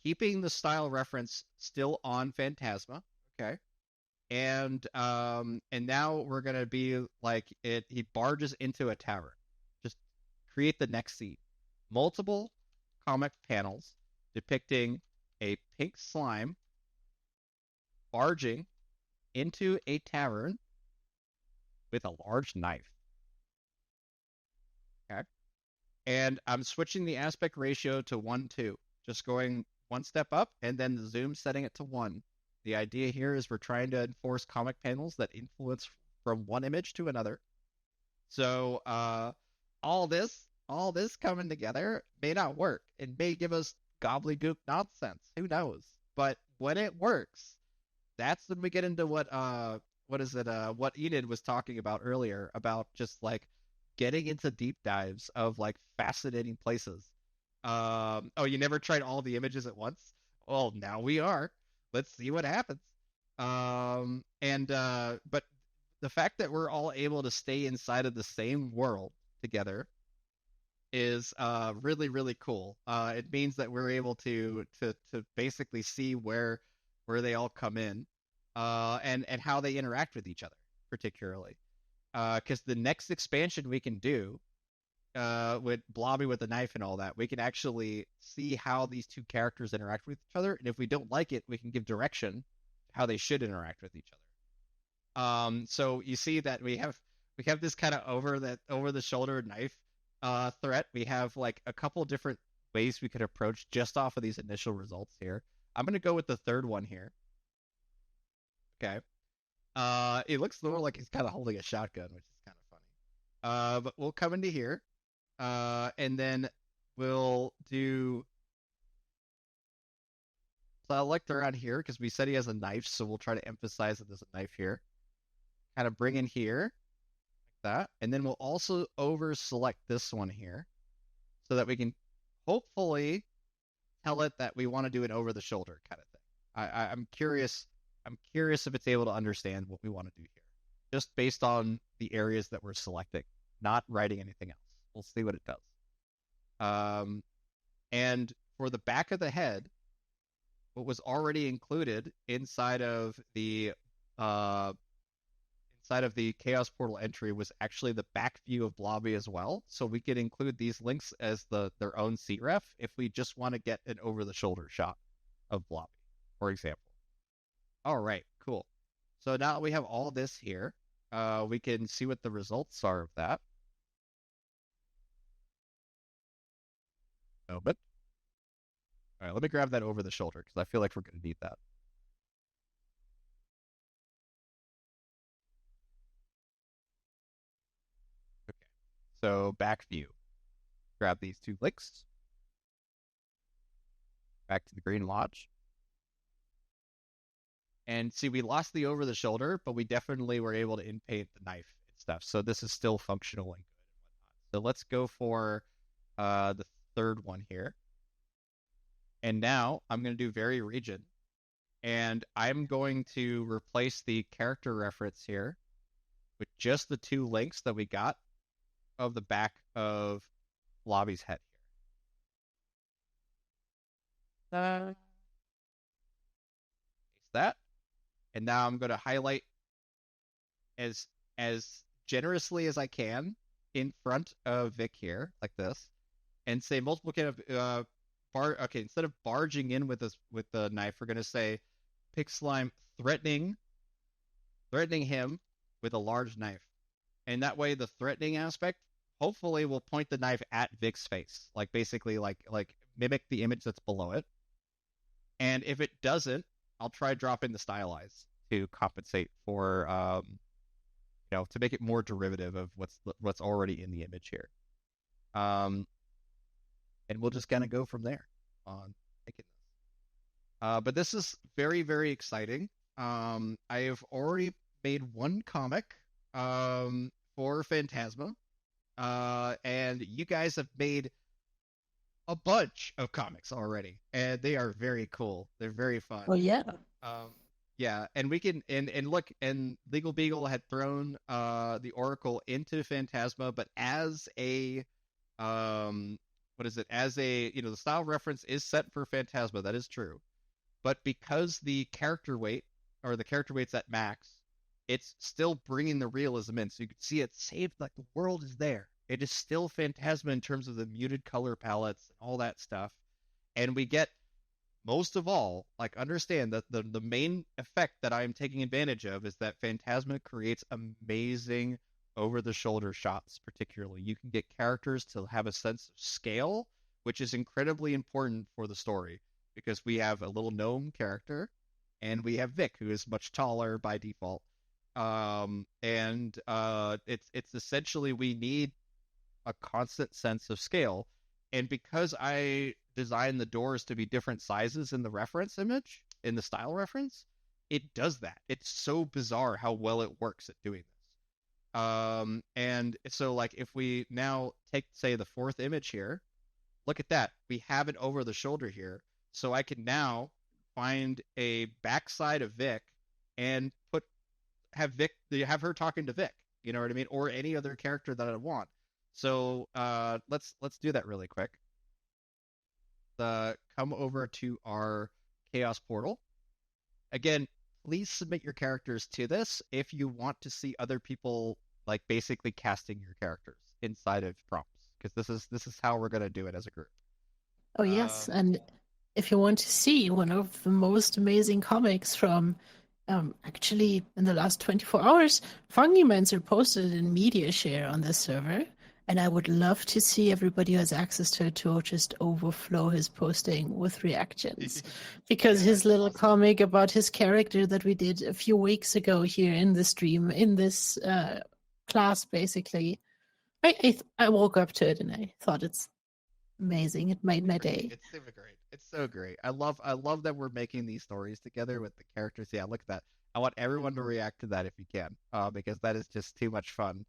keeping the style reference still on Phantasma. Okay. And now we're gonna be like it. He barges into a tavern. Just create the next scene. Multiple comic panels depicting a pink slime barging into a tavern with a large knife. Okay. And I'm switching the aspect ratio to 1:2, just going one step up, and then the zoom setting it to 1. The idea here is we're trying to enforce comic panels that influence from one image to another. So all this coming together may not work. It may give us gobbledygook nonsense. Who knows? But when it works, that's when we get into what Enid was talking about earlier, about just like getting into deep dives of like fascinating places. You never tried all the images at once? Well, now we are. Let's see what happens. But the fact that we're all able to stay inside of the same world together is really, really cool. It means that we're able to basically see where they all come in, and how they interact with each other, particularly. Because the next expansion we can do, with Blobby with the knife and all that, we can actually see how these two characters interact with each other, and if we don't like it, we can give direction how they should interact with each other. So you see that we have this kind of over the shoulder knife threat, we have like a couple different ways we could approach just off of these initial results here. I'm going to go with the third one here. Okay. It looks more like he's kind of holding a shotgun, which is kind of funny. But we'll come into here, and then we'll do select around here because we said he has a knife, so we'll try to emphasize that there's a knife here. Kind of bring in here like that, and then we'll also over select this one here so that we can hopefully tell it that we want to do an over the shoulder kind of thing. I'm curious if it's able to understand what we want to do here, just based on the areas that we're selecting, not writing anything else. We'll see what it does. And for the back of the head, what was already included inside of the Chaos Portal entry was actually the back view of Blobby as well. So we could include these links as their own CREF if we just want to get an over-the-shoulder shot of Blobby, for example. All right, cool. So now we have all this here. We can see what the results are of that. But all right, let me grab that over the shoulder because I feel like we're going to need that. Okay, so back view. Grab these two links. Back to the Green Lodge. And see, we lost the over the shoulder, but we definitely were able to inpaint the knife and stuff. So this is still functional and good and whatnot. So let's go for the third one here. And now I'm going to do Vary Region. And I'm going to replace the character reference here with just the two links that we got of the back of Blobby's head here. Paste that. And now I'm going to highlight as generously as I can in front of Vic here, like this, and say multiple kind of okay, instead of barging in with the knife, we're going to say Pig Slime threatening him with a large knife. And that way the threatening aspect hopefully will point the knife at Vic's face, like basically like mimic the image that's below it. And if it doesn't, I'll try dropping the stylize to compensate for, to make it more derivative of what's already in the image here. And we'll just kind of go from there on making this. But this is very, very exciting. I have already made one comic for Phantasma, and you guys have made a bunch of comics already, and they are very cool. They're very fun. Oh yeah. Yeah, and we can and look, and Legal Beagle had thrown the Oracle into Phantasma, but as a as a the style reference is set for Phantasma, that is true. But because the character weight or the character weight's at max, it's still bringing the realism in. So you can see it saved, like the world is there. It is still Phantasma in terms of the muted color palettes and all that stuff. And we get, most of all, like, understand that the main effect that I am taking advantage of is that Phantasma creates amazing over-the-shoulder shots, particularly. You can get characters to have a sense of scale, which is incredibly important for the story, because we have a little gnome character, and we have Vic, who is much taller by default. It's essentially, we need a constant sense of scale. And because I designed the doors to be different sizes in the reference image, in the style reference, it does that. It's so bizarre how well it works at doing this. And so, like, if we now take, say, the fourth image here, look at that. We have it over the shoulder here. So I can now find a backside of Vic and have her talking to Vic, you know what I mean? Or any other character that I want. So let's do that really quick. Come over to our Chaos Portal. Again, please submit your characters to this if you want to see other people, like, basically casting your characters inside of prompts, because this is how we're going to do it as a group. Oh yes, and if you want to see one of the most amazing comics from actually in the last 24 hours, Fungimancer posted in media share on this server, And I would love to see everybody who has access to it to just overflow his posting with reactions. Because his little comic about his character that we did a few weeks ago here in the stream, in this class, basically, I woke up to it and I thought it's amazing. It made my day. It's super great. It's so great. I love that we're making these stories together with the characters. Yeah, look at that. I want everyone to react to that if you can, because that is just too much fun.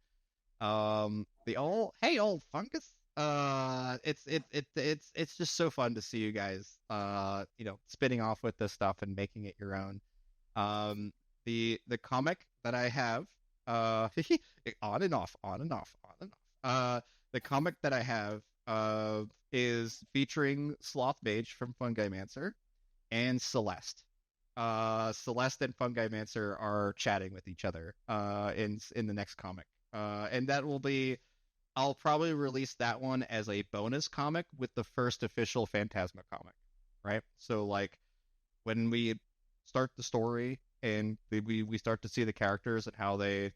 The old fungus. It's just so fun to see you guys, spinning off with this stuff and making it your own. The comic that I have, on and off, on and off, on and off. The comic that I have, is featuring Sloth Mage from Fungimancer and Celeste. Celeste and Fungimancer are chatting with each other in the next comic. And that will be, I'll probably release that one as a bonus comic with the first official Phantasma comic, right? So like when we start the story and we start to see the characters and how they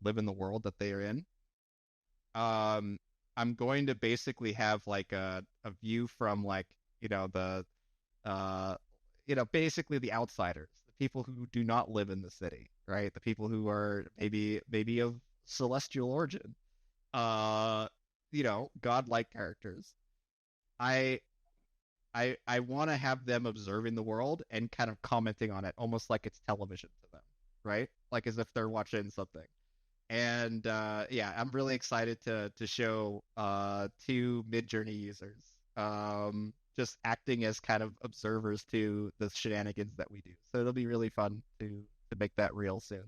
live in the world that they are in. I'm going to basically have like a view from like, basically the outsiders, the people who do not live in the city, right? The people who are maybe of celestial origin, godlike characters. I want to have them observing the world and kind of commenting on it, almost like it's television to them, right? Like as if they're watching something. And I'm really excited to show 2 Midjourney users just acting as kind of observers to the shenanigans that we do. So it'll be really fun to make that real soon.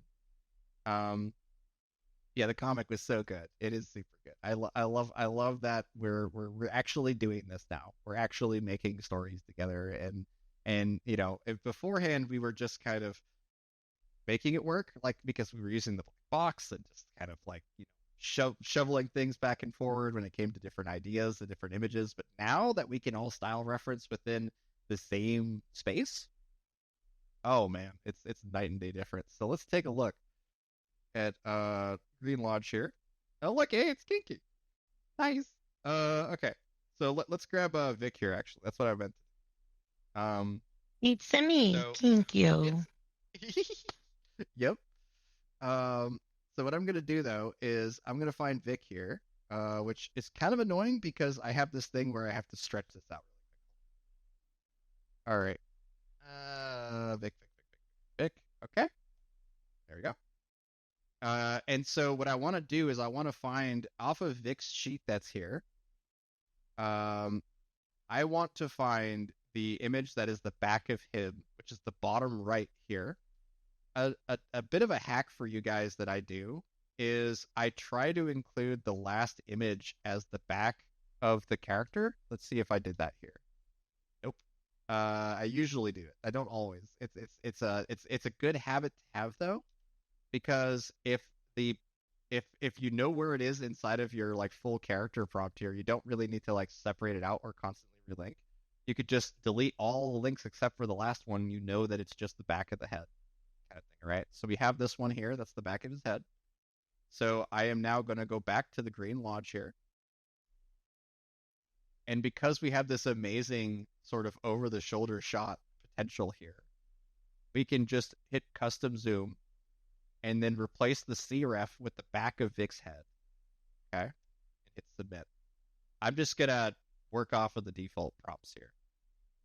The comic was so good. It is super good. I love that we're actually doing this now. We're actually making stories together, and if beforehand we were just kind of making it work, like because we were using the black box and just kind of like shoveling things back and forward when it came to different ideas and different images. But now that we can all style reference within the same space, oh man, it's night and day difference. So let's take a look at Green Lodge here. Oh look, hey, it's Kinky. Nice. Okay. So let's grab Vic here. Actually, that's what I meant. It's me, Kinky. Yep. So what I'm gonna do though is I'm gonna find Vic here, which is kind of annoying because I have this thing where I have to stretch this out really quick. All right. Vic. Okay. There we go. And so what I want to do is I want to find off of Vic's sheet that's here. I want to find the image that is the back of him, which is the bottom right here. A bit of a hack for you guys that I do is I try to include the last image as the back of the character. Let's see if I did that here. Nope. I usually do it. I don't always. It's a good habit to have though, because if you know where it is inside of your like full character prompt here, you don't really need to like separate it out or constantly relink. You could just delete all the links except for the last one. You know that it's just the back of the head. Kind of thing, right? So we have this one here, that's the back of his head. So I am now going to go back to the Green Lodge here. And because we have this amazing sort of over-the-shoulder shot potential here, we can just hit custom zoom and then replace the CREF with the back of Vic's head. Okay? And hit submit. I'm just going to work off of the default prompts here.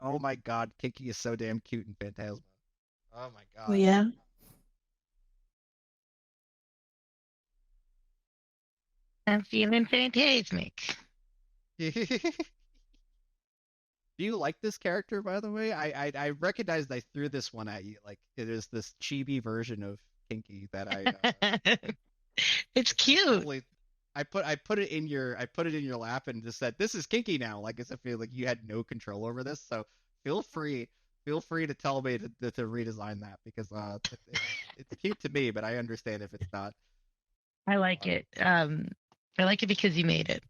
Oh my god, Kinky is so damn cute in Phantasma. Oh my god. Oh yeah. I'm feeling phantasmic. Do you like this character, by the way? I recognized I threw this one at you. Like it is this chibi version of Kinky that I. It's cute. I put it in your lap and just said, "This is Kinky now." Like as if like you had no control over this. So feel free to tell me to redesign that because it's cute to me, but I understand if it's not. I like it. I like it because you made it.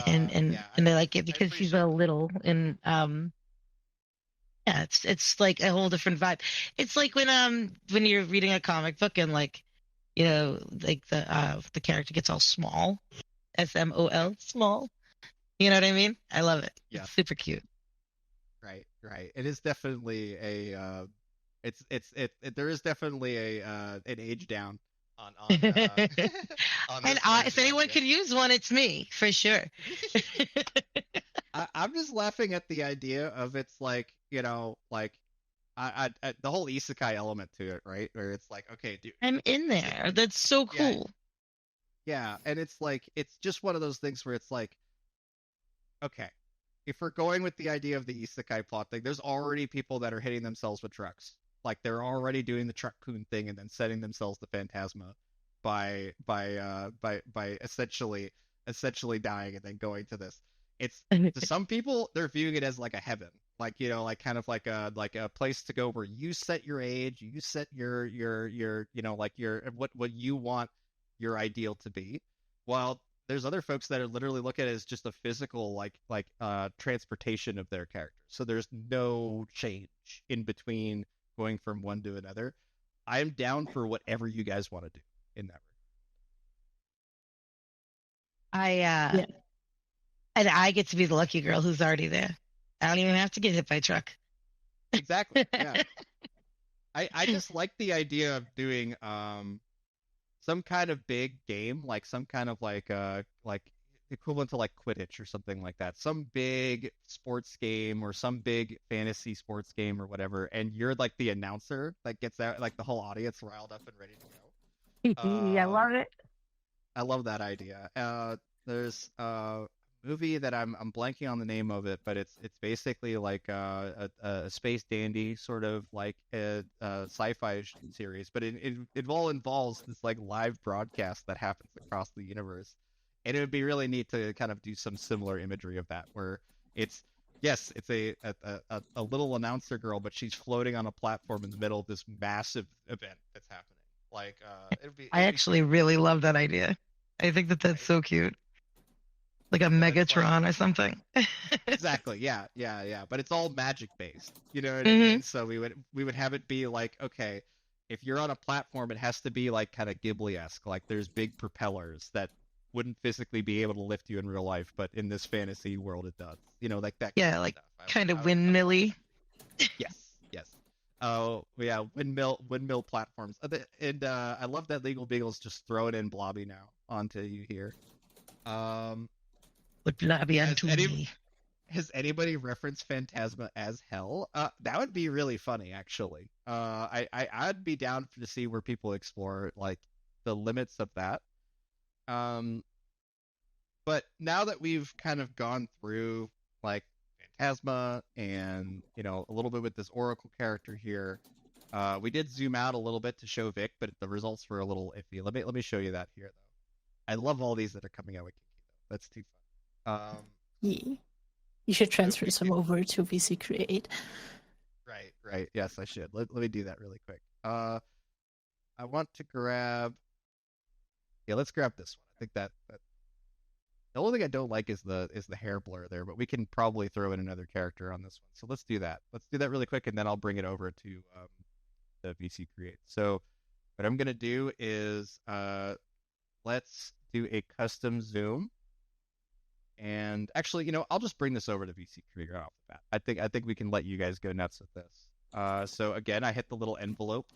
And I like it because he's a little and it's like a whole different vibe. It's like when you're reading a comic book and like like the character gets all small, SMOL, small. You know what I mean? I love it. Yeah. It's super cute. Right. It is definitely a there is definitely an age down on on and if anyone could use one, it's me for sure. I'm just laughing at the idea of it's like, like the whole isekai element to it, right? Where it's like, okay, dude, I'm in there. That's so cool. Yeah, and it's like it's just one of those things where it's like, okay, if we're going with the idea of the isekai plot thing, there's already people that are hitting themselves with trucks. Like they're already doing the truck-kun thing and then setting themselves the phantasma by essentially dying and then going to this. It's to some people they're viewing it as like a heaven, like like kind of like a place to go where you set your age, you set your like your what you want your ideal to be, while there's other folks that are literally look at it as just a physical like transportation of their character. So there's no change in between going from one to another. I'm down for whatever you guys want to do in that regard. And I get to be the lucky girl who's already there. I don't even have to get hit by a truck. Exactly. Yeah. I just like the idea of doing some kind of big game, like some kind of like equivalent to like Quidditch or something like that. Some big sports game or some big fantasy sports game or whatever, and you're like the announcer that gets out like the whole audience riled up and ready to go. I love it. I love that idea. There's a movie that I'm blanking on the name of it, but it's basically like a space dandy sort of like a sci-fi series, but it all involves this like live broadcast that happens across the universe, and it would be really neat to kind of do some similar imagery of that, where it's a little announcer girl, but she's floating on a platform in the middle of this massive event that's happening. Like I actually really love that idea. I think that's so cute. Like a Megatron or something. Exactly. Yeah. But it's all magic based. You know what I mean? So we would have it be like, okay, if you're on a platform, it has to be like kind of Ghibli-esque. Like there's big propellers that wouldn't physically be able to lift you in real life, but in this fantasy world, it does. Like that. Yeah, like kind of windmilly. Yes. Oh yeah, windmill platforms. And I love that Legal Beagle's just throwing in Blobby now onto you here. Would Blobby onto me? Has anybody referenced Phantasma as hell? That would be really funny, actually. I'd be down to see where people explore like the limits of that. But now that we've kind of gone through like Phantasma and a little bit with this Oracle character here, we did zoom out a little bit to show Vic, but the results were a little iffy. Let me show you that here though. I love all these that are coming out with Kiki though. That's too fun. Yeah. You should transfer some over to VC Create. Right. Yes, I should. Let me do that really quick. I want to grab. Yeah, let's grab this one. I think that the only thing I don't like is the hair blur there, but we can probably throw in another character on this one. So let's do that. Let's do that really quick, and then I'll bring it over to the VC Create. So what I'm gonna do is let's do a custom zoom. And actually, I'll just bring this over to VC Create right off the bat. I think we can let you guys go nuts with this. So again, I hit the little envelope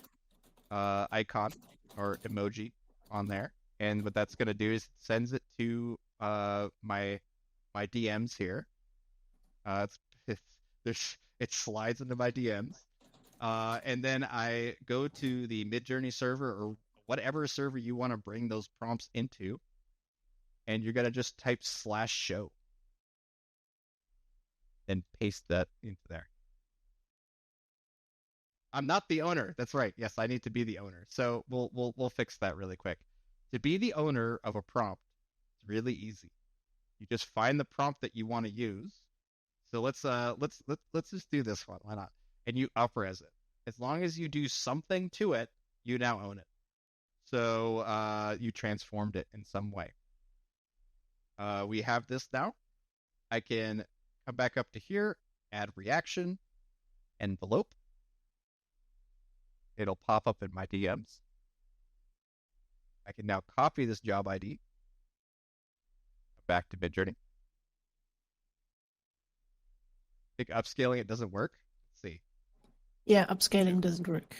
icon or emoji on there, and what that's gonna do is it sends it to my DMs here. It slides into my DMs, and then I go to the Midjourney server or whatever server you want to bring those prompts into. And you're going to just type /show and paste that into there. I'm not the owner. That's right. Yes, I need to be the owner. So we'll fix that really quick. To be the owner of a prompt, it's really easy. You just find the prompt that you want to use. So let's just do this one. Why not? And you upres it. As long as you do something to it, you now own it. So you transformed it in some way. We have this now. I can come back up to here, add reaction, envelope. It'll pop up in my DMs. I can now copy this job ID back to Midjourney. I think upscaling it doesn't work. Let's see. Yeah, upscaling doesn't work.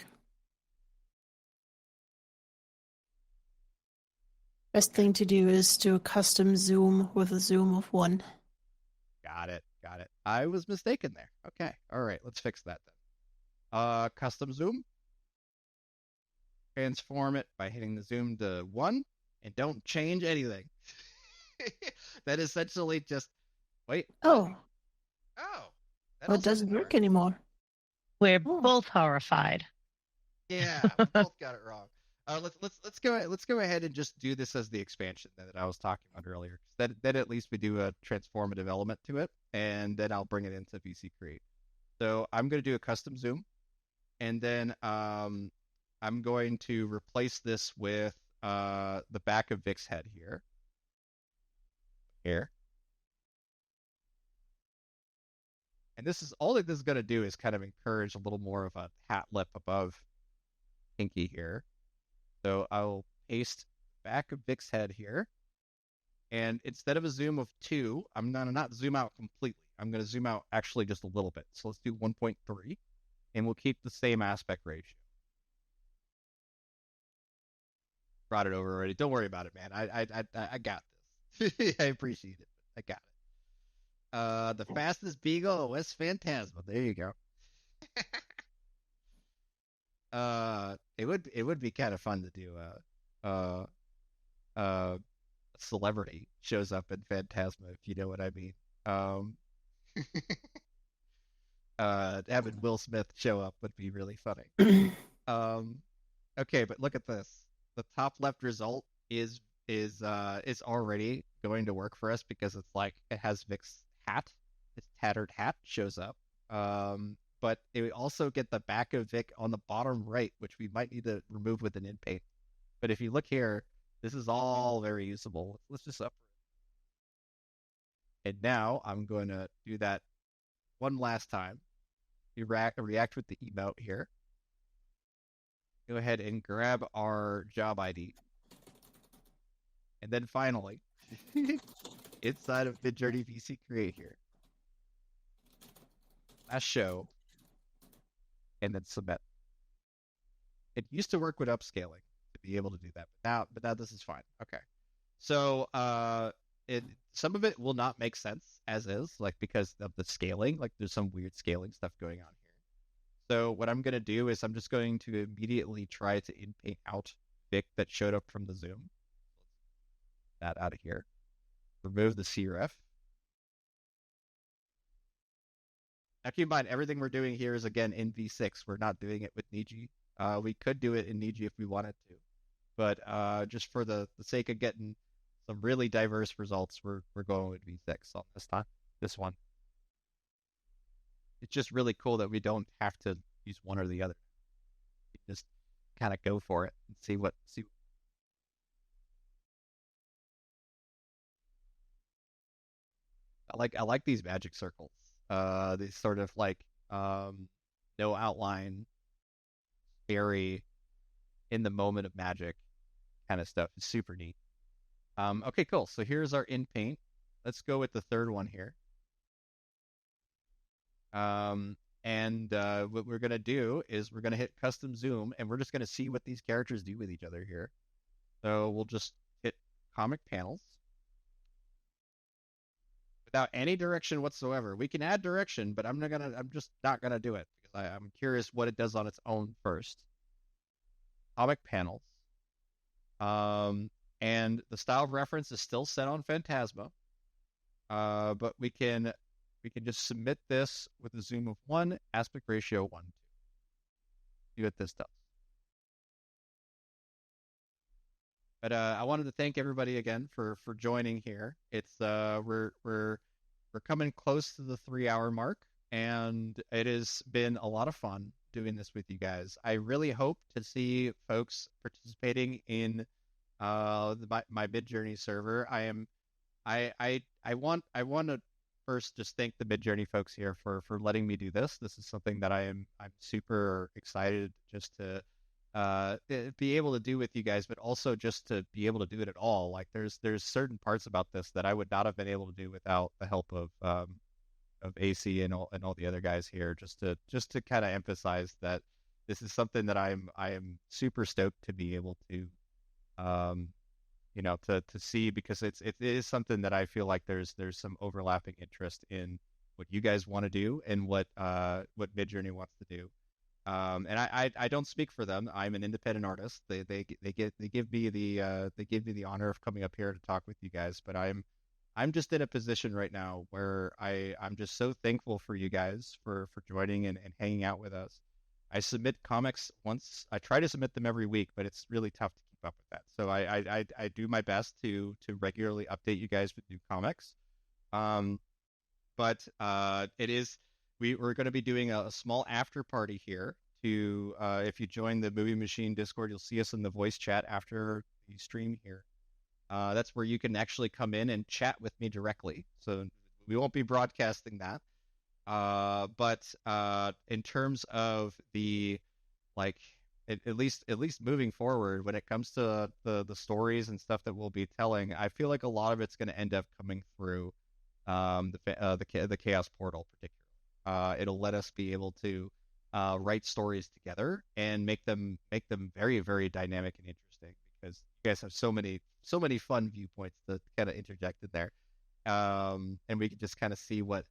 Best thing to do is do a custom zoom with a zoom of 1. Got it. I was mistaken there. Okay. All right. Let's fix that then. Custom zoom. Transform it by hitting the zoom to 1 and don't change anything. That essentially just wait. Oh. That It doesn't work anymore. We're both horrified. Yeah, we both got it wrong. Let's go ahead and just do this as the expansion that I was talking about earlier. Then at least we do a transformative element to it, and then I'll bring it into VC Create. So I'm going to do a custom zoom, and then I'm going to replace this with the back of Vic's head here. And this is all that this is going to do is kind of encourage a little more of a hat lip above Pinky here. So I'll paste back of Vic's head here. And instead of a zoom of 2, I'm going to not zoom out completely. I'm going to zoom out actually just a little bit. So let's do 1.3, and we'll keep the same aspect ratio. Brought it over already. Don't worry about it, man. I got this. I appreciate it. I got it. The fastest beagle of West Phantasma. There you go. It would be kind of fun to do a celebrity shows up in Phantasma, if you know what I mean. Having Will Smith show up would be really funny. Okay, but look at this. The top left result is already going to work for us because it's like it has Vic's hat. His tattered hat shows up. But it would also get the back of Vic on the bottom right, which we might need to remove with an in-paint. But if you look here, this is all very usable. Let's just up. And now I'm going to do that one last time. You react with the emote here. Go ahead and grab our job ID. And then finally, inside of Midjourney VC Create here, last show, and then submit. It used to work with upscaling to be able to do that, but now this is fine. Okay, so some of it will not make sense as is, like because of the scaling. Like there's some weird scaling stuff going on here. So what I'm going to do is I'm just going to immediately try to in-paint out Vic that showed up from the zoom. That out of here. Remove the CREF. Now keep in mind, everything we're doing here is, again, in V6. We're not doing it with Niji. We could do it in Niji if we wanted to. But just for the sake of getting some really diverse results, we're going with V6 on this one. It's just really cool that we don't have to use one or the other. We just kind of go for it and see. I like these magic circles. These sort of like no outline, very in the moment of magic kind of stuff. It's super neat. Okay, cool. So here's our in paint. Let's go with the third one here. And what we're going to do is we're going to hit custom zoom, and we're just going to see what these characters do with each other here. So we'll just hit comic panels without any direction whatsoever. We can add direction, but I'm just not going to do it because I'm curious what it does on its own first. Comic panels. And the style of reference is still set on Phantasma. But we can just submit this with a zoom of 1, aspect ratio 1. See what this does. But I wanted to thank everybody again for joining here. It's we're coming close to the 3-hour mark, and it has been a lot of fun doing this with you guys. I really hope to see folks participating in my Midjourney server. I want to first just thank the Midjourney folks here for letting me do this. This is something that I'm super excited just to be able to do with you guys, but also just to be able to do it at all. Like there's certain parts about this that I would not have been able to do without the help of AC and all the other guys here. Just to kind of emphasize that this is something that I am super stoked to be able to to see, because it is something that I feel like there's some overlapping interest in what you guys want to do and what Midjourney wants to do. And I don't speak for them. I'm an independent artist. They give me the honor of coming up here to talk with you guys. But I'm just in a position right now where I'm just so thankful for you guys for joining and hanging out with us. I submit comics once. I try to submit them every week, but it's really tough to keep up with that. So I do my best to regularly update you guys with new comics. But it is we're going to be doing a small after party here. To if you join the Movie Machine Discord, you'll see us in the voice chat after the stream here. That's where you can actually come in and chat with me directly. So we won't be broadcasting that. But in terms of the at least moving forward, when it comes to the stories and stuff that we'll be telling, I feel like a lot of it's going to end up coming through the Chaos Portal, particularly. It'll let us be able to write stories together and make them very, very dynamic and interesting, because you guys have so many fun viewpoints to kind of interject in there, and we can just kind of see what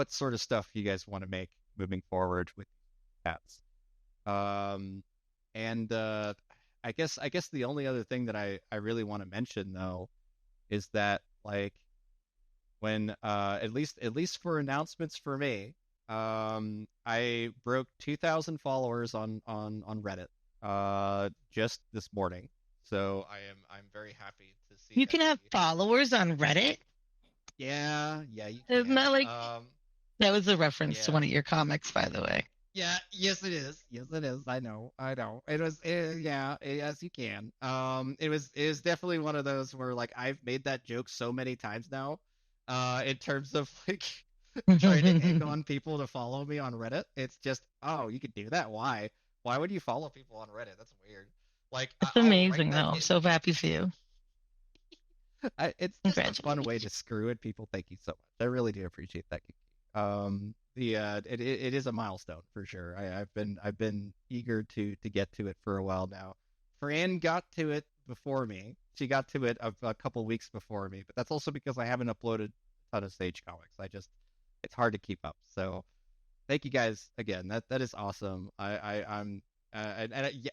sort of stuff you guys want to make moving forward with cats. And I guess the only other thing that I really want to mention though is that when at least for announcements for me, I broke 2,000 followers on Reddit just this morning. So I'm very happy to see you can have followers on Reddit. Yeah, you can. Isn't that that was a reference to one of your comics, by the way. Yeah, yes it is. I know. It was yes you can. It was definitely one of those where I've made that joke so many times now, in terms of trying to egg on people to follow me on Reddit. It's just, oh, you could do that. Why would you follow people on Reddit? That's weird. It's amazing though. I'm so happy for you. It's just a fun way to screw at people. Thank you so much. I really do appreciate that. It is a milestone for sure. I've been eager to get to it for a while now. Fran got to it before me. She got to it a couple weeks before me, but that's also because I haven't uploaded a ton of Sage comics. It's hard to keep up. So thank you guys again. That is awesome. I'm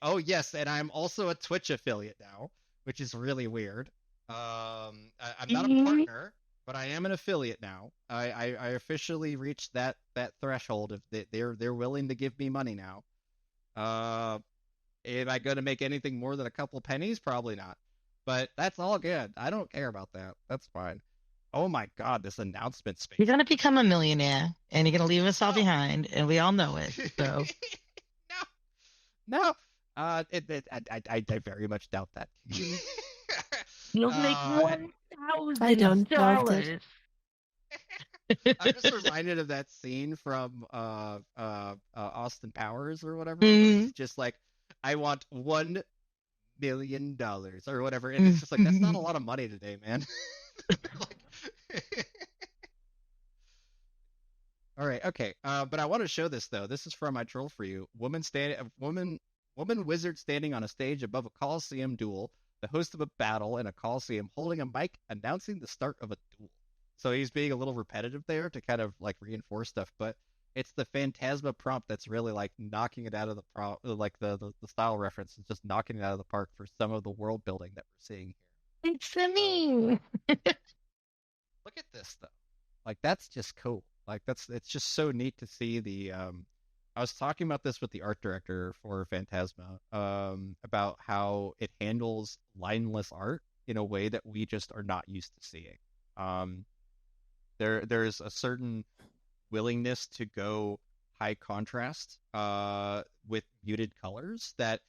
oh yes, and I'm also a Twitch affiliate now, which is really weird. I'm not a partner, but I am an affiliate now. I officially reached that threshold of they're willing to give me money now. Am I going to make anything more than a couple pennies? Probably not. But that's all good. I don't care about that. That's fine. Oh my God, this announcement space. You're going to become a millionaire, and you're going to leave us all behind, and we all know it. So. No. I very much doubt that. You'll make $1,000. I don't doubt it. I'm just reminded of that scene from Austin Powers or whatever. It's just I want $1 million or whatever, and it's just that's not a lot of money today, man. All right, okay. But I want to show this though. This is from my troll for you. Woman wizard standing on a stage above a Coliseum duel. The host of a battle in a Coliseum holding a mic announcing the start of a duel. So he's being a little repetitive there to kind of reinforce stuff, but it's the Phantasma prompt that's really knocking it out of the the style reference is just knocking it out of the park for some of the world building that we're seeing here. It's me. Look at this though. That's just cool. It's just so neat to see the I was talking about this with the art director for Phantasma, about how it handles lineless art in a way that we just are not used to seeing. There's a certain willingness to go high contrast with muted colors that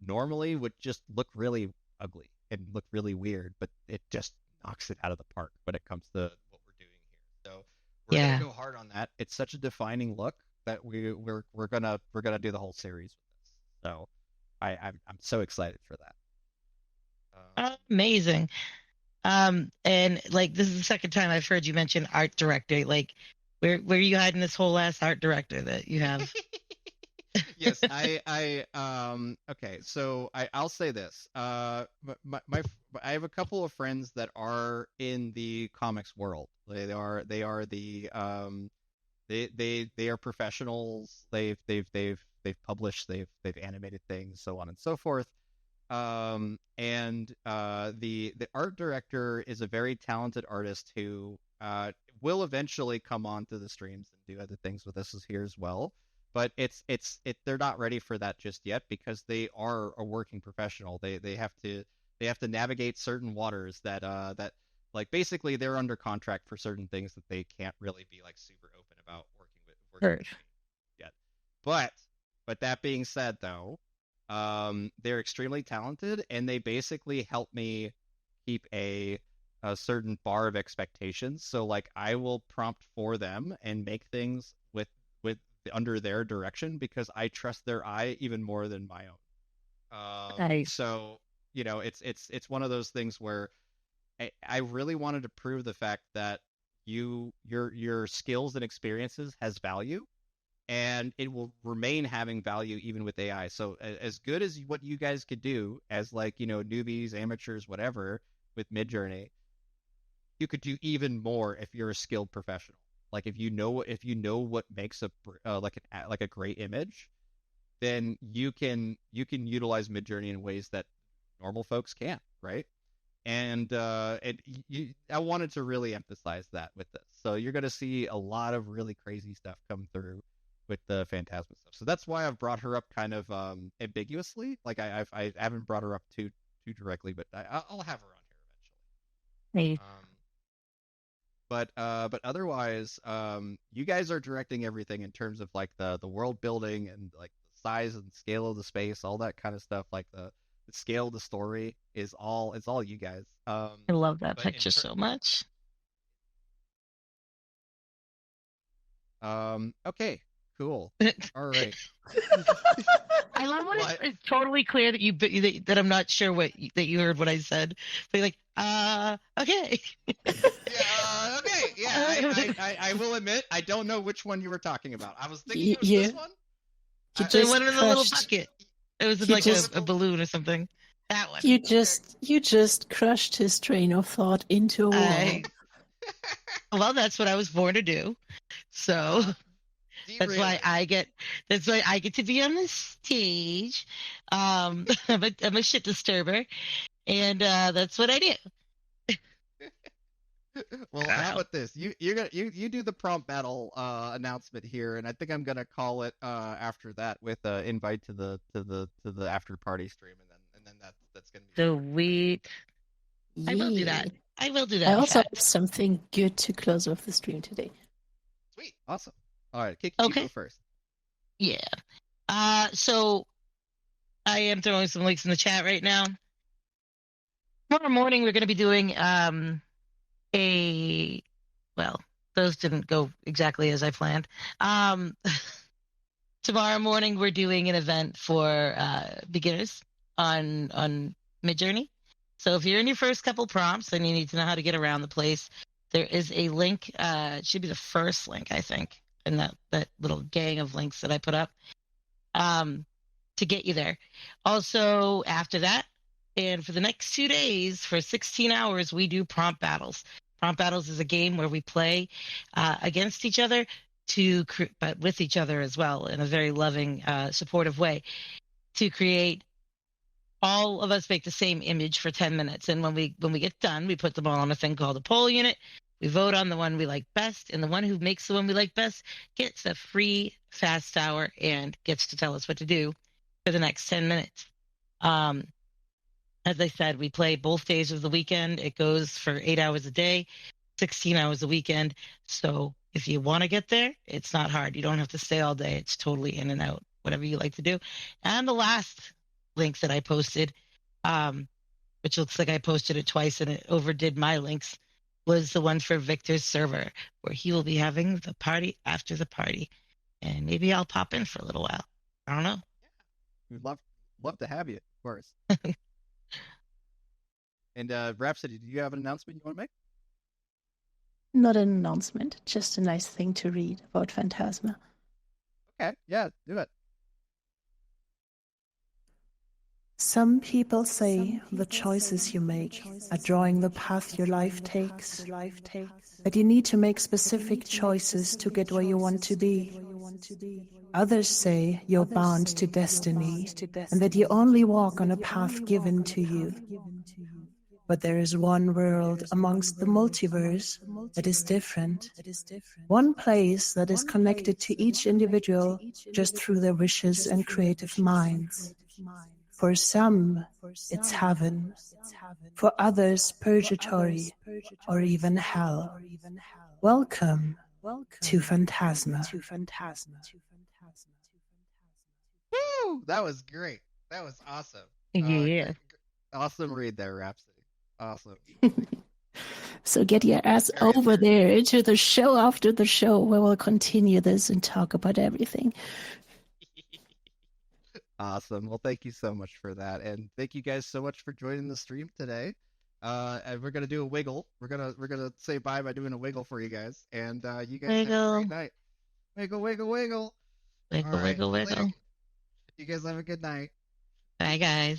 normally would just look really ugly and look really weird, but it just knocks it out of the park when it comes to what we're doing here. So we're gonna go hard on that. It's such a defining look that we're gonna do the whole series with this. So I'm so excited for that. Amazing. And like this is the second time I've heard you mention art director. Like, where are you hiding this whole ass art director that you have? Yes, okay, so I'll say this. I have a couple of friends that are in the comics world. They are they are professionals. They've published, they've animated things, so on and so forth. And the art director is a very talented artist who will eventually come onto the streams and do other things with us here as well. But they're not ready for that just yet because they are a working professional. They have to navigate certain waters that like basically they're under contract for certain things that they can't really be like super open about working with yet. But that being said though, they're extremely talented and they basically help me keep a certain bar of expectations. So like I will prompt for them and make things with under their direction because I trust their eye even more than my own. Nice. So it's one of those things where I really wanted to prove the fact that your skills and experiences has value, and it will remain having value even with AI. So as good as what you guys could do as like newbies, amateurs, whatever with Midjourney, you could do even more if you're a skilled professional. Like if you know what makes a great image, then you can utilize Midjourney in ways that normal folks can't, right? And I wanted to really emphasize that with this. So you're going to see a lot of really crazy stuff come through with the Phantasma stuff. So that's why I've brought her up kind of ambiguously. Like I haven't brought her up too directly, but I'll have her on here eventually. Hey. But otherwise, you guys are directing everything in terms of like the world building and like the size and scale of the space, all that kind of stuff. Like the scale of the story it's all you guys. I love that picture so much. Okay, cool. All right. I love when it's totally clear that that I'm not sure that you heard what I said. But you're like, okay. Yeah, okay. Yeah, I will admit I don't know which one you were talking about. I was thinking it was this one. It went in a little bucket. It was in like a balloon or something. That one. You just crushed his train of thought into a wall. Well, that's what I was born to do. So that's why I get to be on the stage. I'm a shit disturber, and that's what I do. Well, how about this? You do the prompt battle announcement here, and I think I'm gonna call it after that with an invite to the after party stream, and then that's gonna be sweet. I will do that. I I also have something good to close off the stream today. Sweet, awesome. All right, Kiki, you go first. Yeah. So I am throwing some links in the chat right now. Tomorrow morning we're going to be doing those didn't go exactly as I planned. Tomorrow morning we're doing an event for beginners on Midjourney. So if you're in your first couple prompts and you need to know how to get around the place, there is a link. It should be the first link, I think, in that little gang of links that I put up to get you there. Also, after that, and for the next 2 days, for 16 hours, we do prompt battles. Prompt battles is a game where we play against each other, but with each other as well, in a very loving, supportive way, to create. All of us make the same image for 10 minutes. And when we get done, we put them all on a thing called a poll unit. We vote on the one we like best. And the one who makes the one we like best gets a free fast hour and gets to tell us what to do for the next 10 minutes. As I said, we play both days of the weekend. It goes for 8 hours a day, 16 hours a weekend. So if you want to get there, it's not hard. You don't have to stay all day. It's totally in and out, whatever you like to do. And the last link that I posted, which looks like I posted it twice and it overdid my links, was the one for Victor's server, where he will be having the party after the party. And maybe I'll pop in for a little while. I don't know. We'd love love to have you, of course. And Rhapsody, do you have an announcement you want to make? Not an announcement, just a nice thing to read about Phantasma. Okay, yeah, do it. Some people say the choices you make are drawing the path your life takes, that you need to make specific choices to get where you want to be. Others say you're bound to destiny, and that you only walk on a path given to you. But there is one world amongst the multiverse that is different. One place that is connected to each individual just through their wishes and creative minds. For some, it's heaven. For others, purgatory, or even hell. Welcome to Phantasma. Woo! That was great. That was awesome. Yeah. Awesome read there, Rhapsody. Awesome. So get your ass over there to the show after the show where we'll continue this and talk about everything. Awesome. Well, thank you so much for that, and thank you guys so much for joining the stream today. And we're gonna do a wiggle. We're gonna say bye by doing a wiggle for you guys, and you guys have a great night. Wiggle, wiggle, wiggle. Wiggle, wiggle, wiggle. You guys have a good night. Bye, guys.